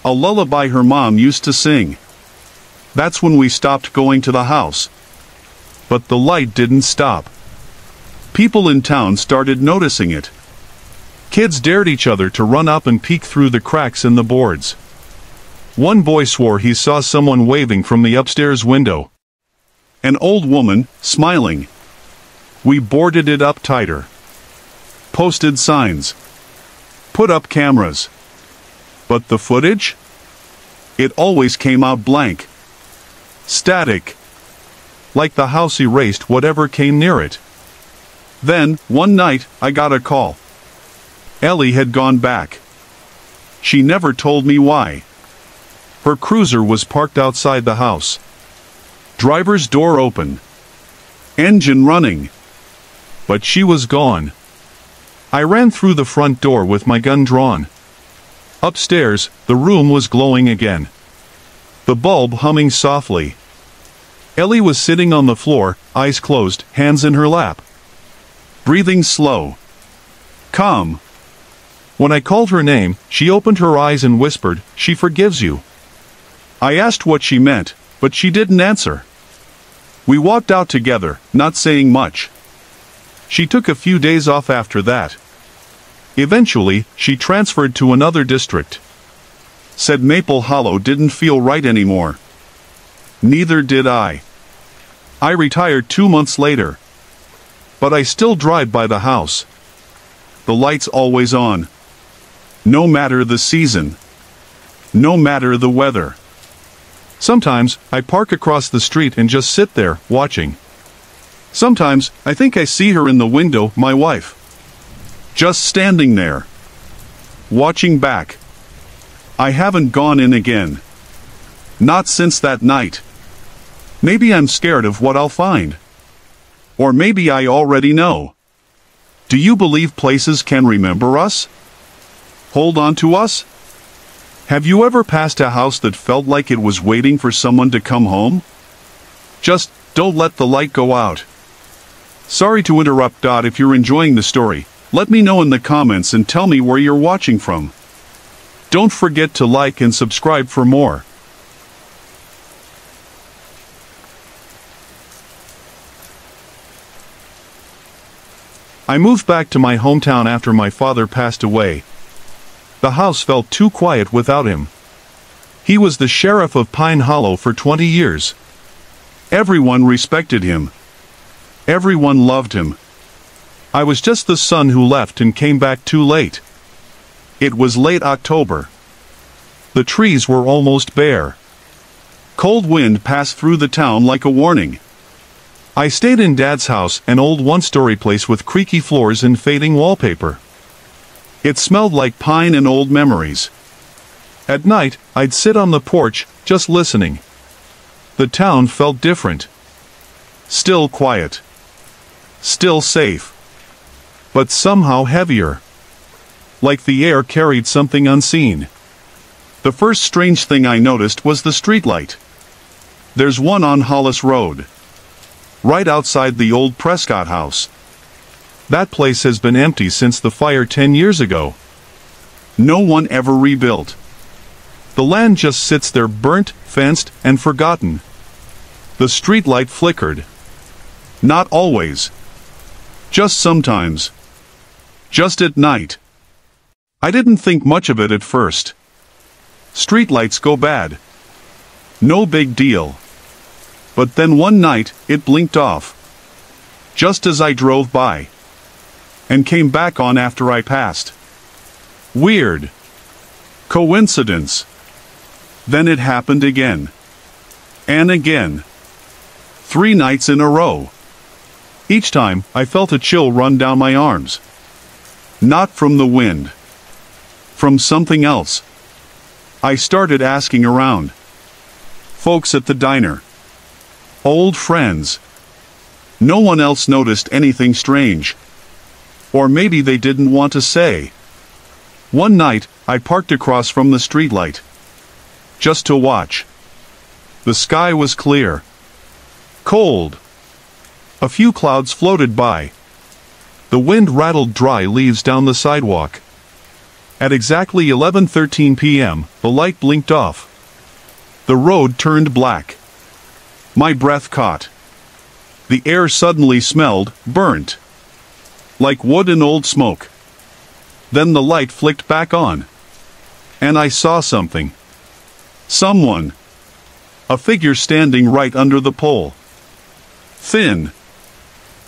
A lullaby her mom used to sing. That's when we stopped going to the house. But the light didn't stop. People in town started noticing it. Kids dared each other to run up and peek through the cracks in the boards. One boy swore he saw someone waving from the upstairs window. An old woman, smiling. We boarded it up tighter. Posted signs. Put up cameras. But the footage? It always came out blank. Static. Like the house erased whatever came near it. Then, one night, I got a call. Ellie had gone back. She never told me why. Her cruiser was parked outside the house. Driver's door open. Engine running. But she was gone. I ran through the front door with my gun drawn. Upstairs, the room was glowing again. The bulb humming softly. Ellie was sitting on the floor, eyes closed, hands in her lap. Breathing slow. Calm. When I called her name, she opened her eyes and whispered, "She forgives you." I asked what she meant, but she didn't answer. We walked out together, not saying much. She took a few days off after that. Eventually, she transferred to another district. Said Maple Hollow didn't feel right anymore. Neither did I. I retired 2 months later. But I still drive by the house. The light's always on. No matter the season. No matter the weather. Sometimes, I park across the street and just sit there, watching. Sometimes, I think I see her in the window, my wife. Just standing there. Watching back. I haven't gone in again. Not since that night. Maybe I'm scared of what I'll find. Or maybe I already know. Do you believe places can remember us? Hold on to us? Have you ever passed a house that felt like it was waiting for someone to come home? Just don't let the light go out. Sorry to interrupt. If you're enjoying the story, let me know in the comments and tell me where you're watching from. Don't forget to like and subscribe for more. I moved back to my hometown after my father passed away. The house felt too quiet without him. He was the sheriff of Pine Hollow for 20 years. Everyone respected him. Everyone loved him. I was just the son who left and came back too late. It was late October. The trees were almost bare. Cold wind passed through the town like a warning. I stayed in Dad's house, an old one-story place with creaky floors and fading wallpaper. It smelled like pine and old memories. At night, I'd sit on the porch, just listening. The town felt different. Still quiet. Still safe. But somehow heavier. Like the air carried something unseen. The first strange thing I noticed was the streetlight. There's one on Hollis Road. Right outside the old Prescott house. That place has been empty since the fire 10 years ago. No one ever rebuilt. The land just sits there burnt, fenced, and forgotten. The streetlight flickered. Not always. Just sometimes. Just at night. I didn't think much of it at first. Streetlights go bad. No big deal. But then one night, it blinked off. Just as I drove by. And came back on after I passed. Weird. Coincidence. Then it happened again. And again. 3 nights in a row. Each time, I felt a chill run down my arms. Not from the wind. From something else. I started asking around. Folks at the diner. Old friends. No one else noticed anything strange. Or maybe they didn't want to say. One night, I parked across from the streetlight. just to watch. The sky was clear. Cold. A few clouds floated by. The wind rattled dry leaves down the sidewalk. At exactly 11:13 p.m., the light blinked off. The road turned black. My breath caught. The air suddenly smelled burnt, like wood and old smoke. Then the light flicked back on. And I saw something. Someone. A figure standing right under the pole. Thin.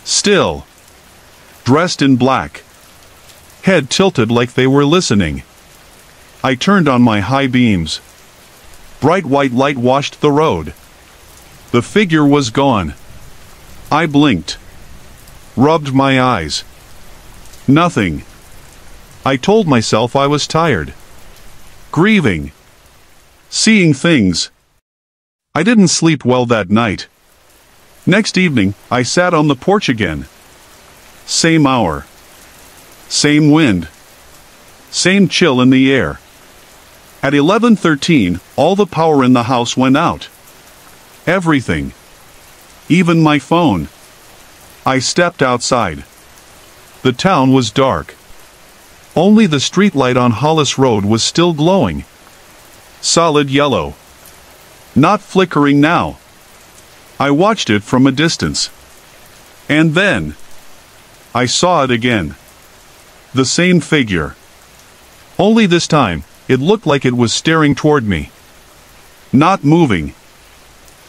Still. Dressed in black. Head tilted like they were listening. I turned on my high beams. Bright white light washed the road. The figure was gone. I blinked. Rubbed my eyes. Nothing. I told myself I was tired. Grieving. Seeing things. I didn't sleep well that night. Next evening, I sat on the porch again. Same hour. Same wind. Same chill in the air. At 11:13, all the power in the house went out. Everything. Even my phone. I stepped outside. The town was dark. Only the streetlight on Hollis Road was still glowing. Solid yellow. Not flickering now. I watched it from a distance. And then I saw it again. The same figure. Only this time, it looked like it was staring toward me. Not moving.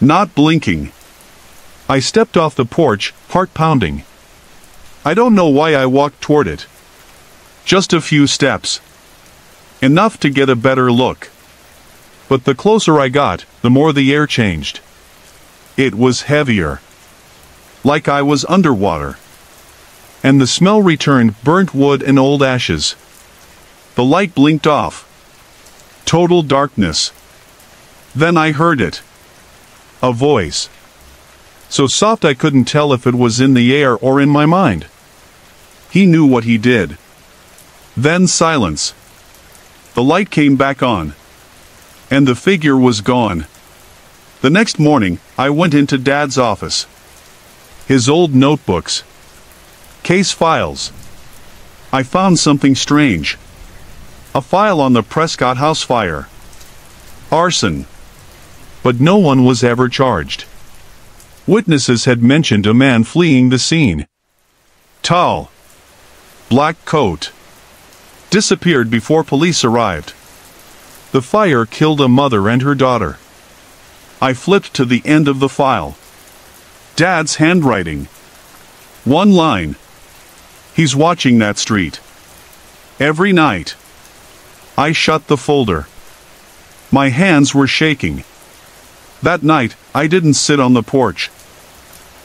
Not blinking. I stepped off the porch, heart pounding. I don't know why I walked toward it. Just a few steps. Enough to get a better look. But the closer I got, the more the air changed. It was heavier. Like I was underwater. And the smell returned, burnt wood and old ashes. The light blinked off. Total darkness. Then I heard it. A voice. So soft I couldn't tell if it was in the air or in my mind. He knew what he did. Then silence. The light came back on. And the figure was gone. The next morning, I went into Dad's office. His old notebooks. Case files. I found something strange. A file on the Prescott House fire. Arson. But no one was ever charged. Witnesses had mentioned a man fleeing the scene. Tall. Black coat. Disappeared before police arrived. The fire killed a mother and her daughter. I flipped to the end of the file. Dad's handwriting. One line. He's watching that street. Every night. I shut the folder. My hands were shaking. That night, I didn't sit on the porch.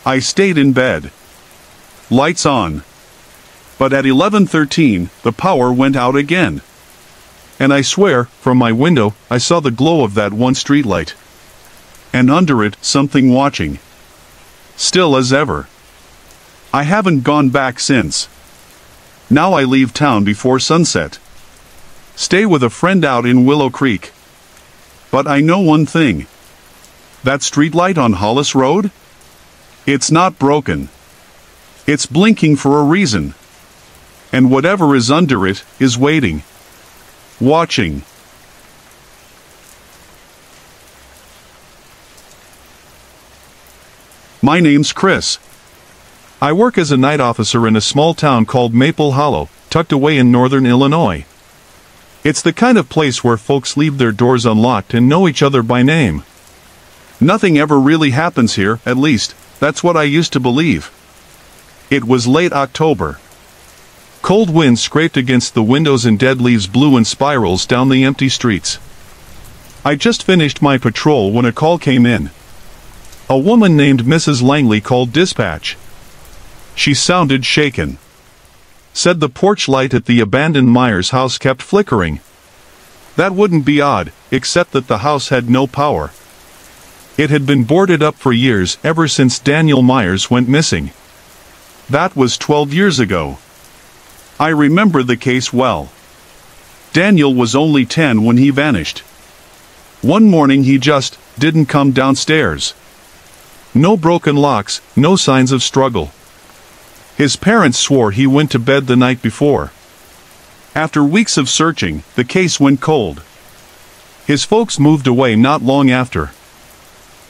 I stayed in bed. Lights on. But at 11:13, the power went out again. And I swear, from my window, I saw the glow of that one streetlight. And under it, something watching. Still as ever. I haven't gone back since. Now I leave town before sunset. Stay with a friend out in Willow Creek. But I know one thing. That streetlight on Hollis Road? It's not broken. It's blinking for a reason. And whatever is under it is waiting. Watching. My name's Chris. I work as a night officer in a small town called Maple Hollow, tucked away in northern Illinois. It's the kind of place where folks leave their doors unlocked and know each other by name. Nothing ever really happens here, at least, that's what I used to believe. It was late October. Cold winds scraped against the windows and dead leaves blew in spirals down the empty streets. I just finished my patrol when a call came in. A woman named Mrs. Langley called dispatch. She sounded shaken. Said the porch light at the abandoned Myers house kept flickering. That wouldn't be odd, except that the house had no power. It had been boarded up for years, ever since Daniel Myers went missing. That was 12 years ago. I remember the case well. Daniel was only 10 when he vanished. One morning he just didn't come downstairs. No broken locks, no signs of struggle. His parents swore he went to bed the night before. After weeks of searching, the case went cold. His folks moved away not long after.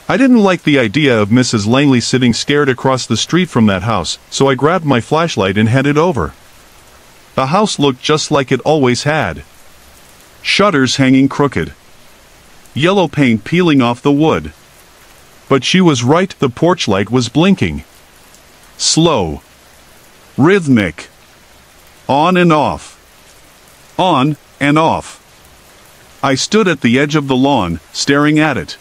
I didn't like the idea of Mrs. Langley sitting scared across the street from that house, so I grabbed my flashlight and headed over. The house looked just like it always had. Shutters hanging crooked. Yellow paint peeling off the wood. But she was right, the porch light was blinking. Slow. Rhythmic. On and off. On and off. I stood at the edge of the lawn, staring at it.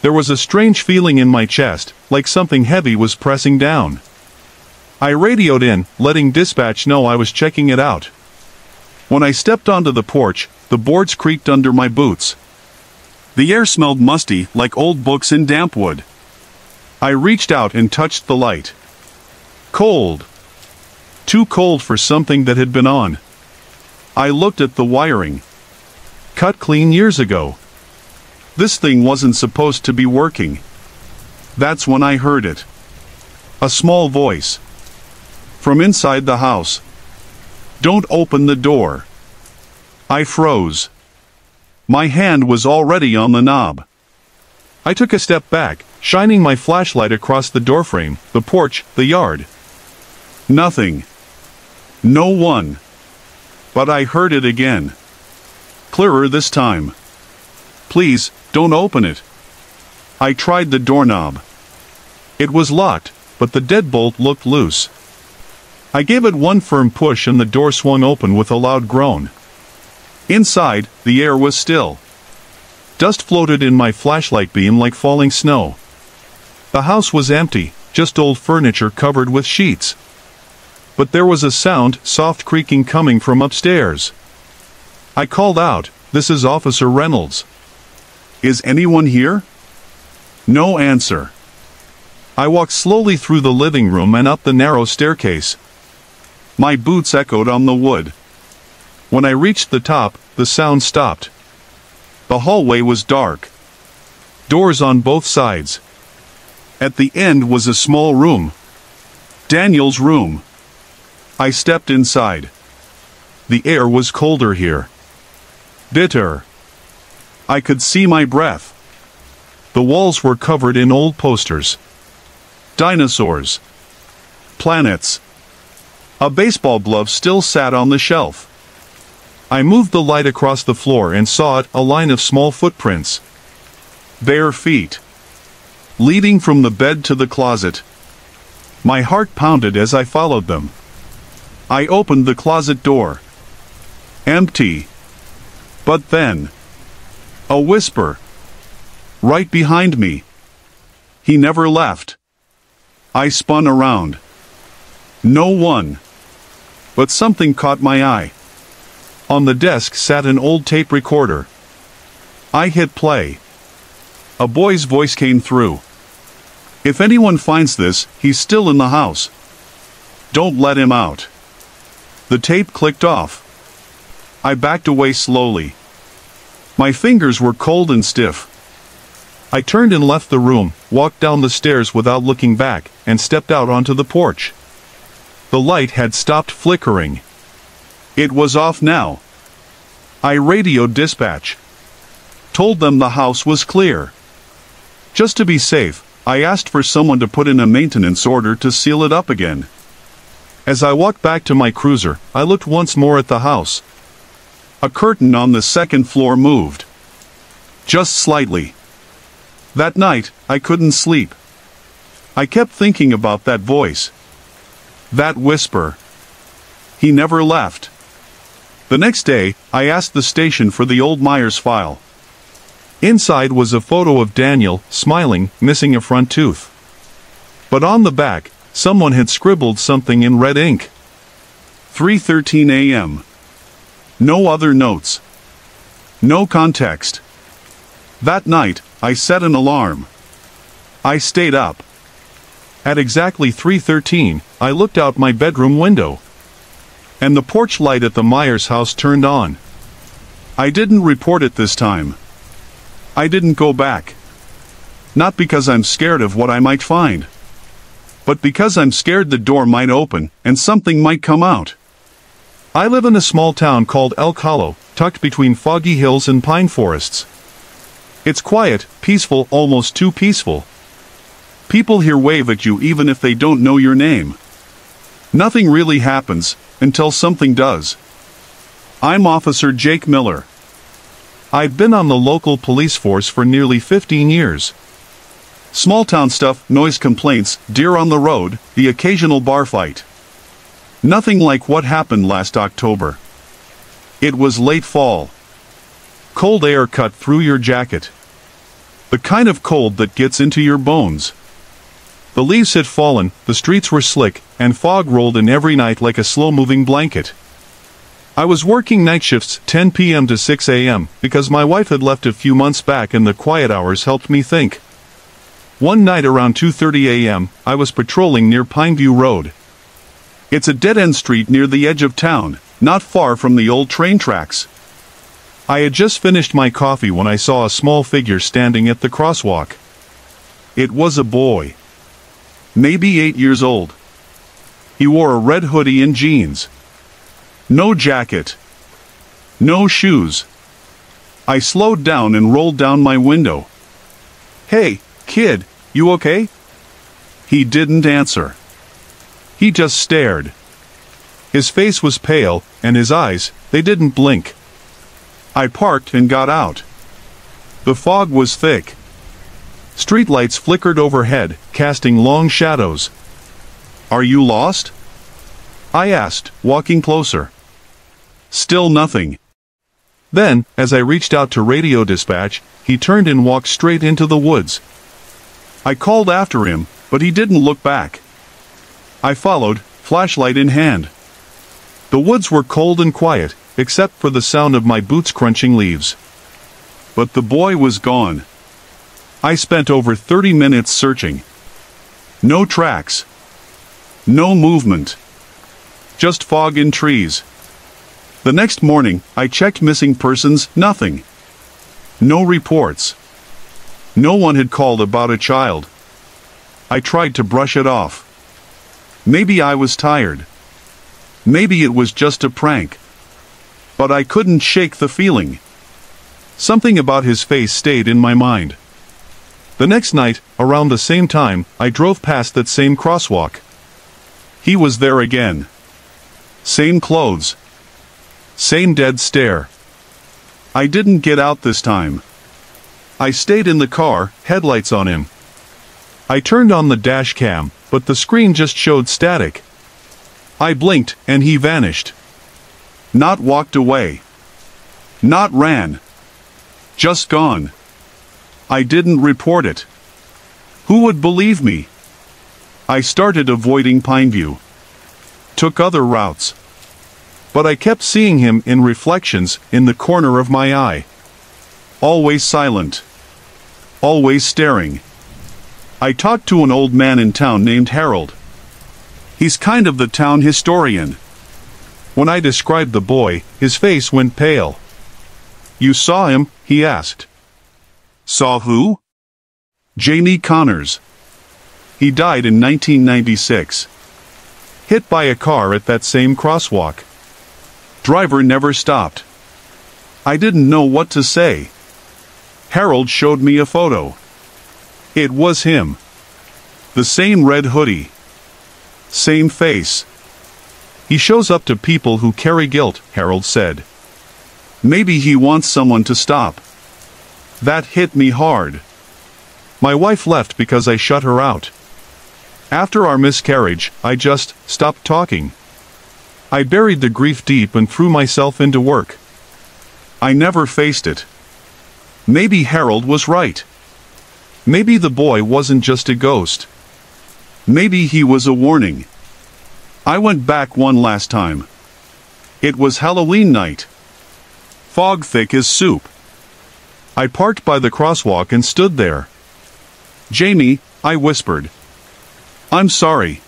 There was a strange feeling in my chest, like something heavy was pressing down. I radioed in, letting dispatch know I was checking it out. When I stepped onto the porch, the boards creaked under my boots. The air smelled musty, like old books and damp wood. I reached out and touched the light. Cold. Too cold for something that had been on. I looked at the wiring. Cut clean years ago. This thing wasn't supposed to be working. That's when I heard it. A small voice. From inside the house. Don't open the door. I froze. My hand was already on the knob. I took a step back, shining my flashlight across the doorframe, the porch, the yard. Nothing. No one. But I heard it again. Clearer this time. Please, don't open it. I tried the doorknob. It was locked, but the deadbolt looked loose. I gave it one firm push and the door swung open with a loud groan. Inside, the air was still. Dust floated in my flashlight beam like falling snow. The house was empty, just old furniture covered with sheets. But there was a sound, soft creaking coming from upstairs. I called out, "This is Officer Reynolds." "Is anyone here?" No answer. I walked slowly through the living room and up the narrow staircase. My boots echoed on the wood. When I reached the top, the sound stopped. The hallway was dark. Doors on both sides. At the end was a small room. Daniel's room. I stepped inside. The air was colder here. Bitter. I could see my breath. The walls were covered in old posters. Dinosaurs. Planets. A baseball glove still sat on the shelf. I moved the light across the floor and saw it, a line of small footprints. Bare feet. Leading from the bed to the closet. My heart pounded as I followed them. I opened the closet door. Empty. But then, a whisper. Right behind me. He never left. I spun around. No one. But something caught my eye. On the desk sat an old tape recorder. I hit play. A boy's voice came through. "If anyone finds this, he's still in the house. Don't let him out." The tape clicked off. I backed away slowly. My fingers were cold and stiff. I turned and left the room, walked down the stairs without looking back, and stepped out onto the porch. The light had stopped flickering. It was off now. I radioed dispatch. Told them the house was clear. Just to be safe, I asked for someone to put in a maintenance order to seal it up again. As I walked back to my cruiser, I looked once more at the house. A curtain on the second floor moved. Just slightly. That night, I couldn't sleep. I kept thinking about that voice. That whisper. He never left. The next day, I asked the station for the old Myers file. Inside was a photo of Daniel, smiling, missing a front tooth. But on the back, someone had scribbled something in red ink. 3:13 a.m. No other notes. No context. That night, I set an alarm. I stayed up. At exactly 3:13, I looked out my bedroom window. And the porch light at the Myers house turned on. I didn't report it this time. I didn't go back. Not because I'm scared of what I might find, but because I'm scared the door might open and something might come out. I live in a small town called Elk Hollow, tucked between foggy hills and pine forests. It's quiet, peaceful, almost too peaceful. People here wave at you even if they don't know your name. Nothing really happens until something does. I'm Officer Jake Miller. I've been on the local police force for nearly 15 years. Small town stuff, noise complaints, deer on the road, the occasional bar fight. Nothing like what happened last October. It was late fall. Cold air cut through your jacket. The kind of cold that gets into your bones. The leaves had fallen, the streets were slick, and fog rolled in every night like a slow-moving blanket. I was working night shifts 10 p.m. to 6 a.m. because my wife had left a few months back and the quiet hours helped me think. One night around 2:30 a.m., I was patrolling near Pineview Road. It's a dead-end street near the edge of town, not far from the old train tracks. I had just finished my coffee when I saw a small figure standing at the crosswalk. It was a boy. Maybe 8 years old. He wore a red hoodie and jeans. No jacket. No shoes. I slowed down and rolled down my window. "Hey, kid, you okay?" He didn't answer. He just stared. His face was pale, and his eyes, they didn't blink. I parked and got out. The fog was thick. Streetlights flickered overhead, casting long shadows. "Are you lost?" I asked, walking closer. Still nothing. Then, as I reached out to radio dispatch, he turned and walked straight into the woods. I called after him, but he didn't look back. I followed, flashlight in hand. The woods were cold and quiet, except for the sound of my boots crunching leaves. But the boy was gone. I spent over 30 minutes searching. No tracks. No movement. Just fog and trees. The next morning, I checked missing persons, nothing. No reports. No one had called about a child. I tried to brush it off. Maybe I was tired. Maybe it was just a prank. But I couldn't shake the feeling. Something about his face stayed in my mind. The next night, around the same time, I drove past that same crosswalk. He was there again. Same clothes. Same dead stare. I didn't get out this time. I stayed in the car, headlights on him. I turned on the dash cam, but the screen just showed static. I blinked, and he vanished. Not walked away. Not ran. Just gone. I didn't report it. Who would believe me? I started avoiding Pineview. Took other routes. But I kept seeing him in reflections in the corner of my eye. Always silent. Always staring. I talked to an old man in town named Harold. He's kind of the town historian. When I described the boy, his face went pale. "You saw him?" he asked. "Saw who?" "Jamie Connors. He died in 1996. Hit by a car at that same crosswalk. Driver never stopped." I didn't know what to say. Harold showed me a photo. It was him. The same red hoodie. Same face. "He shows up to people who carry guilt," Harold said. "Maybe he wants someone to stop." That hit me hard. My wife left because I shut her out. After our miscarriage, I just stopped talking. I buried the grief deep and threw myself into work. I never faced it. Maybe Harold was right. Maybe the boy wasn't just a ghost. Maybe he was a warning. I went back one last time. It was Halloween night. Fog thick as soup. I parked by the crosswalk and stood there. "Jamie," I whispered. "I'm sorry."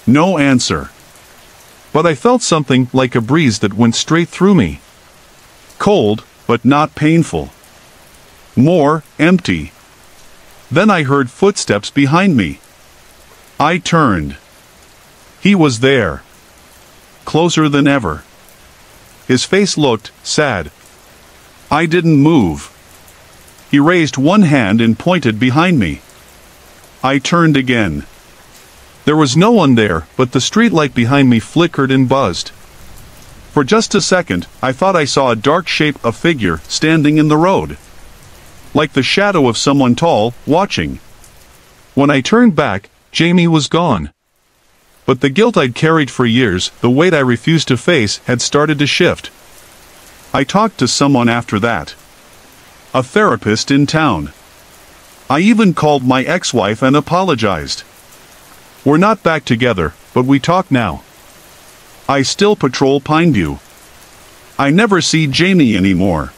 No answer. But I felt something like a breeze that went straight through me. Cold, but not painful. More, empty. Then I heard footsteps behind me. I turned. He was there. Closer than ever. His face looked sad. I didn't move. He raised one hand and pointed behind me. I turned again. There was no one there, but the streetlight behind me flickered and buzzed. For just a second, I thought I saw a dark shape, a figure, standing in the road. Like the shadow of someone tall, watching. When I turned back, Jamie was gone. But the guilt I'd carried for years, the weight I refused to face, had started to shift. I talked to someone after that. A therapist in town. I even called my ex-wife and apologized. We're not back together, but we talk now. I still patrol Pineview. I never see Jamie anymore.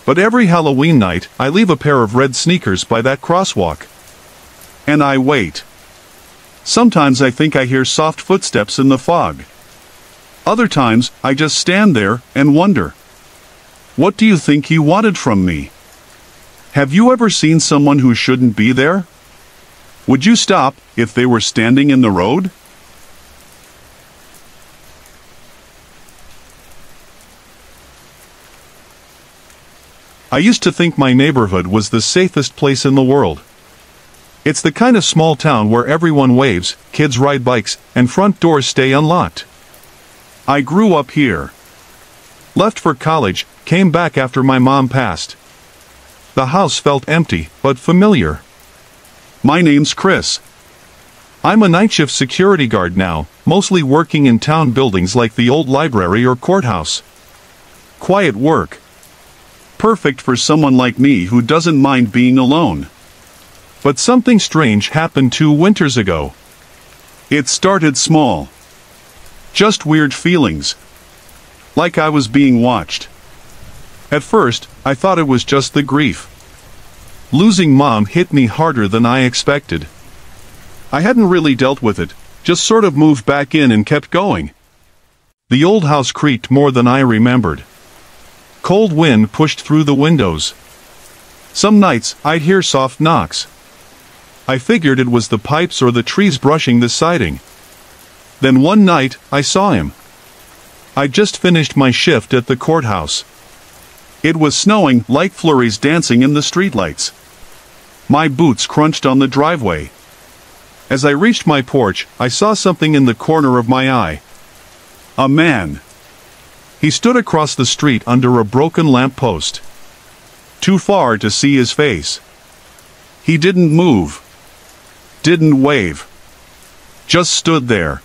But every Halloween night, I leave a pair of red sneakers by that crosswalk. And I wait. Sometimes I think I hear soft footsteps in the fog. Other times, I just stand there and wonder. What do you think he wanted from me? Have you ever seen someone who shouldn't be there? Would you stop if they were standing in the road? I used to think my neighborhood was the safest place in the world. It's the kind of small town where everyone waves, kids ride bikes, and front doors stay unlocked. I grew up here. Left for college, came back after my mom passed. The house felt empty, but familiar. My name's Chris. I'm a night shift security guard now, mostly working in town buildings like the old library or courthouse. Quiet work. Perfect for someone like me who doesn't mind being alone. But something strange happened 2 winters ago. It started small. Just weird feelings. Like I was being watched. At first, I thought it was just the grief. Losing Mom hit me harder than I expected. I hadn't really dealt with it, just sort of moved back in and kept going. The old house creaked more than I remembered. Cold wind pushed through the windows. Some nights, I'd hear soft knocks. I figured it was the pipes or the trees brushing the siding. Then one night, I saw him. I'd just finished my shift at the courthouse. It was snowing, light flurries dancing in the streetlights. My boots crunched on the driveway. As I reached my porch, I saw something in the corner of my eye. A man. He stood across the street under a broken lamppost. Too far to see his face. He didn't move. Didn't wave. Just stood there.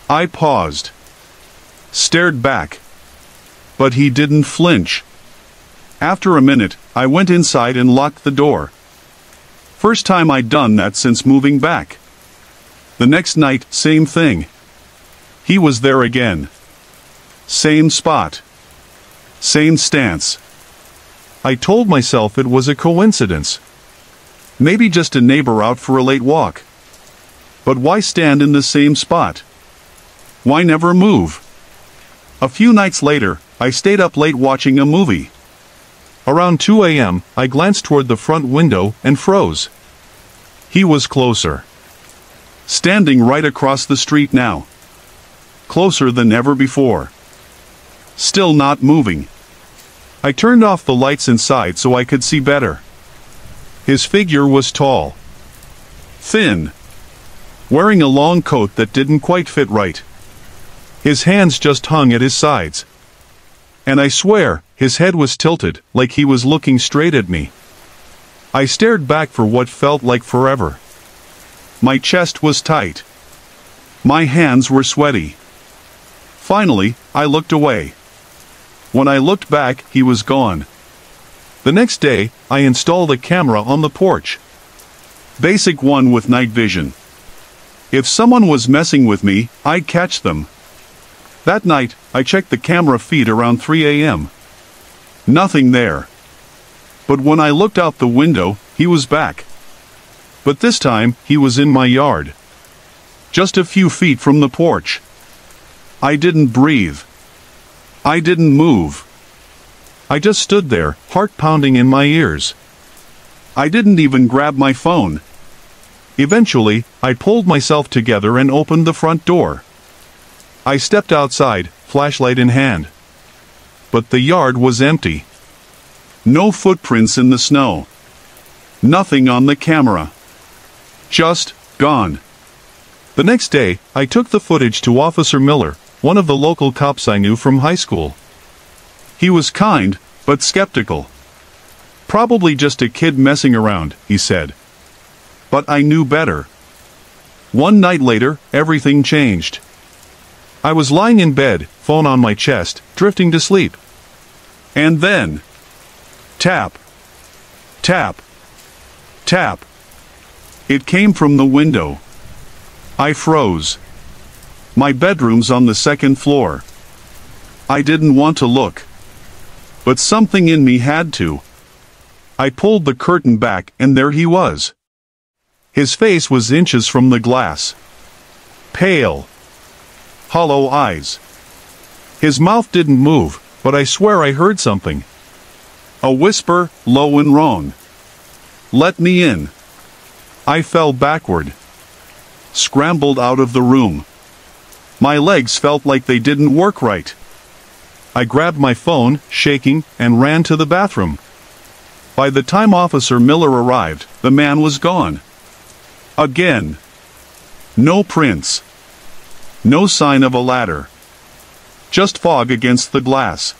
I paused. Stared back. But he didn't flinch. After a minute, I went inside and locked the door. First time I'd done that since moving back. The next night, same thing. He was there again. Same spot. Same stance. I told myself it was a coincidence. Maybe just a neighbor out for a late walk. But why stand in the same spot? Why never move? A few nights later, I stayed up late watching a movie. Around 2 a.m., I glanced toward the front window and froze. He was closer. Standing right across the street now. Closer than ever before. Still not moving. I turned off the lights inside so I could see better. His figure was tall. Thin. Wearing a long coat that didn't quite fit right. His hands just hung at his sides. And I swear, his head was tilted, like he was looking straight at me. I stared back for what felt like forever. My chest was tight. My hands were sweaty. Finally, I looked away. When I looked back, he was gone. The next day, I installed a camera on the porch. Basic one with night vision. If someone was messing with me, I'd catch them. That night, I checked the camera feed around 3 a.m. Nothing there. But when I looked out the window, he was back. But this time, he was in my yard. Just a few feet from the porch. I didn't breathe. I didn't move. I just stood there, heart pounding in my ears. I didn't even grab my phone. Eventually, I pulled myself together and opened the front door. I stepped outside, flashlight in hand. But the yard was empty. No footprints in the snow. Nothing on the camera. Just gone. The next day, I took the footage to Officer Miller, one of the local cops I knew from high school. He was kind, but skeptical. Probably just a kid messing around, he said. But I knew better. One night later, everything changed. I was lying in bed, phone on my chest, drifting to sleep. And then, tap, tap, tap. It came from the window. I froze. My bedroom's on the second floor. I didn't want to look. But something in me had to. I pulled the curtain back and there he was. His face was inches from the glass. Pale. Hollow eyes. His mouth didn't move, but I swear I heard something. A whisper, low and wrong. Let me in. I fell backward. Scrambled out of the room. My legs felt like they didn't work right. I grabbed my phone, shaking, and ran to the bathroom. By the time Officer Miller arrived, the man was gone. Again. No prints. No sign of a ladder. Just fog against the glass.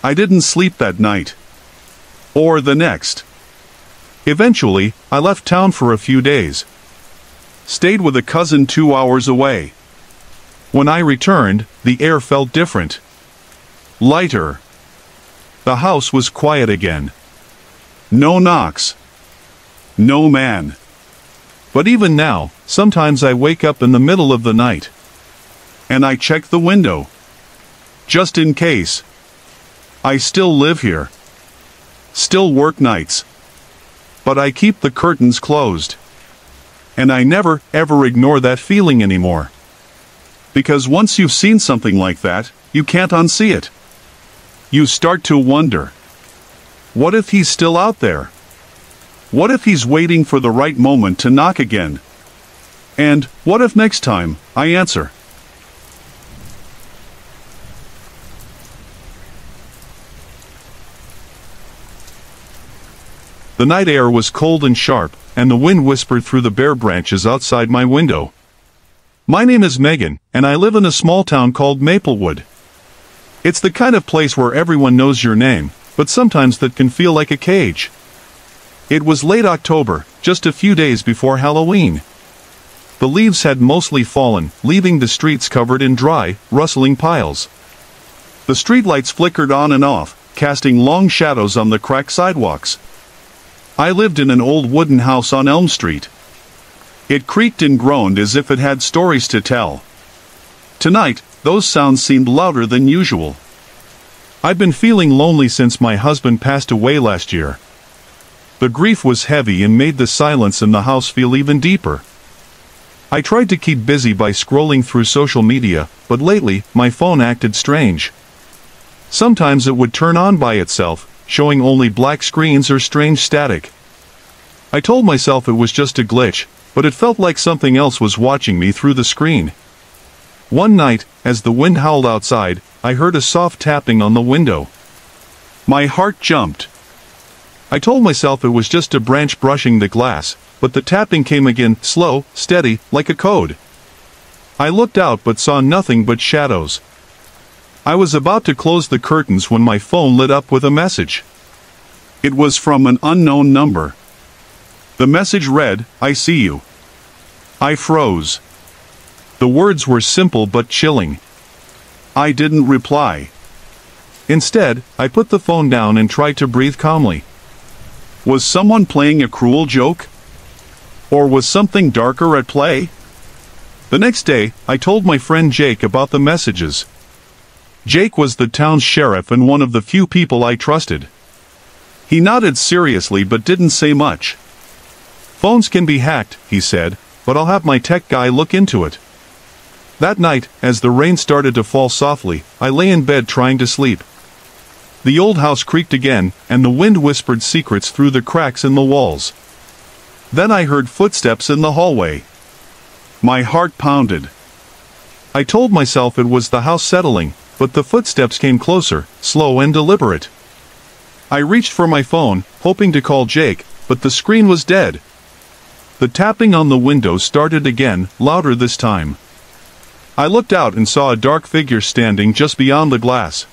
I didn't sleep that night. Or the next. Eventually, I left town for a few days. Stayed with a cousin 2 hours away. When I returned, the air felt different. Lighter. The house was quiet again. No knocks. No man. But even now, sometimes I wake up in the middle of the night. And I check the window. Just in case. I still live here. Still work nights. But I keep the curtains closed. And I never, ever ignore that feeling anymore. Because once you've seen something like that, you can't unsee it. You start to wonder. What if he's still out there? What if he's waiting for the right moment to knock again? And what if next time I answer? The night air was cold and sharp, and the wind whispered through the bare branches outside my window. My name is Megan, and I live in a small town called Maplewood. It's the kind of place where everyone knows your name, but sometimes that can feel like a cage. It was late October, just a few days before Halloween. The leaves had mostly fallen, leaving the streets covered in dry, rustling piles. The streetlights flickered on and off, casting long shadows on the cracked sidewalks. I lived in an old wooden house on Elm Street. It creaked and groaned as if it had stories to tell. Tonight, those sounds seemed louder than usual. I'd been feeling lonely since my husband passed away last year. The grief was heavy and made the silence in the house feel even deeper. I tried to keep busy by scrolling through social media, but lately, my phone acted strange. Sometimes it would turn on by itself, showing only black screens or strange static. I told myself it was just a glitch, but it felt like something else was watching me through the screen. One night, as the wind howled outside, I heard a soft tapping on the window. My heart jumped. I told myself it was just a branch brushing the glass, but the tapping came again, slow, steady, like a code. I looked out but saw nothing but shadows. I was about to close the curtains when my phone lit up with a message. It was from an unknown number. The message read, "I see you." I froze. The words were simple but chilling. I didn't reply. Instead, I put the phone down and tried to breathe calmly. Was someone playing a cruel joke? Or was something darker at play? The next day, I told my friend Jake about the messages. Jake was the town's sheriff and one of the few people I trusted. He nodded seriously but didn't say much. "Phones can be hacked," he said, "but I'll have my tech guy look into it." That night, as the rain started to fall softly, I lay in bed trying to sleep. The old house creaked again, and the wind whispered secrets through the cracks in the walls. Then I heard footsteps in the hallway. My heart pounded. I told myself it was the house settling, but the footsteps came closer, slow and deliberate. I reached for my phone, hoping to call Jake, but the screen was dead. The tapping on the window started again, louder this time. I looked out and saw a dark figure standing just beyond the glass.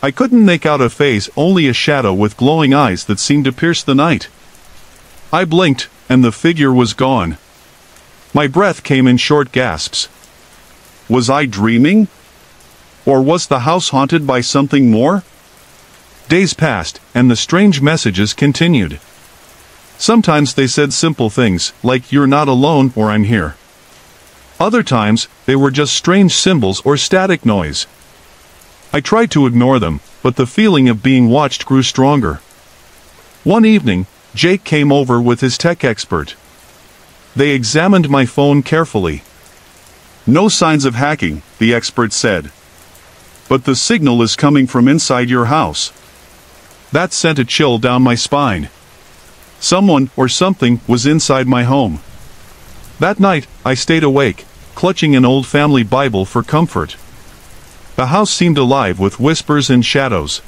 I couldn't make out a face, only a shadow with glowing eyes that seemed to pierce the night. I blinked, and the figure was gone. My breath came in short gasps. Was I dreaming? Or was the house haunted by something more? Days passed, and the strange messages continued. Sometimes they said simple things, like "You're not alone" or "I'm here." Other times, they were just strange symbols or static noise. I tried to ignore them, but the feeling of being watched grew stronger. One evening, Jake came over with his tech expert. They examined my phone carefully. "No signs of hacking," the expert said. "But the signal is coming from inside your house." That sent a chill down my spine. Someone or something was inside my home. That night, I stayed awake, clutching an old family Bible for comfort. The house seemed alive with whispers and shadows.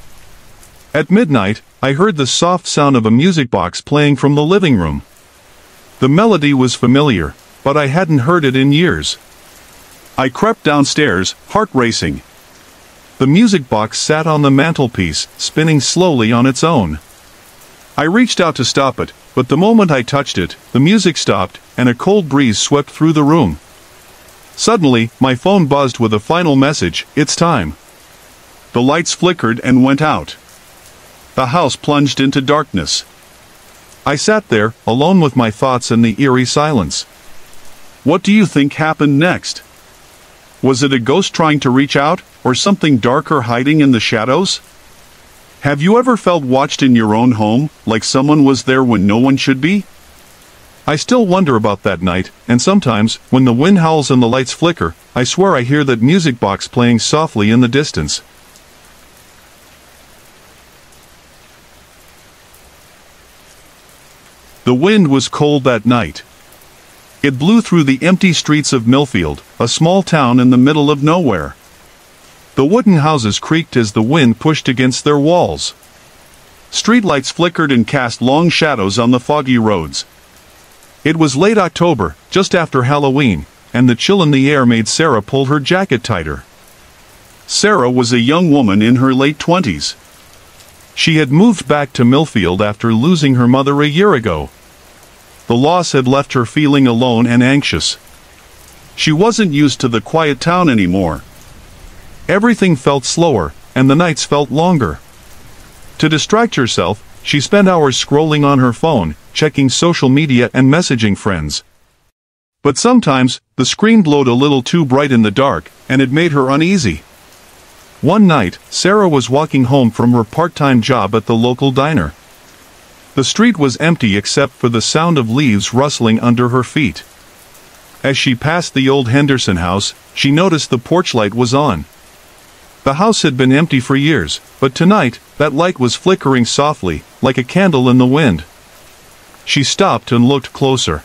At midnight, I heard the soft sound of a music box playing from the living room. The melody was familiar, but I hadn't heard it in years. I crept downstairs, heart racing. The music box sat on the mantelpiece, spinning slowly on its own. I reached out to stop it, but the moment I touched it, the music stopped, and a cold breeze swept through the room. Suddenly, my phone buzzed with a final message: "It's time." The lights flickered and went out. The house plunged into darkness. I sat there, alone with my thoughts and the eerie silence. What do you think happened next? Was it a ghost trying to reach out, or something darker hiding in the shadows? Have you ever felt watched in your own home, like someone was there when no one should be? I still wonder about that night, and sometimes, when the wind howls and the lights flicker, I swear I hear that music box playing softly in the distance. The wind was cold that night. It blew through the empty streets of Millfield, a small town in the middle of nowhere. The wooden houses creaked as the wind pushed against their walls. Streetlights flickered and cast long shadows on the foggy roads. It was late October, just after Halloween, and the chill in the air made Sarah pull her jacket tighter. Sarah was a young woman in her late 20s. She had moved back to Millfield after losing her mother a year ago. The loss had left her feeling alone and anxious. She wasn't used to the quiet town anymore. Everything felt slower, and the nights felt longer. To distract herself, she spent hours scrolling on her phone, checking social media and messaging friends. But sometimes, the screen glowed a little too bright in the dark, and it made her uneasy. One night, Sarah was walking home from her part-time job at the local diner. The street was empty except for the sound of leaves rustling under her feet. As she passed the old Henderson house, she noticed the porch light was on. The house had been empty for years, but tonight, that light was flickering softly, like a candle in the wind. She stopped and looked closer.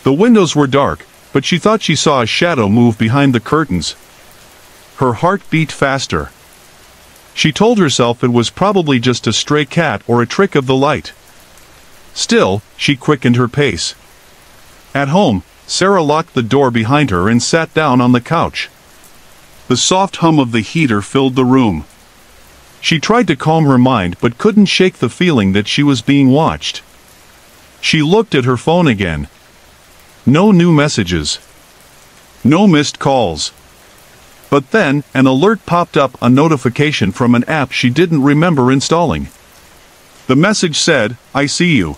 The windows were dark, but she thought she saw a shadow move behind the curtains. Her heart beat faster. She told herself it was probably just a stray cat or a trick of the light. Still, she quickened her pace. At home, Sarah locked the door behind her and sat down on the couch. The soft hum of the heater filled the room. She tried to calm her mind but couldn't shake the feeling that she was being watched. She looked at her phone again. No new messages. No missed calls. But then, an alert popped up, a notification from an app she didn't remember installing. The message said, "I see you."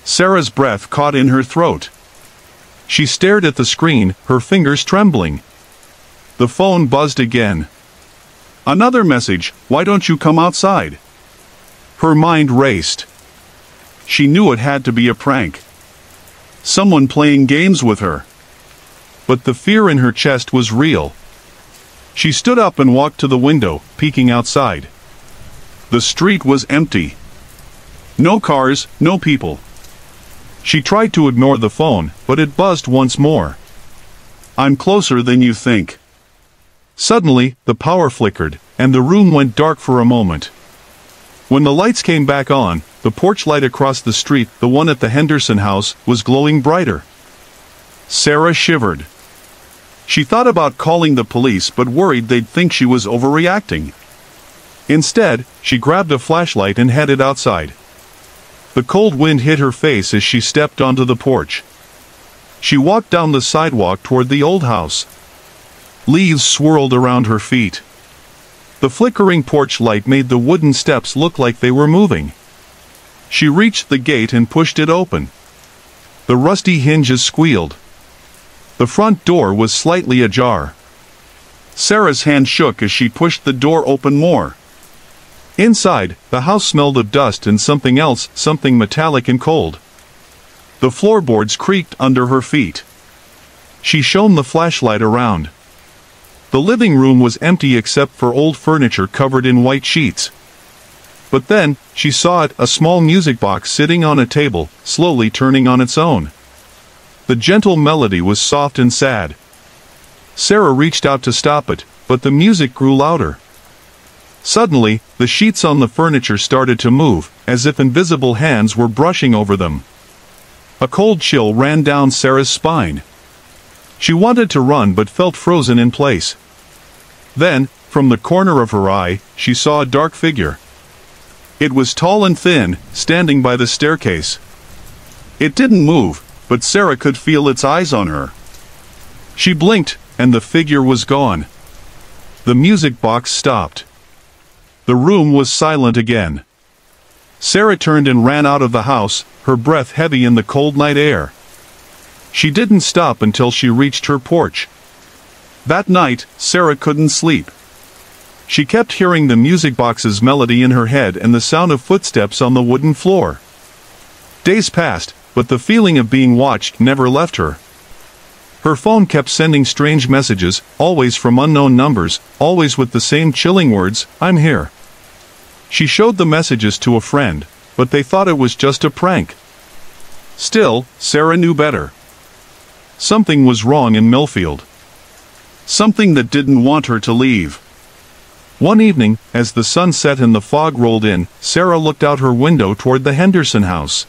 Sarah's breath caught in her throat. She stared at the screen, her fingers trembling. The phone buzzed again. Another message, "Why don't you come outside?" Her mind raced. She knew it had to be a prank. Someone playing games with her. But the fear in her chest was real. She stood up and walked to the window, peeking outside. The street was empty. No cars, no people. She tried to ignore the phone, but it buzzed once more. "I'm closer than you think." Suddenly, the power flickered, and the room went dark for a moment. When the lights came back on, the porch light across the street, the one at the Henderson house, was glowing brighter. Sarah shivered. She thought about calling the police but worried they'd think she was overreacting. Instead, she grabbed a flashlight and headed outside. The cold wind hit her face as she stepped onto the porch. She walked down the sidewalk toward the old house. Leaves swirled around her feet. The flickering porch light made the wooden steps look like they were moving. She reached the gate and pushed it open. The rusty hinges squealed. The front door was slightly ajar. Sarah's hand shook as she pushed the door open more. Inside, the house smelled of dust and something else, something metallic and cold. The floorboards creaked under her feet. She shone the flashlight around. The living room was empty except for old furniture covered in white sheets. But then, she saw it, a small music box sitting on a table, slowly turning on its own. The gentle melody was soft and sad. Sarah reached out to stop it, but the music grew louder. Suddenly, the sheets on the furniture started to move, as if invisible hands were brushing over them. A cold chill ran down Sarah's spine. She wanted to run but felt frozen in place. Then, from the corner of her eye, she saw a dark figure. It was tall and thin, standing by the staircase. It didn't move, but Sarah could feel its eyes on her. She blinked, and the figure was gone. The music box stopped. The room was silent again. Sarah turned and ran out of the house, her breath heavy in the cold night air. She didn't stop until she reached her porch. That night, Sarah couldn't sleep. She kept hearing the music box's melody in her head and the sound of footsteps on the wooden floor. Days passed, but the feeling of being watched never left her. Her phone kept sending strange messages, always from unknown numbers, always with the same chilling words, "I'm here." She showed the messages to a friend, but they thought it was just a prank. Still, Sarah knew better. Something was wrong in Millfield. Something that didn't want her to leave. One evening, as the sun set and the fog rolled in, Sarah looked out her window toward the Henderson house.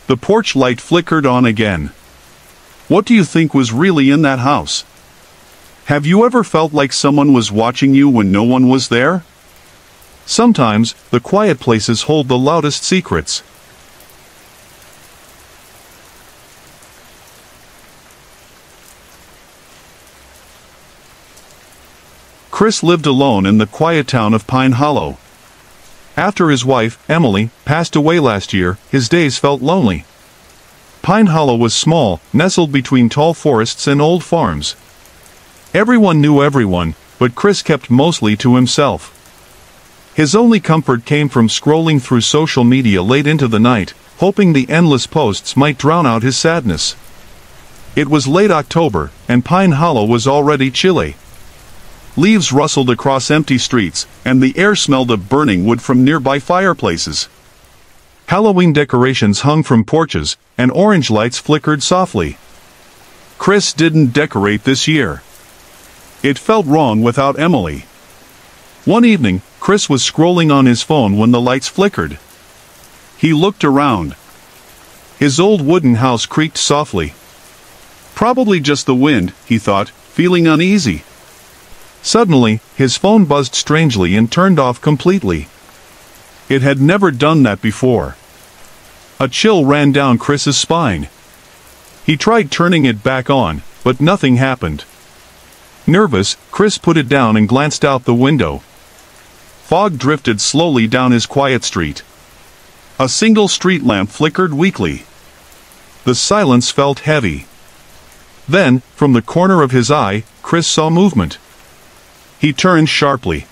The porch light flickered on again. What do you think was really in that house? Have you ever felt like someone was watching you when no one was there? Sometimes, the quiet places hold the loudest secrets. Chris lived alone in the quiet town of Pine Hollow. After his wife, Emily, passed away last year, his days felt lonely. Pine Hollow was small, nestled between tall forests and old farms. Everyone knew everyone, but Chris kept mostly to himself. His only comfort came from scrolling through social media late into the night, hoping the endless posts might drown out his sadness. It was late October, and Pine Hollow was already chilly. Leaves rustled across empty streets, and the air smelled of burning wood from nearby fireplaces. Halloween decorations hung from porches, and orange lights flickered softly. Chris didn't decorate this year. It felt wrong without Emily. One evening, Chris was scrolling on his phone when the lights flickered. He looked around. His old wooden house creaked softly. Probably just the wind, he thought, feeling uneasy. Suddenly, his phone buzzed strangely and turned off completely. It had never done that before. A chill ran down Chris's spine. He tried turning it back on, but nothing happened. Nervous, Chris put it down and glanced out the window. Fog drifted slowly down his quiet street. A single street lamp flickered weakly. The silence felt heavy. Then, from the corner of his eye, Chris saw movement. He turned sharply.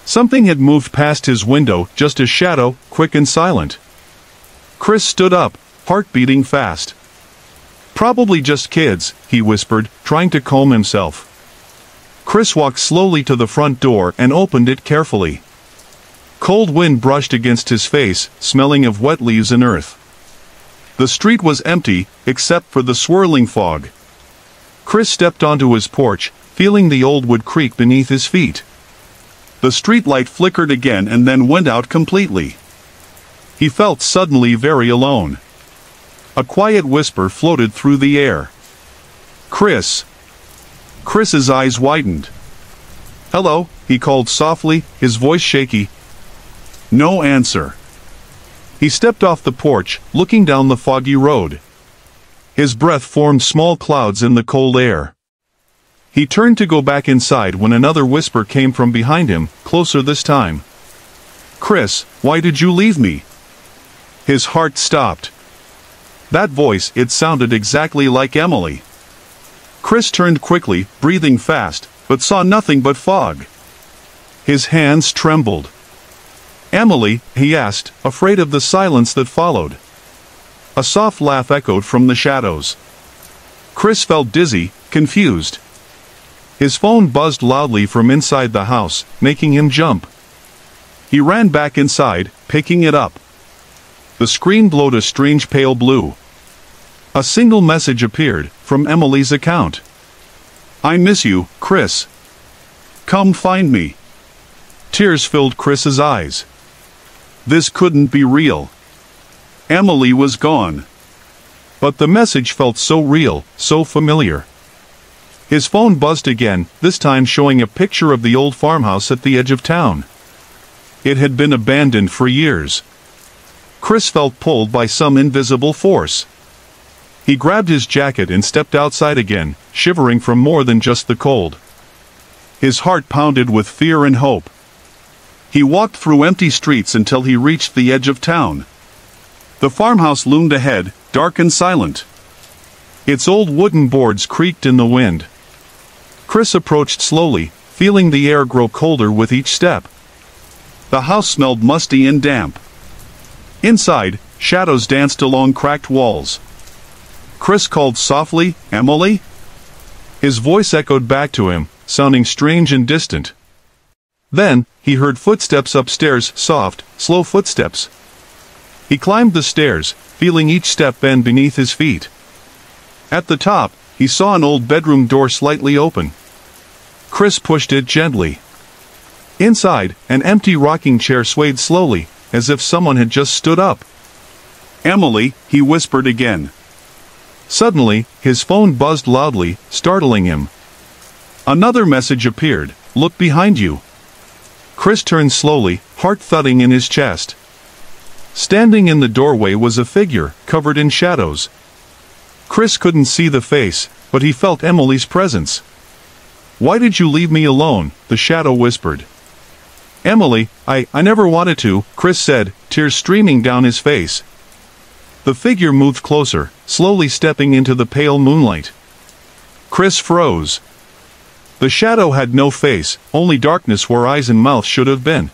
Something had moved past his window, just a shadow, quick and silent. Chris stood up, heart beating fast. "Probably just kids," he whispered, trying to calm himself. Chris walked slowly to the front door and opened it carefully. Cold wind brushed against his face, smelling of wet leaves and earth. The street was empty, except for the swirling fog. Chris stepped onto his porch, feeling the old wood creak beneath his feet. The street light flickered again and then went out completely. He felt suddenly very alone. A quiet whisper floated through the air. "Chris." Chris's eyes widened. "Hello," he called softly, his voice shaky. No answer. He stepped off the porch, looking down the foggy road. His breath formed small clouds in the cold air. He turned to go back inside when another whisper came from behind him, closer this time. "Chris, why did you leave me?" His heart stopped. That voice, it sounded exactly like Emily. Chris turned quickly, breathing fast, but saw nothing but fog. His hands trembled. "Emily?" he asked, afraid of the silence that followed. A soft laugh echoed from the shadows. Chris felt dizzy, confused. His phone buzzed loudly from inside the house, making him jump. He ran back inside, picking it up. The screen glowed a strange pale blue. A single message appeared, from Emily's account. "I miss you, Chris. Come find me." Tears filled Chris's eyes. This couldn't be real. Emily was gone. But the message felt so real, so familiar. His phone buzzed again, this time showing a picture of the old farmhouse at the edge of town. It had been abandoned for years. Chris felt pulled by some invisible force. He grabbed his jacket and stepped outside again, shivering from more than just the cold. His heart pounded with fear and hope. He walked through empty streets until he reached the edge of town. The farmhouse loomed ahead, dark and silent. Its old wooden boards creaked in the wind. Chris approached slowly, feeling the air grow colder with each step. The house smelled musty and damp. Inside, shadows danced along cracked walls. Chris called softly, "Emily?" His voice echoed back to him, sounding strange and distant. Then, he heard footsteps upstairs, soft, slow footsteps. He climbed the stairs, feeling each step bend beneath his feet. At the top, he saw an old bedroom door slightly open. Chris pushed it gently. Inside, an empty rocking chair swayed slowly, as if someone had just stood up. "Emily," he whispered again. Suddenly, his phone buzzed loudly, startling him. Another message appeared, "Look behind you." Chris turned slowly, heart thudding in his chest. Standing in the doorway was a figure, covered in shadows. Chris couldn't see the face, but he felt Emily's presence. "Why did you leave me alone?" the shadow whispered. "Emily, I never wanted to," Chris said, tears streaming down his face. The figure moved closer, slowly stepping into the pale moonlight. Chris froze. The shadow had no face, only darkness where eyes and mouth should have been.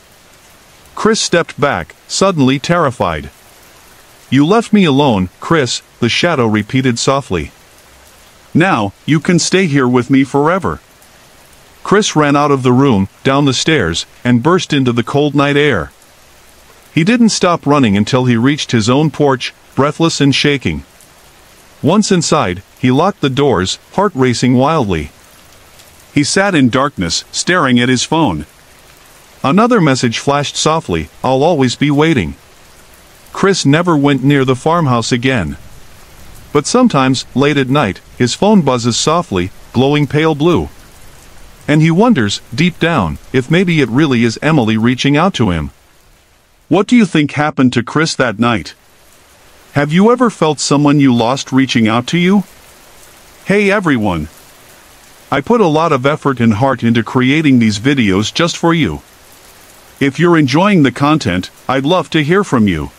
Chris stepped back, suddenly terrified. "You left me alone, Chris," the shadow repeated softly. "Now, you can stay here with me forever." Chris ran out of the room, down the stairs, and burst into the cold night air. He didn't stop running until he reached his own porch, breathless and shaking. Once inside, he locked the doors, heart racing wildly. He sat in darkness, staring at his phone. Another message flashed softly, "I'll always be waiting." Chris never went near the farmhouse again. But sometimes, late at night, his phone buzzes softly, glowing pale blue. And he wonders, deep down, if maybe it really is Emily reaching out to him. What do you think happened to Chris that night? Have you ever felt someone you lost reaching out to you? Hey everyone! I put a lot of effort and heart into creating these videos just for you. If you're enjoying the content, I'd love to hear from you.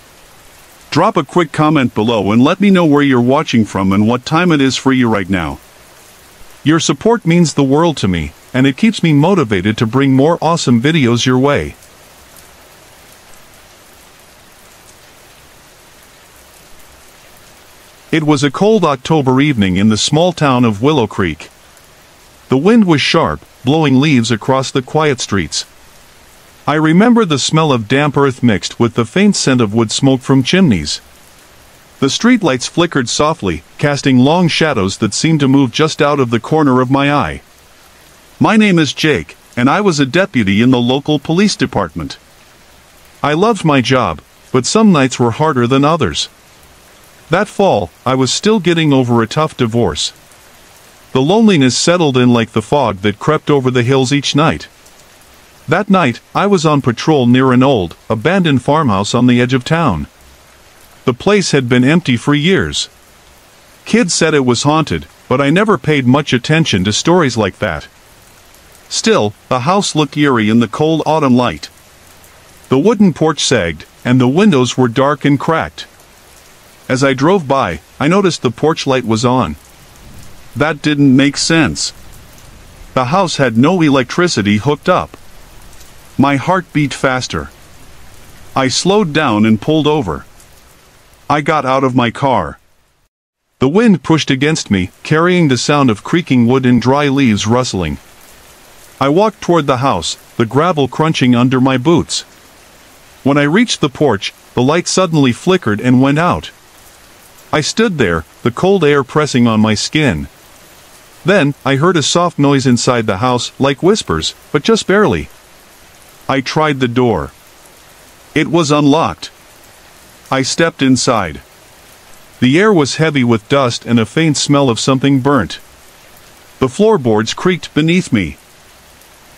Drop a quick comment below and let me know where you're watching from and what time it is for you right now. Your support means the world to me, and it keeps me motivated to bring more awesome videos your way. It was a cold October evening in the small town of Willow Creek. The wind was sharp, blowing leaves across the quiet streets. I remember the smell of damp earth mixed with the faint scent of wood smoke from chimneys. The streetlights flickered softly, casting long shadows that seemed to move just out of the corner of my eye. My name is Jake, and I was a deputy in the local police department. I loved my job, but some nights were harder than others. That fall, I was still getting over a tough divorce. The loneliness settled in like the fog that crept over the hills each night. That night, I was on patrol near an old, abandoned farmhouse on the edge of town. The place had been empty for years. Kids said it was haunted, but I never paid much attention to stories like that. Still, the house looked eerie in the cold autumn light. The wooden porch sagged, and the windows were dark and cracked. As I drove by, I noticed the porch light was on. That didn't make sense. The house had no electricity hooked up. My heart beat faster. I slowed down and pulled over. I got out of my car. The wind pushed against me, carrying the sound of creaking wood and dry leaves rustling. I walked toward the house, the gravel crunching under my boots. When I reached the porch, the light suddenly flickered and went out. I stood there, the cold air pressing on my skin. Then, I heard a soft noise inside the house, like whispers, but just barely. I tried the door. It was unlocked. I stepped inside. The air was heavy with dust and a faint smell of something burnt. The floorboards creaked beneath me.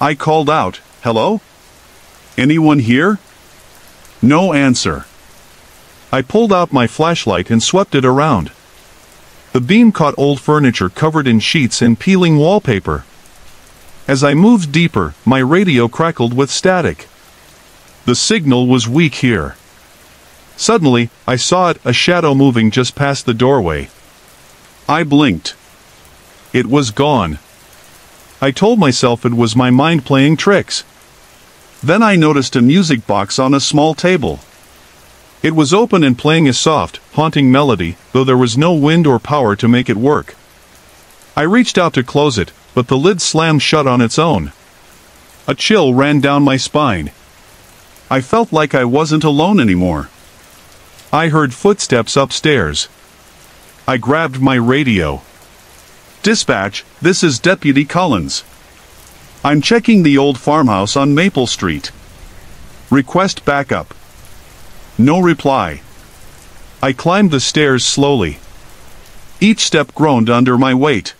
I called out, "Hello? Anyone here?" No answer. I pulled out my flashlight and swept it around. The beam caught old furniture covered in sheets and peeling wallpaper. As I moved deeper, my radio crackled with static. The signal was weak here. Suddenly, I saw a shadow moving just past the doorway. I blinked. It was gone. I told myself it was my mind playing tricks. Then I noticed a music box on a small table. It was open and playing a soft, haunting melody, though there was no wind or power to make it work. I reached out to close it, but the lid slammed shut on its own. A chill ran down my spine. I felt like I wasn't alone anymore. I heard footsteps upstairs. I grabbed my radio. "Dispatch, this is Deputy Collins. I'm checking the old farmhouse on Maple Street. Request backup." No reply. I climbed the stairs slowly. Each step groaned under my weight.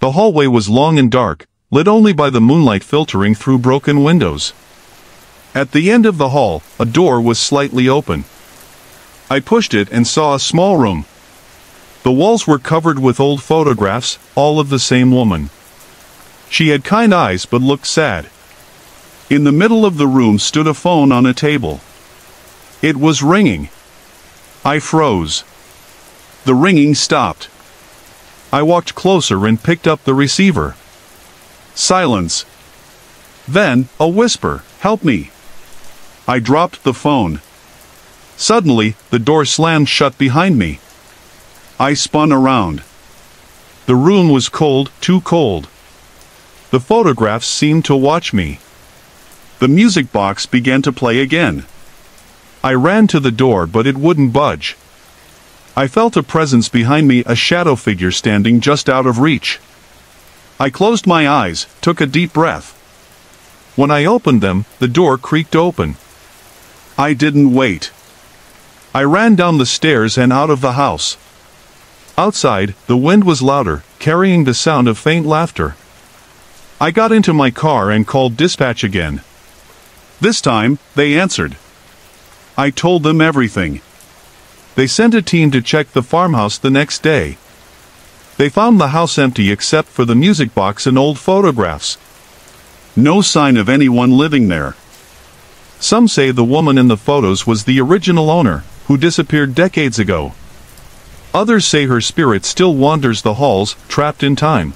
The hallway was long and dark, lit only by the moonlight filtering through broken windows. At the end of the hall, a door was slightly open. I pushed it and saw a small room. The walls were covered with old photographs, all of the same woman. She had kind eyes but looked sad. In the middle of the room stood a phone on a table. It was ringing. I froze. The ringing stopped. I walked closer and picked up the receiver. Silence. Then, a whisper, "Help me." I dropped the phone. Suddenly, the door slammed shut behind me. I spun around. The room was cold, too cold. The photographs seemed to watch me. The music box began to play again. I ran to the door, but it wouldn't budge. I felt a presence behind me, a shadow figure standing just out of reach. I closed my eyes, took a deep breath. When I opened them, the door creaked open. I didn't wait. I ran down the stairs and out of the house. Outside, the wind was louder, carrying the sound of faint laughter. I got into my car and called dispatch again. This time, they answered. I told them everything. They sent a team to check the farmhouse the next day. They found the house empty except for the music box and old photographs. No sign of anyone living there. Some say the woman in the photos was the original owner, who disappeared decades ago. Others say her spirit still wanders the halls, trapped in time.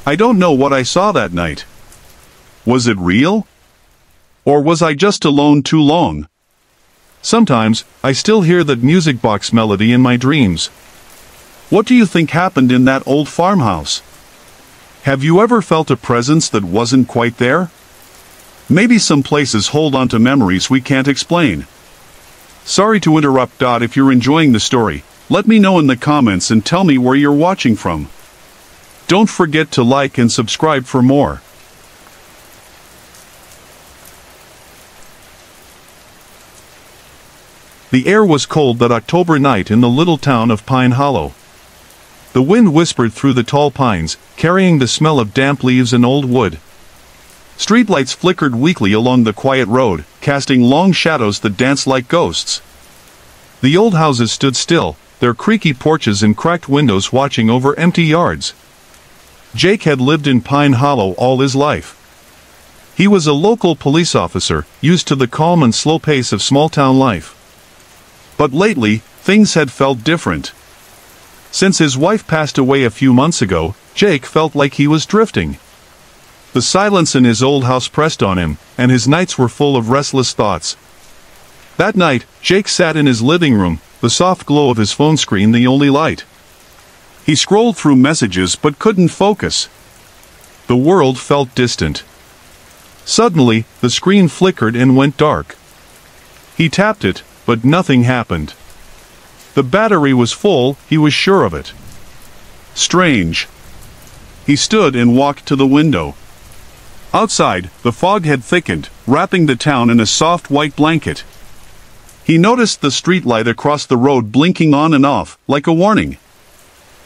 I don't know what I saw that night. Was it real? Or was I just alone too long? Sometimes, I still hear that music box melody in my dreams. What do you think happened in that old farmhouse? Have you ever felt a presence that wasn't quite there? Maybe some places hold on to memories we can't explain. Sorry to interrupt. If you're enjoying the story, let me know in the comments and tell me where you're watching from. Don't forget to like and subscribe for more. The air was cold that October night in the little town of Pine Hollow. The wind whispered through the tall pines, carrying the smell of damp leaves and old wood. Streetlights flickered weakly along the quiet road, casting long shadows that danced like ghosts. The old houses stood still, their creaky porches and cracked windows watching over empty yards. Jake had lived in Pine Hollow all his life. He was a local police officer, used to the calm and slow pace of small-town life. But lately, things had felt different. Since his wife passed away a few months ago, Jake felt like he was drifting. The silence in his old house pressed on him, and his nights were full of restless thoughts. That night, Jake sat in his living room, the soft glow of his phone screen the only light. He scrolled through messages but couldn't focus. The world felt distant. Suddenly, the screen flickered and went dark. He tapped it, but nothing happened. The battery was full, he was sure of it. Strange. He stood and walked to the window. Outside, the fog had thickened, wrapping the town in a soft white blanket. He noticed the streetlight across the road blinking on and off, like a warning.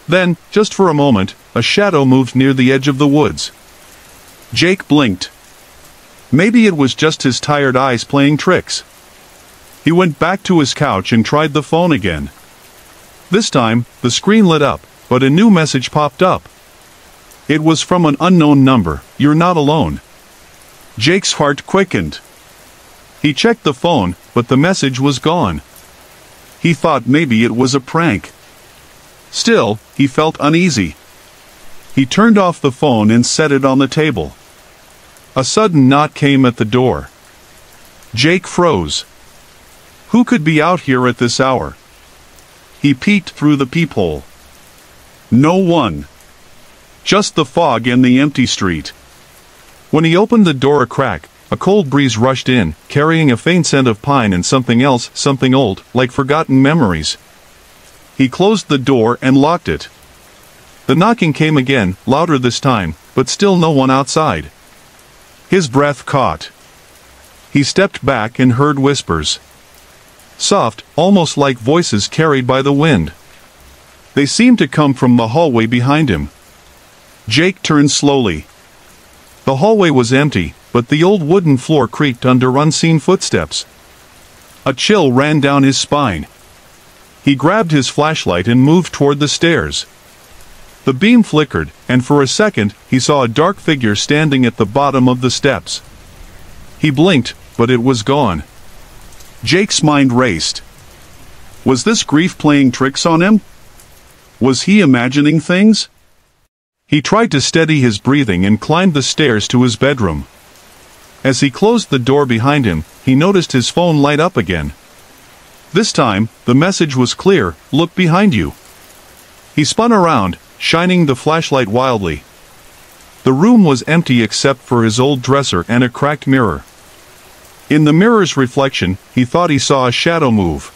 Then, just for a moment, a shadow moved near the edge of the woods. Jake blinked. Maybe it was just his tired eyes playing tricks. He went back to his couch and tried the phone again. This time, the screen lit up, but a new message popped up. It was from an unknown number. "You're not alone." Jake's heart quickened. He checked the phone, but the message was gone. He thought maybe it was a prank. Still, he felt uneasy. He turned off the phone and set it on the table. A sudden knock came at the door. Jake froze. Who could be out here at this hour? He peeked through the peephole. No one. Just the fog and the empty street. When he opened the door a crack, a cold breeze rushed in, carrying a faint scent of pine and something else, something old, like forgotten memories. He closed the door and locked it. The knocking came again, louder this time, but still no one outside. His breath caught. He stepped back and heard whispers. Soft, almost like voices carried by the wind. They seemed to come from the hallway behind him. Jake turned slowly. The hallway was empty, but the old wooden floor creaked under unseen footsteps. A chill ran down his spine. He grabbed his flashlight and moved toward the stairs. The beam flickered, and for a second, he saw a dark figure standing at the bottom of the steps. He blinked, but it was gone. Jake's mind raced. Was this grief playing tricks on him? Was he imagining things? He tried to steady his breathing and climbed the stairs to his bedroom. As he closed the door behind him, he noticed his phone light up again. This time, the message was clear: "Look behind you." He spun around, shining the flashlight wildly. The room was empty except for his old dresser and a cracked mirror. In the mirror's reflection, he thought he saw a shadow move.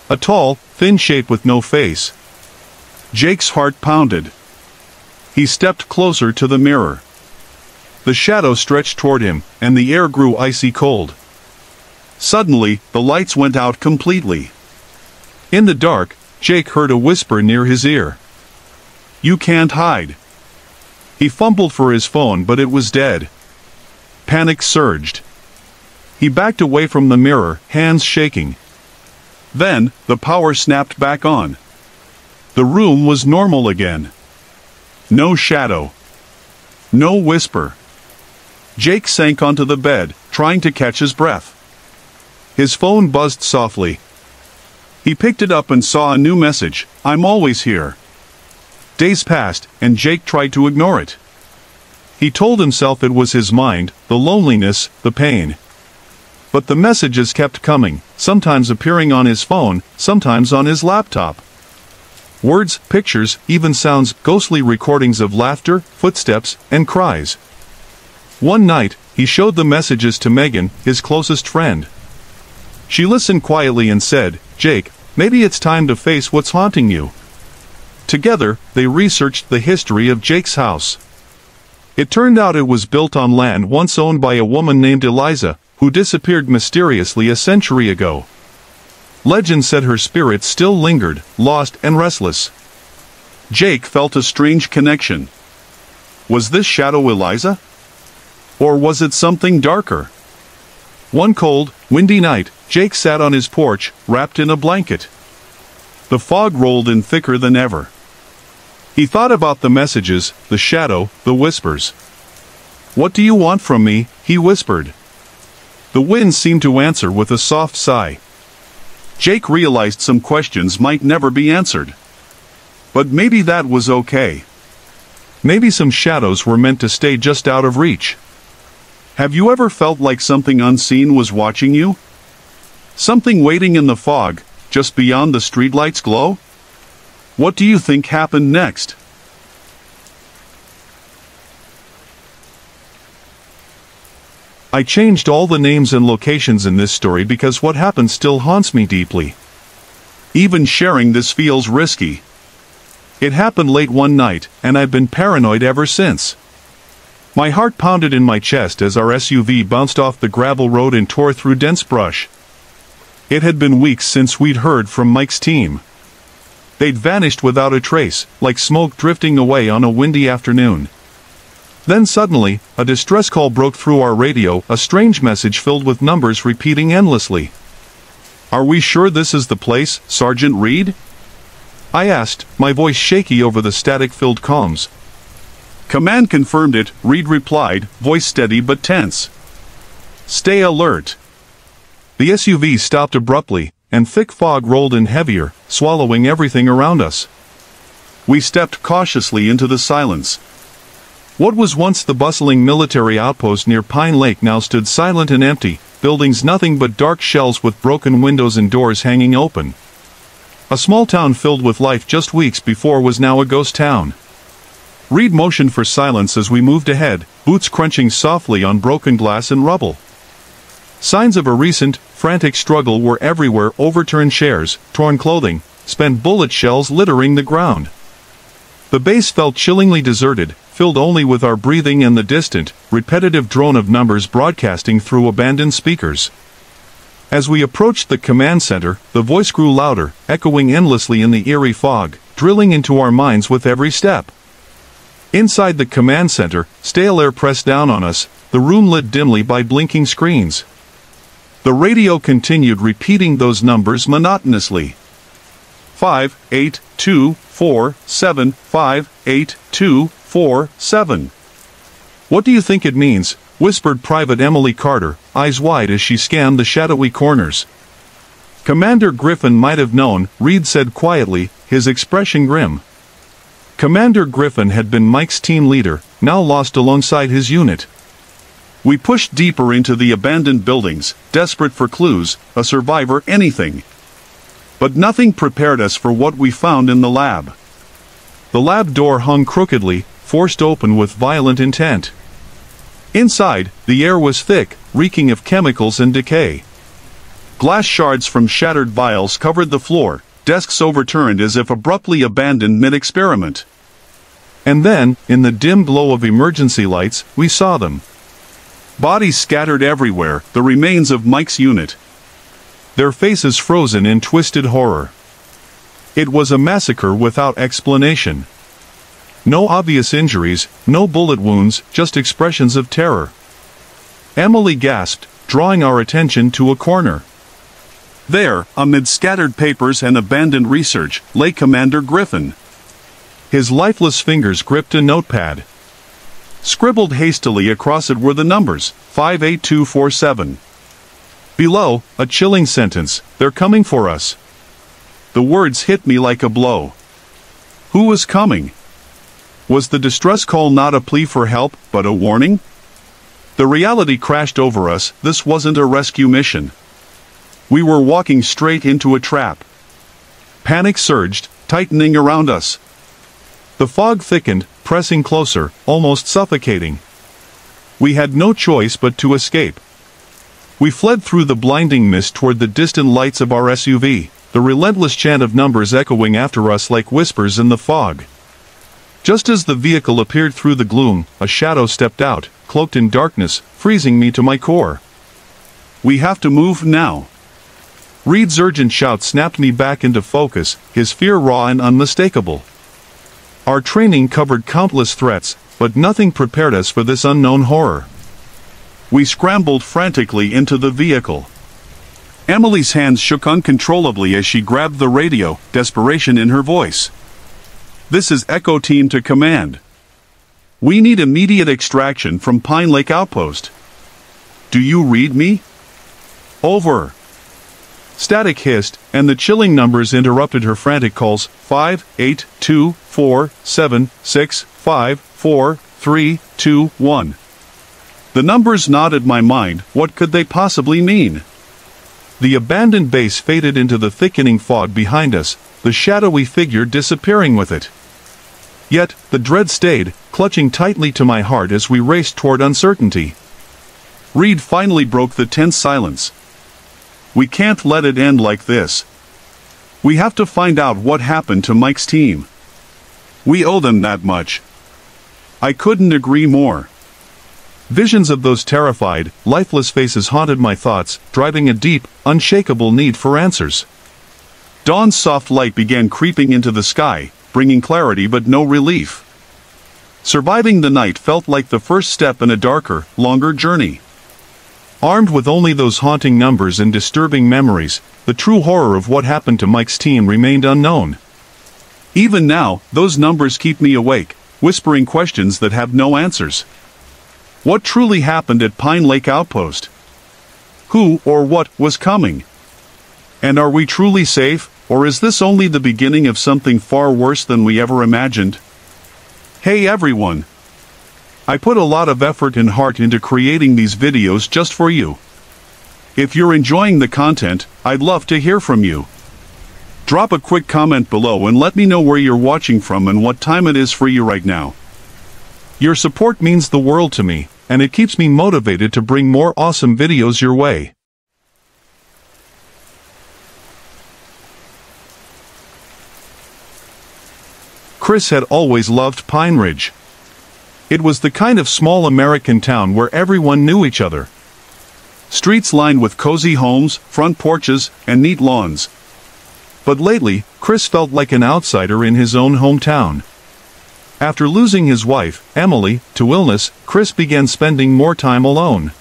A tall, thin shape with no face. Jake's heart pounded. He stepped closer to the mirror. The shadow stretched toward him, and the air grew icy cold. Suddenly, the lights went out completely. In the dark, Jake heard a whisper near his ear. "You can't hide." He fumbled for his phone, but it was dead. Panic surged. He backed away from the mirror, hands shaking. Then, the power snapped back on. The room was normal again. No shadow. No whisper. Jake sank onto the bed, trying to catch his breath. His phone buzzed softly. He picked it up and saw a new message: "I'm always here." Days passed, and Jake tried to ignore it. He told himself it was his mind, the loneliness, the pain. But the messages kept coming, sometimes appearing on his phone, sometimes on his laptop. Words, pictures, even sounds, ghostly recordings of laughter, footsteps, and cries. One night, he showed the messages to Megan, his closest friend. She listened quietly and said, "Jake, maybe it's time to face what's haunting you." Together, they researched the history of Jake's house. It turned out it was built on land once owned by a woman named Eliza, who disappeared mysteriously a century ago. Legend said her spirit still lingered, lost and restless. Jake felt a strange connection. Was this shadow Eliza? Or was it something darker? One cold, windy night, Jake sat on his porch, wrapped in a blanket. The fog rolled in thicker than ever. He thought about the messages, the shadow, the whispers. "What do you want from me?" he whispered. The wind seemed to answer with a soft sigh. Jake realized some questions might never be answered. But maybe that was okay. Maybe some shadows were meant to stay just out of reach. Have you ever felt like something unseen was watching you? Something waiting in the fog, just beyond the streetlight's glow? What do you think happened next? I changed all the names and locations in this story because what happened still haunts me deeply. Even sharing this feels risky. It happened late one night, and I've been paranoid ever since. My heart pounded in my chest as our SUV bounced off the gravel road and tore through dense brush. It had been weeks since we'd heard from Mike's team. They'd vanished without a trace, like smoke drifting away on a windy afternoon. Then suddenly, a distress call broke through our radio, a strange message filled with numbers repeating endlessly. "Are we sure this is the place, Sergeant Reed?" I asked, my voice shaky over the static-filled comms. "Command confirmed it," Reed replied, voice steady but tense. "Stay alert." The SUV stopped abruptly, and thick fog rolled in heavier, swallowing everything around us. We stepped cautiously into the silence. What was once the bustling military outpost near Pine Lake now stood silent and empty, buildings nothing but dark shells with broken windows and doors hanging open. A small town filled with life just weeks before was now a ghost town. Reed motioned for silence as we moved ahead, boots crunching softly on broken glass and rubble. Signs of a recent, frantic struggle were everywhere: overturned chairs, torn clothing, spent bullet shells littering the ground. The base felt chillingly deserted, filled only with our breathing and the distant, repetitive drone of numbers broadcasting through abandoned speakers. As we approached the command center, the voice grew louder, echoing endlessly in the eerie fog, drilling into our minds with every step. Inside the command center, stale air pressed down on us, the room lit dimly by blinking screens. The radio continued repeating those numbers monotonously. 58247, 58247. "What do you think it means?" whispered Private Emily Carter, eyes wide as she scanned the shadowy corners. "Commander Griffin might have known," Reed said quietly, his expression grim. Commander Griffin had been Mike's team leader, now lost alongside his unit. We pushed deeper into the abandoned buildings, desperate for clues, a survivor, anything. But nothing prepared us for what we found in the lab. The lab door hung crookedly, forced open with violent intent. Inside, the air was thick, reeking of chemicals and decay. Glass shards from shattered vials covered the floor, desks overturned as if abruptly abandoned mid-experiment. And then, in the dim glow of emergency lights, we saw them. Bodies scattered everywhere, the remains of Mike's unit. Their faces frozen in twisted horror. It was a massacre without explanation. No obvious injuries, no bullet wounds, just expressions of terror. Emily gasped, drawing our attention to a corner. There, amid scattered papers and abandoned research, lay Commander Griffin. His lifeless fingers gripped a notepad. Scribbled hastily across it were the numbers, 58247. Below, a chilling sentence, "They're coming for us." The words hit me like a blow. Who was coming? Was the distress call not a plea for help, but a warning? The reality crashed over us. This wasn't a rescue mission. We were walking straight into a trap. Panic surged, tightening around us. The fog thickened, pressing closer, almost suffocating. We had no choice but to escape. We fled through the blinding mist toward the distant lights of our SUV, the relentless chant of numbers echoing after us like whispers in the fog. Just as the vehicle appeared through the gloom, a shadow stepped out, cloaked in darkness, freezing me to my core. "We have to move now." Reed's urgent shout snapped me back into focus, his fear raw and unmistakable. Our training covered countless threats, but nothing prepared us for this unknown horror. We scrambled frantically into the vehicle. Emily's hands shook uncontrollably as she grabbed the radio, desperation in her voice. "This is Echo Team to command. We need immediate extraction from Pine Lake Outpost. Do you read me? Over." Static hissed, and the chilling numbers interrupted her frantic calls. 5, 8, 2, 4, 7, 6, 5, 4, 3, 2, 1. The numbers gnawed my mind. What could they possibly mean? The abandoned base faded into the thickening fog behind us, the shadowy figure disappearing with it. Yet, the dread stayed, clutching tightly to my heart as we raced toward uncertainty. Reed finally broke the tense silence. "We can't let it end like this. We have to find out what happened to Mike's team. We owe them that much." I couldn't agree more. Visions of those terrified, lifeless faces haunted my thoughts, driving a deep, unshakable need for answers. Dawn's soft light began creeping into the sky, bringing clarity but no relief. Surviving the night felt like the first step in a darker, longer journey. Armed with only those haunting numbers and disturbing memories, the true horror of what happened to Mike's team remained unknown. Even now, those numbers keep me awake, whispering questions that have no answers. What truly happened at Pine Lake Outpost? Who or what was coming? And are we truly safe, or is this only the beginning of something far worse than we ever imagined? Hey everyone! I put a lot of effort and heart into creating these videos just for you. If you're enjoying the content, I'd love to hear from you. Drop a quick comment below and let me know where you're watching from and what time it is for you right now. Your support means the world to me, and it keeps me motivated to bring more awesome videos your way. Chris had always loved Pine Ridge. It was the kind of small American town where everyone knew each other. Streets lined with cozy homes, front porches, and neat lawns. But lately, Chris felt like an outsider in his own hometown. After losing his wife, Emily, to illness, Chris began spending more time alone.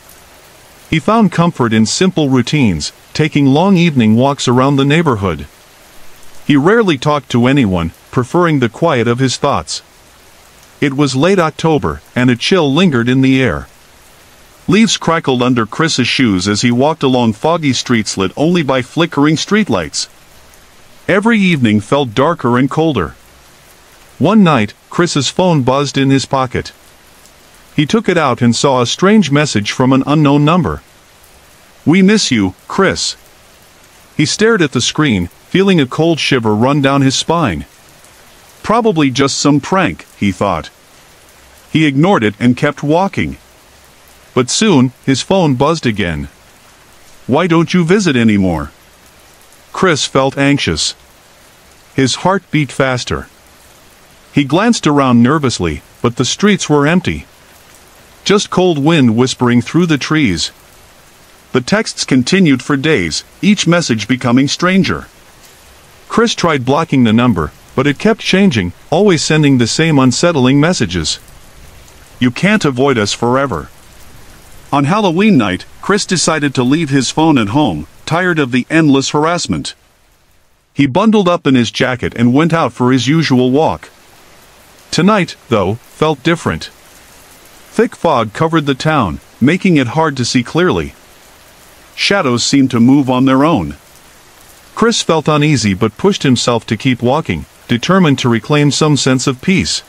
He found comfort in simple routines, taking long evening walks around the neighborhood. He rarely talked to anyone, preferring the quiet of his thoughts. It was late October, and a chill lingered in the air. Leaves crackled under Chris's shoes as he walked along foggy streets lit only by flickering streetlights. Every evening felt darker and colder. One night, Chris's phone buzzed in his pocket. He took it out and saw a strange message from an unknown number. "We miss you, Chris." He stared at the screen, feeling a cold shiver run down his spine. Probably just some prank, he thought. He ignored it and kept walking. But soon, his phone buzzed again. "Why don't you visit anymore?" Chris felt anxious. His heart beat faster. He glanced around nervously, but the streets were empty. Just cold wind whispering through the trees. The texts continued for days, each message becoming stranger. Chris tried blocking the number, but it kept changing, always sending the same unsettling messages. "You can't avoid us forever." On Halloween night, Chris decided to leave his phone at home, tired of the endless harassment. He bundled up in his jacket and went out for his usual walk. Tonight, though, felt different. Thick fog covered the town, making it hard to see clearly. Shadows seemed to move on their own. Chris felt uneasy but pushed himself to keep walking, determined to reclaim some sense of peace.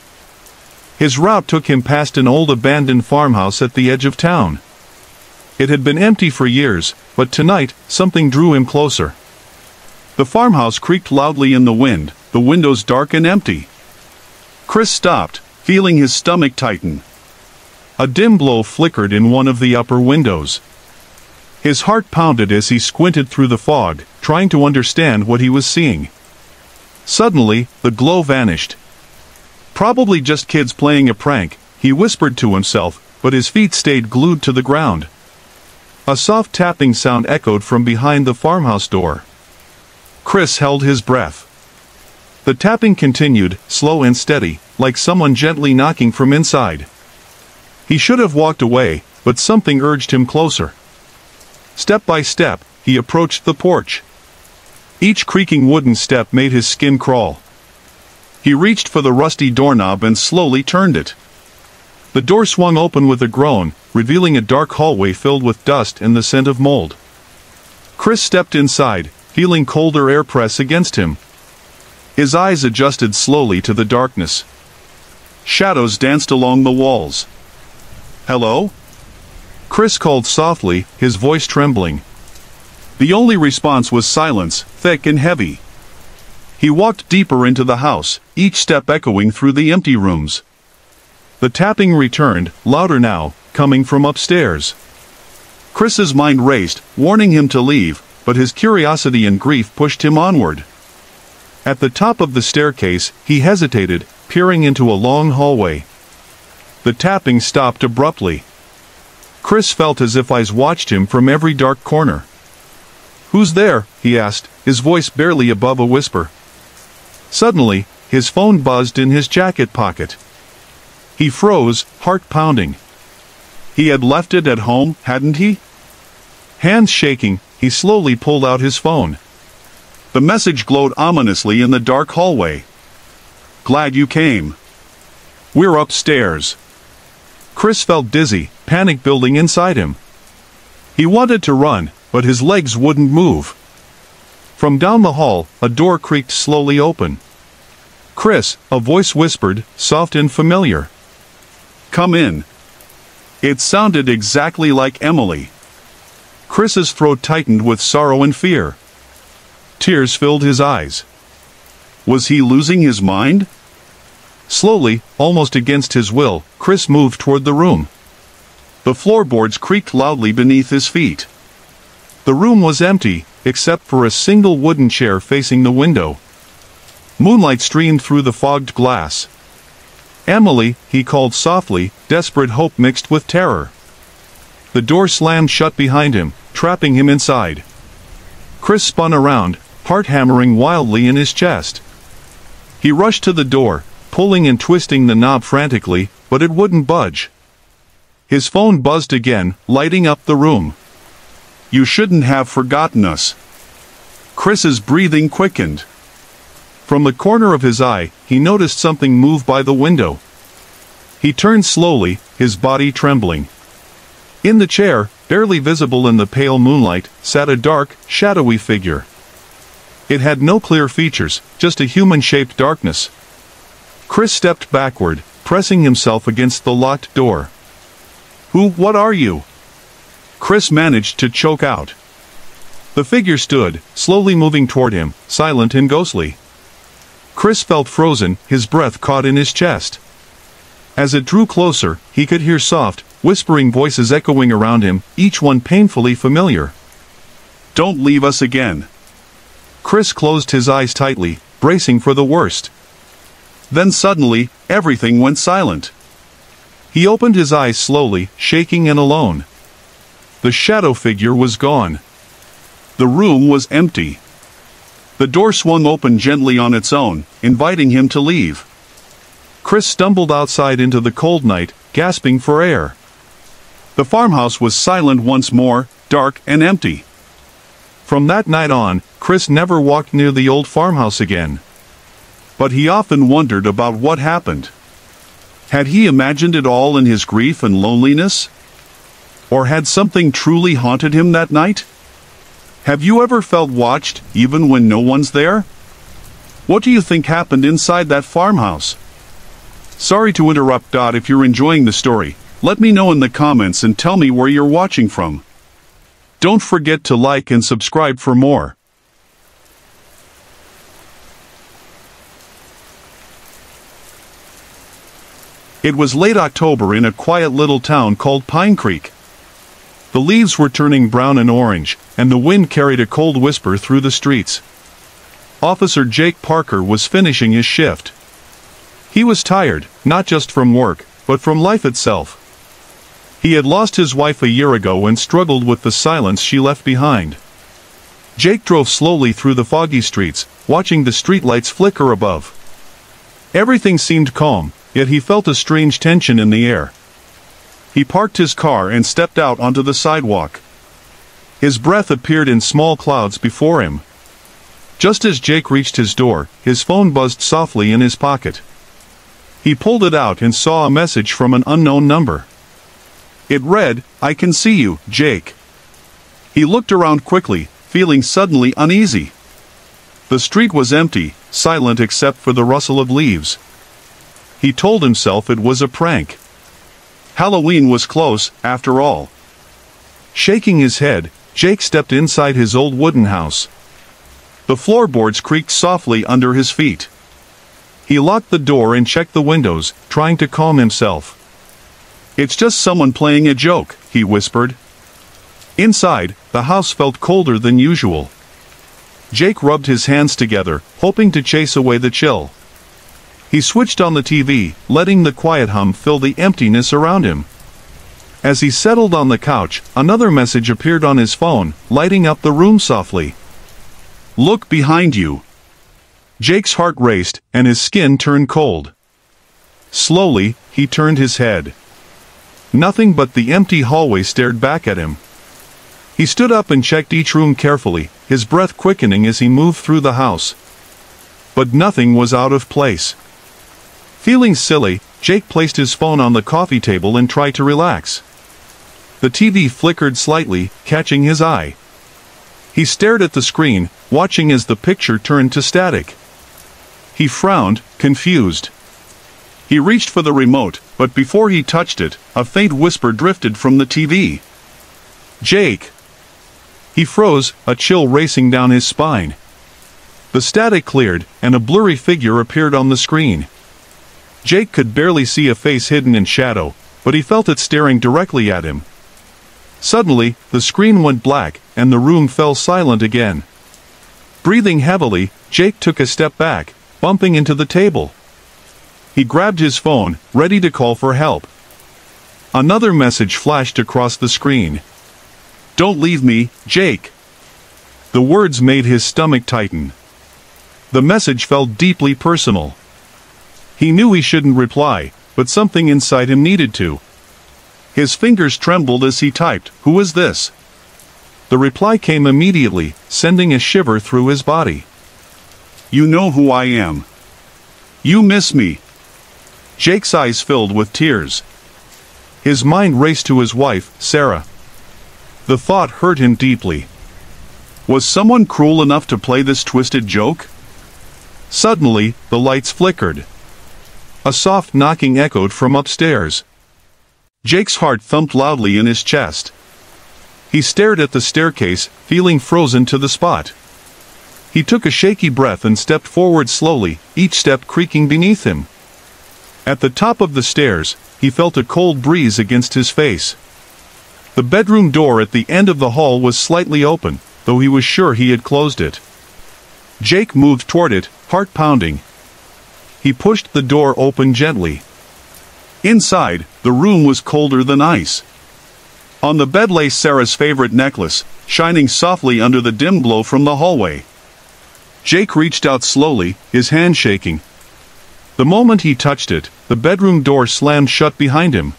His route took him past an old abandoned farmhouse at the edge of town. It had been empty for years, but tonight, something drew him closer. The farmhouse creaked loudly in the wind, the windows dark and empty. Chris stopped, feeling his stomach tighten. A dim glow flickered in one of the upper windows. His heart pounded as he squinted through the fog, trying to understand what he was seeing. Suddenly, the glow vanished. Probably just kids playing a prank, he whispered to himself, but his feet stayed glued to the ground. A soft tapping sound echoed from behind the farmhouse door. Chris held his breath. The tapping continued, slow and steady, like someone gently knocking from inside. He should have walked away, but something urged him closer. Step by step, he approached the porch. Each creaking wooden step made his skin crawl. He reached for the rusty doorknob and slowly turned it. The door swung open with a groan, revealing a dark hallway filled with dust and the scent of mold. Chris stepped inside, feeling colder air press against him. His eyes adjusted slowly to the darkness. Shadows danced along the walls. "Hello?" Chris called softly, his voice trembling. The only response was silence, thick and heavy. He walked deeper into the house, each step echoing through the empty rooms. The tapping returned, louder now, coming from upstairs. Chris's mind raced, warning him to leave, but his curiosity and grief pushed him onward. At the top of the staircase, he hesitated, peering into a long hallway. The tapping stopped abruptly. Chris felt as if eyes watched him from every dark corner. "Who's there?" he asked, his voice barely above a whisper. Suddenly, his phone buzzed in his jacket pocket. He froze, heart pounding. He had left it at home, hadn't he? Hands shaking, he slowly pulled out his phone. The message glowed ominously in the dark hallway. "Glad you came. We're upstairs." Chris felt dizzy, panic building inside him. He wanted to run, but his legs wouldn't move. From down the hall, a door creaked slowly open. "Chris," a voice whispered, soft and familiar. "Come in." It sounded exactly like Emily. Chris's throat tightened with sorrow and fear. Tears filled his eyes. Was he losing his mind? Slowly, almost against his will, Chris moved toward the room. The floorboards creaked loudly beneath his feet. The room was empty, except for a single wooden chair facing the window. Moonlight streamed through the fogged glass. "Emily," he called softly, desperate hope mixed with terror. The door slammed shut behind him, trapping him inside. Chris spun around, heart hammering wildly in his chest. He rushed to the door, pulling and twisting the knob frantically, but it wouldn't budge. His phone buzzed again, lighting up the room. "You shouldn't have forgotten us." Chris's breathing quickened. From the corner of his eye, he noticed something move by the window. He turned slowly, his body trembling. In the chair, barely visible in the pale moonlight, sat a dark, shadowy figure. It had no clear features, just a human-shaped darkness. Chris stepped backward, pressing himself against the locked door. What are you?" Chris managed to choke out. The figure stood, slowly moving toward him, silent and ghostly. Chris felt frozen, his breath caught in his chest. As it drew closer, he could hear soft, whispering voices echoing around him, each one painfully familiar. "Don't leave us again." Chris closed his eyes tightly, bracing for the worst. Then suddenly, everything went silent. He opened his eyes slowly, shaking and alone. The shadow figure was gone. The room was empty. The door swung open gently on its own, inviting him to leave. Chris stumbled outside into the cold night, gasping for air. The farmhouse was silent once more, dark and empty. From that night on, Chris never walked near the old farmhouse again. But he often wondered about what happened. Had he imagined it all in his grief and loneliness? Or had something truly haunted him that night? Have you ever felt watched, even when no one's there? What do you think happened inside that farmhouse? Sorry to interrupt. If you're enjoying the story, let me know in the comments and tell me where you're watching from. Don't forget to like and subscribe for more. It was late October in a quiet little town called Pine Creek. The leaves were turning brown and orange, and the wind carried a cold whisper through the streets. Officer Jake Parker was finishing his shift. He was tired, not just from work, but from life itself. He had lost his wife a year ago and struggled with the silence she left behind. Jake drove slowly through the foggy streets, watching the streetlights flicker above. Everything seemed calm, yet he felt a strange tension in the air. He parked his car and stepped out onto the sidewalk. His breath appeared in small clouds before him. Just as Jake reached his door, his phone buzzed softly in his pocket. He pulled it out and saw a message from an unknown number. It read, "I can see you, Jake." He looked around quickly, feeling suddenly uneasy. The street was empty, silent except for the rustle of leaves. He told himself it was a prank. Halloween was close, after all. Shaking his head, Jake stepped inside his old wooden house. The floorboards creaked softly under his feet. He locked the door and checked the windows, trying to calm himself. "It's just someone playing a joke," he whispered. Inside, the house felt colder than usual. Jake rubbed his hands together, hoping to chase away the chill. He switched on the TV, letting the quiet hum fill the emptiness around him. As he settled on the couch, another message appeared on his phone, lighting up the room softly. "Look behind you." Jake's heart raced, and his skin turned cold. Slowly, he turned his head. Nothing but the empty hallway stared back at him. He stood up and checked each room carefully, his breath quickening as he moved through the house. But nothing was out of place. Feeling silly, Jake placed his phone on the coffee table and tried to relax. The TV flickered slightly, catching his eye. He stared at the screen, watching as the picture turned to static. He frowned, confused. He reached for the remote, but before he touched it, a faint whisper drifted from the TV. "Jake!" He froze, a chill racing down his spine. The static cleared, and a blurry figure appeared on the screen. Jake could barely see a face hidden in shadow, but he felt it staring directly at him. Suddenly, the screen went black, and the room fell silent again. Breathing heavily, Jake took a step back, bumping into the table. He grabbed his phone, ready to call for help. Another message flashed across the screen. "Don't leave me, Jake." The words made his stomach tighten. The message felt deeply personal. He knew he shouldn't reply, but something inside him needed to. His fingers trembled as he typed, "Who is this?" The reply came immediately, sending a shiver through his body. "You know who I am. You miss me." Jake's eyes filled with tears. His mind raced to his wife, Sarah. The thought hurt him deeply. Was someone cruel enough to play this twisted joke? Suddenly, the lights flickered. A soft knocking echoed from upstairs. Jake's heart thumped loudly in his chest. He stared at the staircase, feeling frozen to the spot. He took a shaky breath and stepped forward slowly, each step creaking beneath him. At the top of the stairs, he felt a cold breeze against his face. The bedroom door at the end of the hall was slightly open, though he was sure he had closed it. Jake moved toward it, heart pounding. He pushed the door open gently. Inside, the room was colder than ice. On the bed lay Sarah's favorite necklace, shining softly under the dim glow from the hallway. Jake reached out slowly, his hand shaking. The moment he touched it, the bedroom door slammed shut behind him.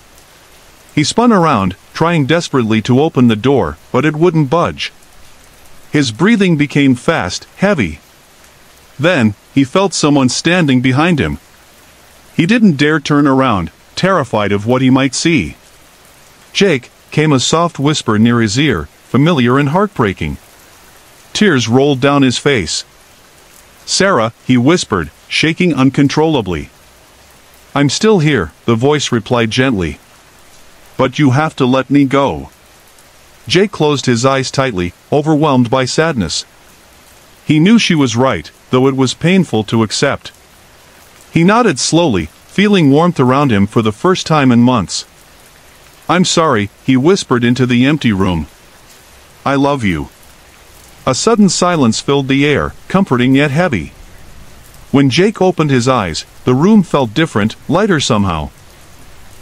He spun around, trying desperately to open the door, but it wouldn't budge. His breathing became fast, heavy. Then, he felt someone standing behind him. He didn't dare turn around, terrified of what he might see. "Jake," came a soft whisper near his ear, familiar and heartbreaking. Tears rolled down his face. "Sarah," he whispered, shaking uncontrollably. "I'm still here," the voice replied gently. "But you have to let me go." Jake closed his eyes tightly, overwhelmed by sadness. He knew she was right, though it was painful to accept. He nodded slowly, feeling warmth around him for the first time in months. "I'm sorry," he whispered into the empty room. "I love you." A sudden silence filled the air, comforting yet heavy. When Jake opened his eyes, the room felt different, lighter somehow.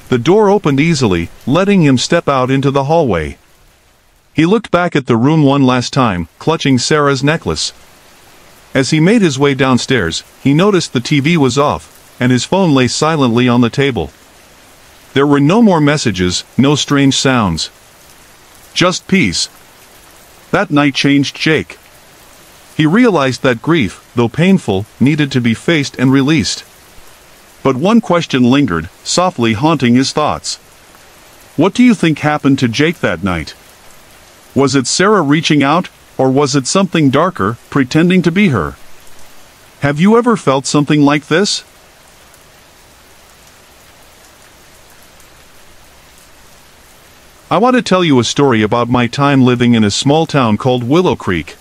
The door opened easily, letting him step out into the hallway. He looked back at the room one last time, clutching Sarah's necklace. As he made his way downstairs, he noticed the TV was off, and his phone lay silently on the table. There were no more messages, no strange sounds. Just peace. That night changed Jake. He realized that grief, though painful, needed to be faced and released. But one question lingered, softly haunting his thoughts. What do you think happened to Jake that night? Was it Sarah reaching out, or was it something darker, pretending to be her? Have you ever felt something like this? I want to tell you a story about my time living in a small town called Willow Creek.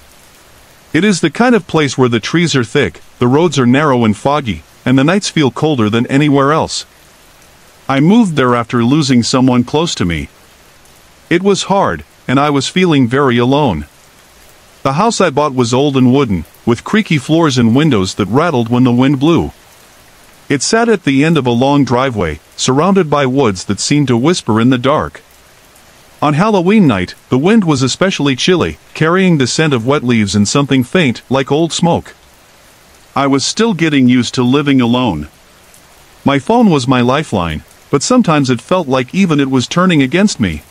It is the kind of place where the trees are thick, the roads are narrow and foggy, and the nights feel colder than anywhere else. I moved there after losing someone close to me. It was hard, and I was feeling very alone. The house I bought was old and wooden, with creaky floors and windows that rattled when the wind blew. It sat at the end of a long driveway, surrounded by woods that seemed to whisper in the dark. On Halloween night, the wind was especially chilly, carrying the scent of wet leaves and something faint, like old smoke. I was still getting used to living alone. My phone was my lifeline, but sometimes it felt like even it was turning against me.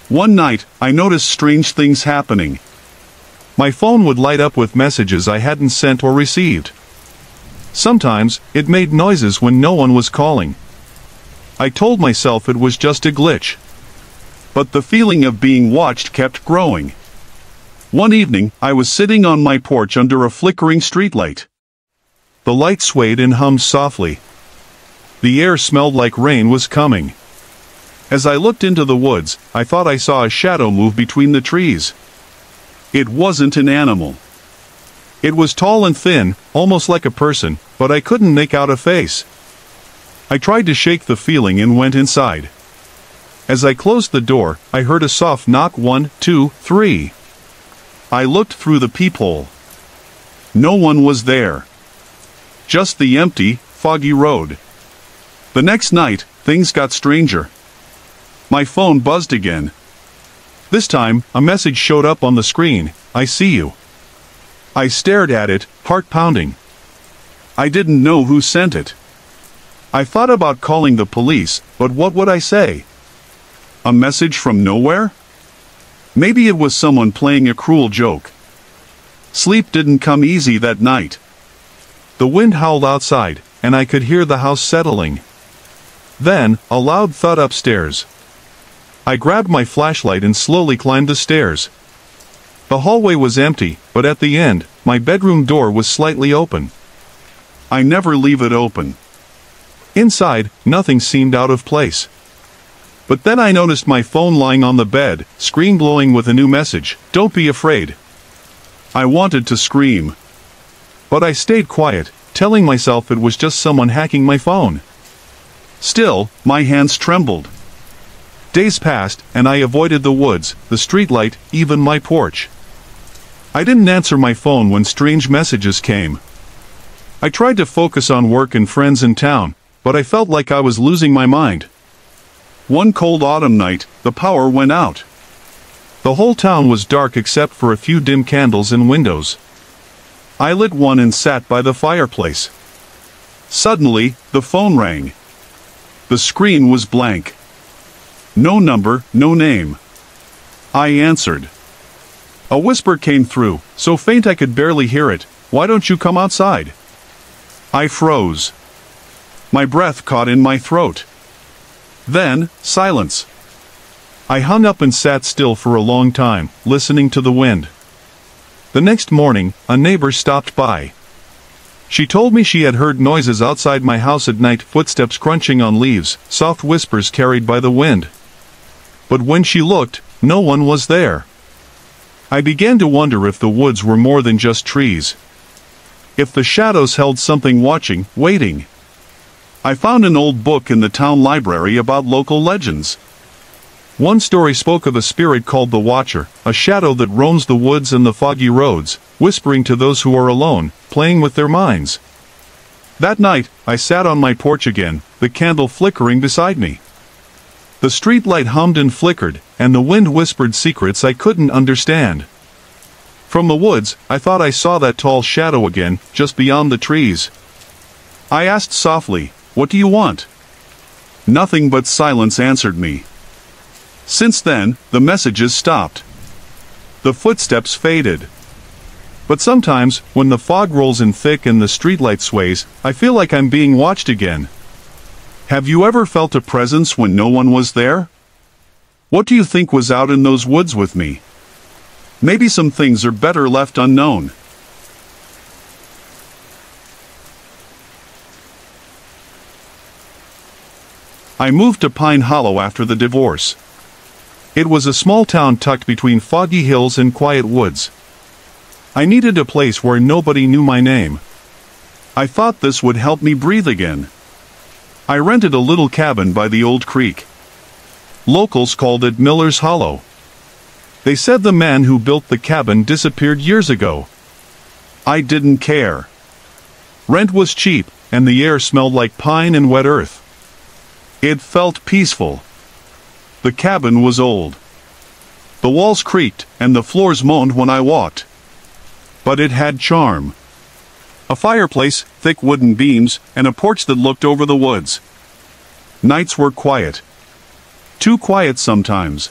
One night, I noticed strange things happening. My phone would light up with messages I hadn't sent or received. Sometimes, it made noises when no one was calling. I told myself it was just a glitch. But the feeling of being watched kept growing. One evening, I was sitting on my porch under a flickering streetlight. The light swayed and hummed softly. The air smelled like rain was coming. As I looked into the woods, I thought I saw a shadow move between the trees. It wasn't an animal. It was tall and thin, almost like a person, but I couldn't make out a face. I tried to shake the feeling and went inside. As I closed the door, I heard a soft knock. 1, 2, 3. I looked through the peephole. No one was there. Just the empty, foggy road. The next night, things got stranger. My phone buzzed again. This time, a message showed up on the screen. "I see you." I stared at it, heart pounding. I didn't know who sent it. I thought about calling the police, but what would I say? A message from nowhere? Maybe it was someone playing a cruel joke. Sleep didn't come easy that night. The wind howled outside, and I could hear the house settling. Then, a loud thud upstairs. I grabbed my flashlight and slowly climbed the stairs. The hallway was empty, but at the end, my bedroom door was slightly open. I never leave it open. Inside, nothing seemed out of place. But then I noticed my phone lying on the bed, screen glowing with a new message: "Don't be afraid." I wanted to scream. But I stayed quiet, telling myself it was just someone hacking my phone. Still, my hands trembled. Days passed, and I avoided the woods, the streetlight, even my porch. I didn't answer my phone when strange messages came. I tried to focus on work and friends in town, but I felt like I was losing my mind. One cold autumn night, the power went out. The whole town was dark except for a few dim candles in windows. I lit one and sat by the fireplace. Suddenly, the phone rang. The screen was blank. No number, no name. I answered. A whisper came through, so faint I could barely hear it. "Why don't you come outside?" I froze. My breath caught in my throat. Then, silence. I hung up and sat still for a long time, listening to the wind. The next morning, a neighbor stopped by. She told me she had heard noises outside my house at night, footsteps crunching on leaves, soft whispers carried by the wind. But when she looked, no one was there. I began to wonder if the woods were more than just trees. If the shadows held something watching, waiting. I found an old book in the town library about local legends. One story spoke of a spirit called the Watcher, a shadow that roams the woods and the foggy roads, whispering to those who are alone, playing with their minds. That night, I sat on my porch again, the candle flickering beside me. The street light hummed and flickered, and the wind whispered secrets I couldn't understand. From the woods, I thought I saw that tall shadow again, just beyond the trees. I asked softly, "What do you want?" Nothing but silence answered me. Since then, the messages stopped. The footsteps faded. But sometimes, when the fog rolls in thick and the streetlight sways, I feel like I'm being watched again. Have you ever felt a presence when no one was there? What do you think was out in those woods with me? Maybe some things are better left unknown. I moved to Pine Hollow after the divorce. It was a small town tucked between foggy hills and quiet woods. I needed a place where nobody knew my name. I thought this would help me breathe again. I rented a little cabin by the old creek. Locals called it Miller's Hollow. They said the man who built the cabin disappeared years ago. I didn't care. Rent was cheap, and the air smelled like pine and wet earth. It felt peaceful. The cabin was old. The walls creaked, and the floors moaned when I walked. But it had charm. A fireplace, thick wooden beams, and a porch that looked over the woods. Nights were quiet. Too quiet sometimes.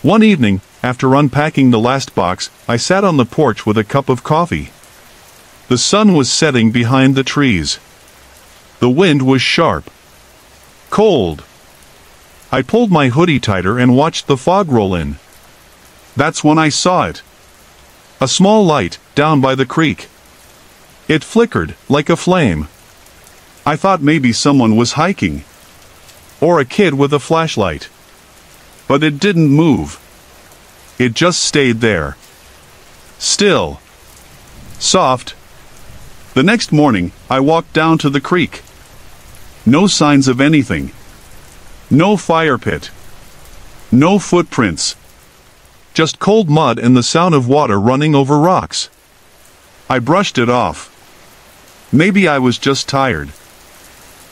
One evening, after unpacking the last box, I sat on the porch with a cup of coffee. The sun was setting behind the trees. The wind was sharp. Cold. I pulled my hoodie tighter and watched the fog roll in. That's when I saw it. A small light, down by the creek. It flickered, like a flame. I thought maybe someone was hiking. Or a kid with a flashlight. But it didn't move. It just stayed there. Still. Soft. The next morning, I walked down to the creek. No signs of anything. No fire pit. No footprints. Just cold mud and the sound of water running over rocks. I brushed it off. Maybe I was just tired.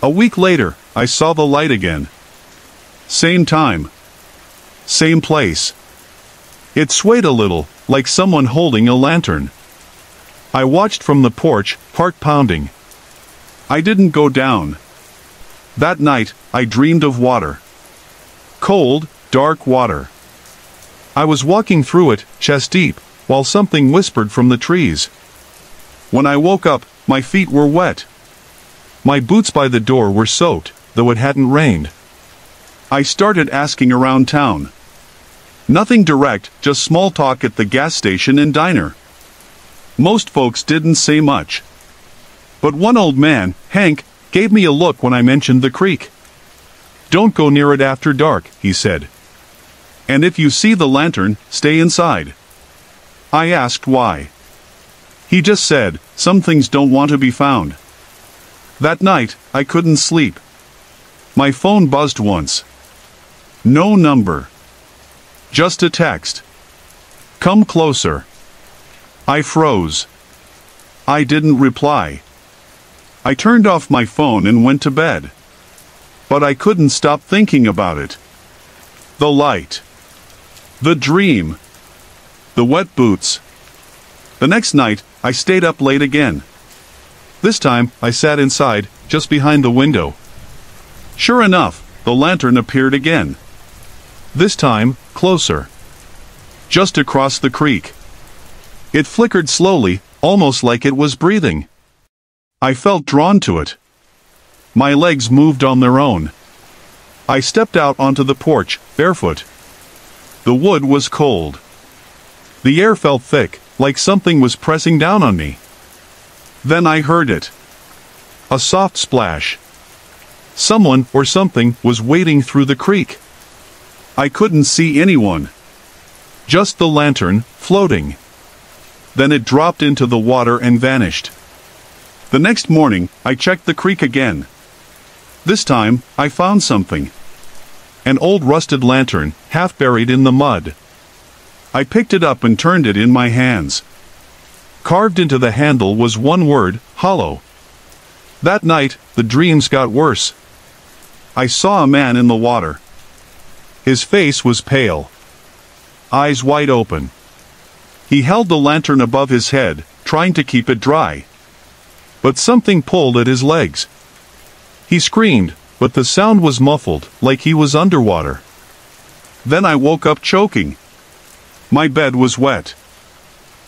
A week later, I saw the light again. Same time. Same place. It swayed a little, like someone holding a lantern. I watched from the porch, heart pounding. I didn't go down. That night, I dreamed of water. Cold, dark water. I was walking through it, chest deep, while something whispered from the trees. When I woke up, my feet were wet. My boots by the door were soaked, though it hadn't rained. I started asking around town. Nothing direct, just small talk at the gas station and diner. Most folks didn't say much. But one old man, Hank, gave me a look when I mentioned the creek. "Don't go near it after dark," he said. "And if you see the lantern, stay inside." I asked why. He just said, "Some things don't want to be found." That night, I couldn't sleep. My phone buzzed once. No number. Just a text. "Come closer." I froze. I didn't reply. I turned off my phone and went to bed. But I couldn't stop thinking about it. The light. The dream. The wet boots. The next night, I stayed up late again. This time, I sat inside, just behind the window. Sure enough, the lantern appeared again. This time, closer. Just across the creek. It flickered slowly, almost like it was breathing. I felt drawn to it. My legs moved on their own. I stepped out onto the porch, barefoot. The wood was cold. The air felt thick, like something was pressing down on me. Then I heard it. A soft splash. Someone or something was wading through the creek. I couldn't see anyone. Just the lantern, floating. Then it dropped into the water and vanished. The next morning, I checked the creek again. This time, I found something. An old rusted lantern, half buried in the mud. I picked it up and turned it in my hands. Carved into the handle was one word, hollow. That night, the dreams got worse. I saw a man in the water. His face was pale. Eyes wide open. He held the lantern above his head, trying to keep it dry. But something pulled at his legs. He screamed, but the sound was muffled, like he was underwater. Then I woke up choking. My bed was wet.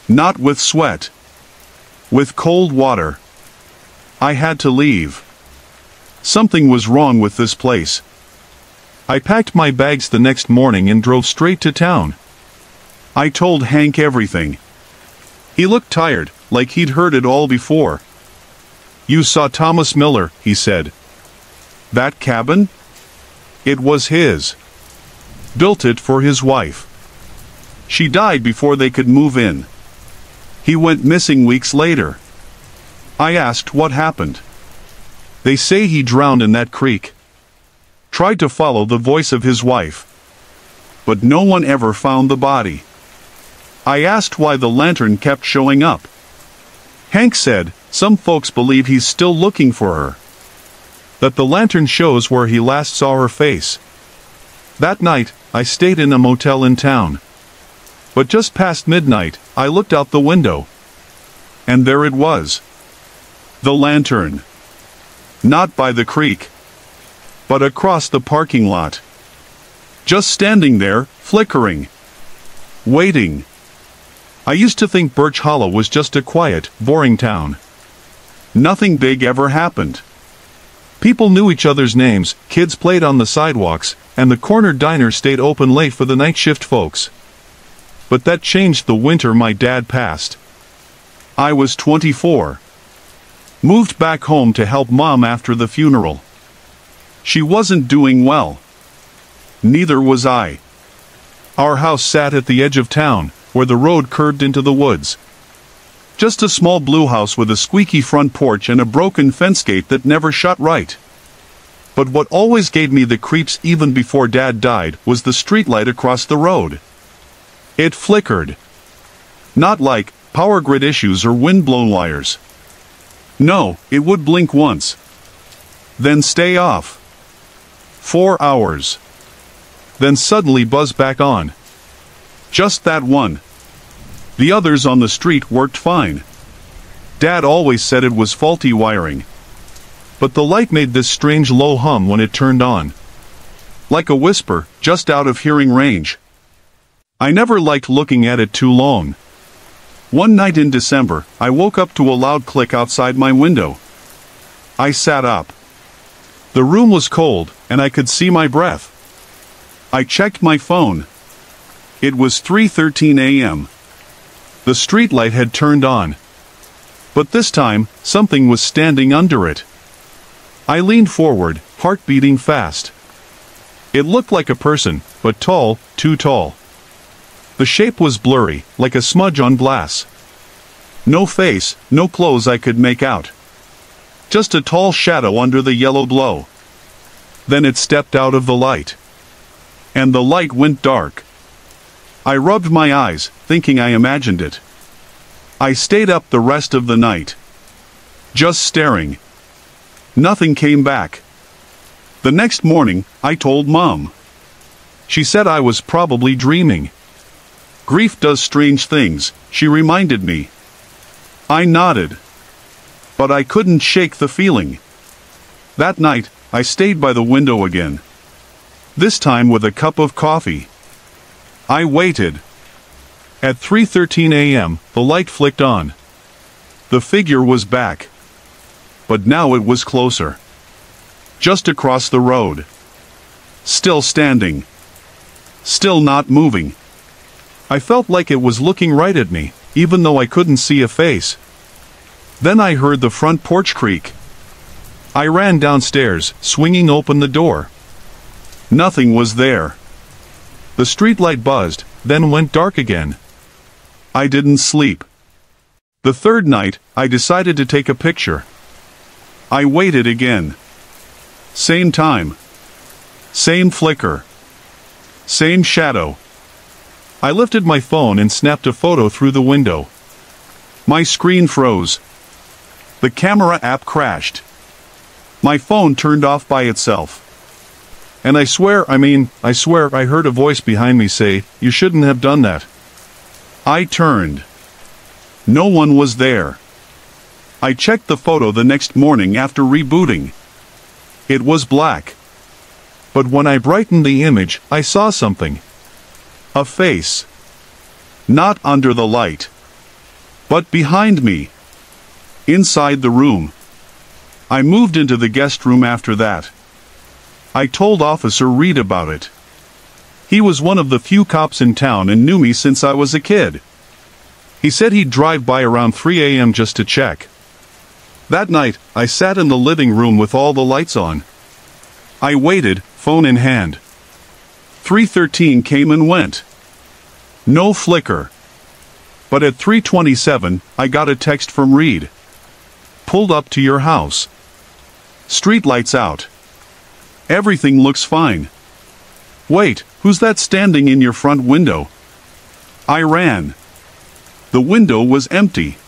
Not with sweat. With cold water. I had to leave. Something was wrong with this place. I packed my bags the next morning and drove straight to town. I told Hank everything. He looked tired, like he'd heard it all before. "You saw Thomas Miller," he said. "That cabin? It was his. Built it for his wife. She died before they could move in. He went missing weeks later." I asked what happened. "They say he drowned in that creek. Tried to follow the voice of his wife. But no one ever found the body." I asked why the lantern kept showing up. Hank said, some folks believe he's still looking for her. That the lantern shows where he last saw her face. That night, I stayed in a motel in town. But just past midnight, I looked out the window. And there it was. The lantern. Not by the creek. But across the parking lot. Just standing there, flickering. Waiting. I used to think Birch Hollow was just a quiet, boring town. Nothing big ever happened. People knew each other's names, kids played on the sidewalks, and the corner diner stayed open late for the night shift folks. But that changed the winter my dad passed. I was 24. Moved back home to help Mom after the funeral. She wasn't doing well. Neither was I. Our house sat at the edge of town, where the road curved into the woods. Just a small blue house with a squeaky front porch and a broken fence gate that never shut right. But what always gave me the creeps even before Dad died was the streetlight across the road. It flickered. Not like power grid issues or wind-blown wires. No, it would blink once. Then stay off. 4 hours. Then suddenly buzz back on. Just that one. The others on the street worked fine. Dad always said it was faulty wiring. But the light made this strange low hum when it turned on. Like a whisper, just out of hearing range. I never liked looking at it too long. One night in December, I woke up to a loud click outside my window. I sat up. The room was cold, and I could see my breath. I checked my phone. It was 3:13 a.m. The streetlight had turned on. But this time, something was standing under it. I leaned forward, heart beating fast. It looked like a person, but tall, too tall. The shape was blurry, like a smudge on glass. No face, no clothes I could make out. Just a tall shadow under the yellow glow. Then it stepped out of the light. And the light went dark. I rubbed my eyes, thinking I imagined it. I stayed up the rest of the night. Just staring. Nothing came back. The next morning, I told Mom. She said I was probably dreaming. Grief does strange things, she reminded me. I nodded. But I couldn't shake the feeling. That night, I stayed by the window again. This time with a cup of coffee. I waited. At 3:13 a.m., the light flicked on. The figure was back. But now it was closer. Just across the road. Still standing. Still not moving. I felt like it was looking right at me, even though I couldn't see a face. Then I heard the front porch creak. I ran downstairs, swinging open the door. Nothing was there. The streetlight buzzed, then went dark again. I didn't sleep. The third night, I decided to take a picture. I waited again. Same time. Same flicker. Same shadow. I lifted my phone and snapped a photo through the window. My screen froze. The camera app crashed. My phone turned off by itself. And I swear I heard a voice behind me say, "You shouldn't have done that." I turned. No one was there. I checked the photo the next morning after rebooting. It was black. But when I brightened the image, I saw something. A face. Not under the light. But behind me. Inside the room. I moved into the guest room after that. I told Officer Reed about it. He was one of the few cops in town and knew me since I was a kid. He said he'd drive by around 3 a.m. just to check. That night, I sat in the living room with all the lights on. I waited, phone in hand. 3:13 came and went. No flicker. But at 3:27, I got a text from Reed. Pulled up to your house. Street lights out. Everything looks fine. Wait, who's that standing in your front window? I ran. The window was empty.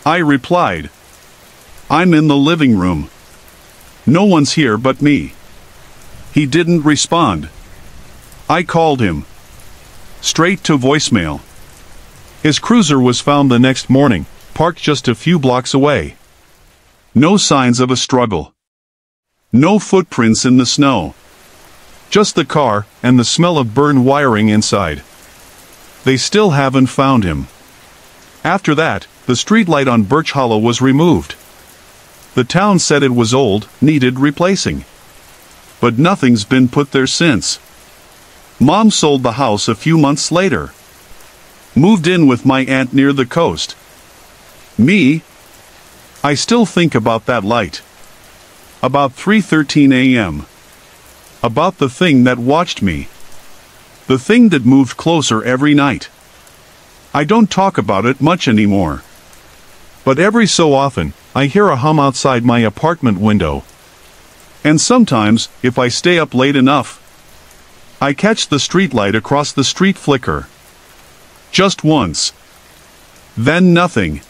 I replied. I'm in the living room. No one's here but me. He didn't respond. I called him. Straight to voicemail. His cruiser was found the next morning, parked just a few blocks away. No signs of a struggle. No footprints in the snow. Just the car, and the smell of burned wiring inside. They still haven't found him. After that, the streetlight on Birch Hollow was removed. The town said it was old, needed replacing. But nothing's been put there since. Mom sold the house a few months later. Moved in with my aunt near the coast. Me? I still think about that light. About 3:13 a.m. About the thing that watched me. The thing that moved closer every night. I don't talk about it much anymore. But every so often, I hear a hum outside my apartment window. And sometimes, if I stay up late enough, I catch the streetlight across the street flicker. Just once. Then nothing.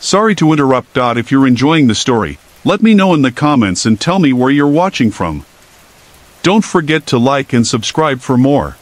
Sorry to interrupt. If you're enjoying the story, let me know in the comments and tell me where you're watching from. Don't forget to like and subscribe for more.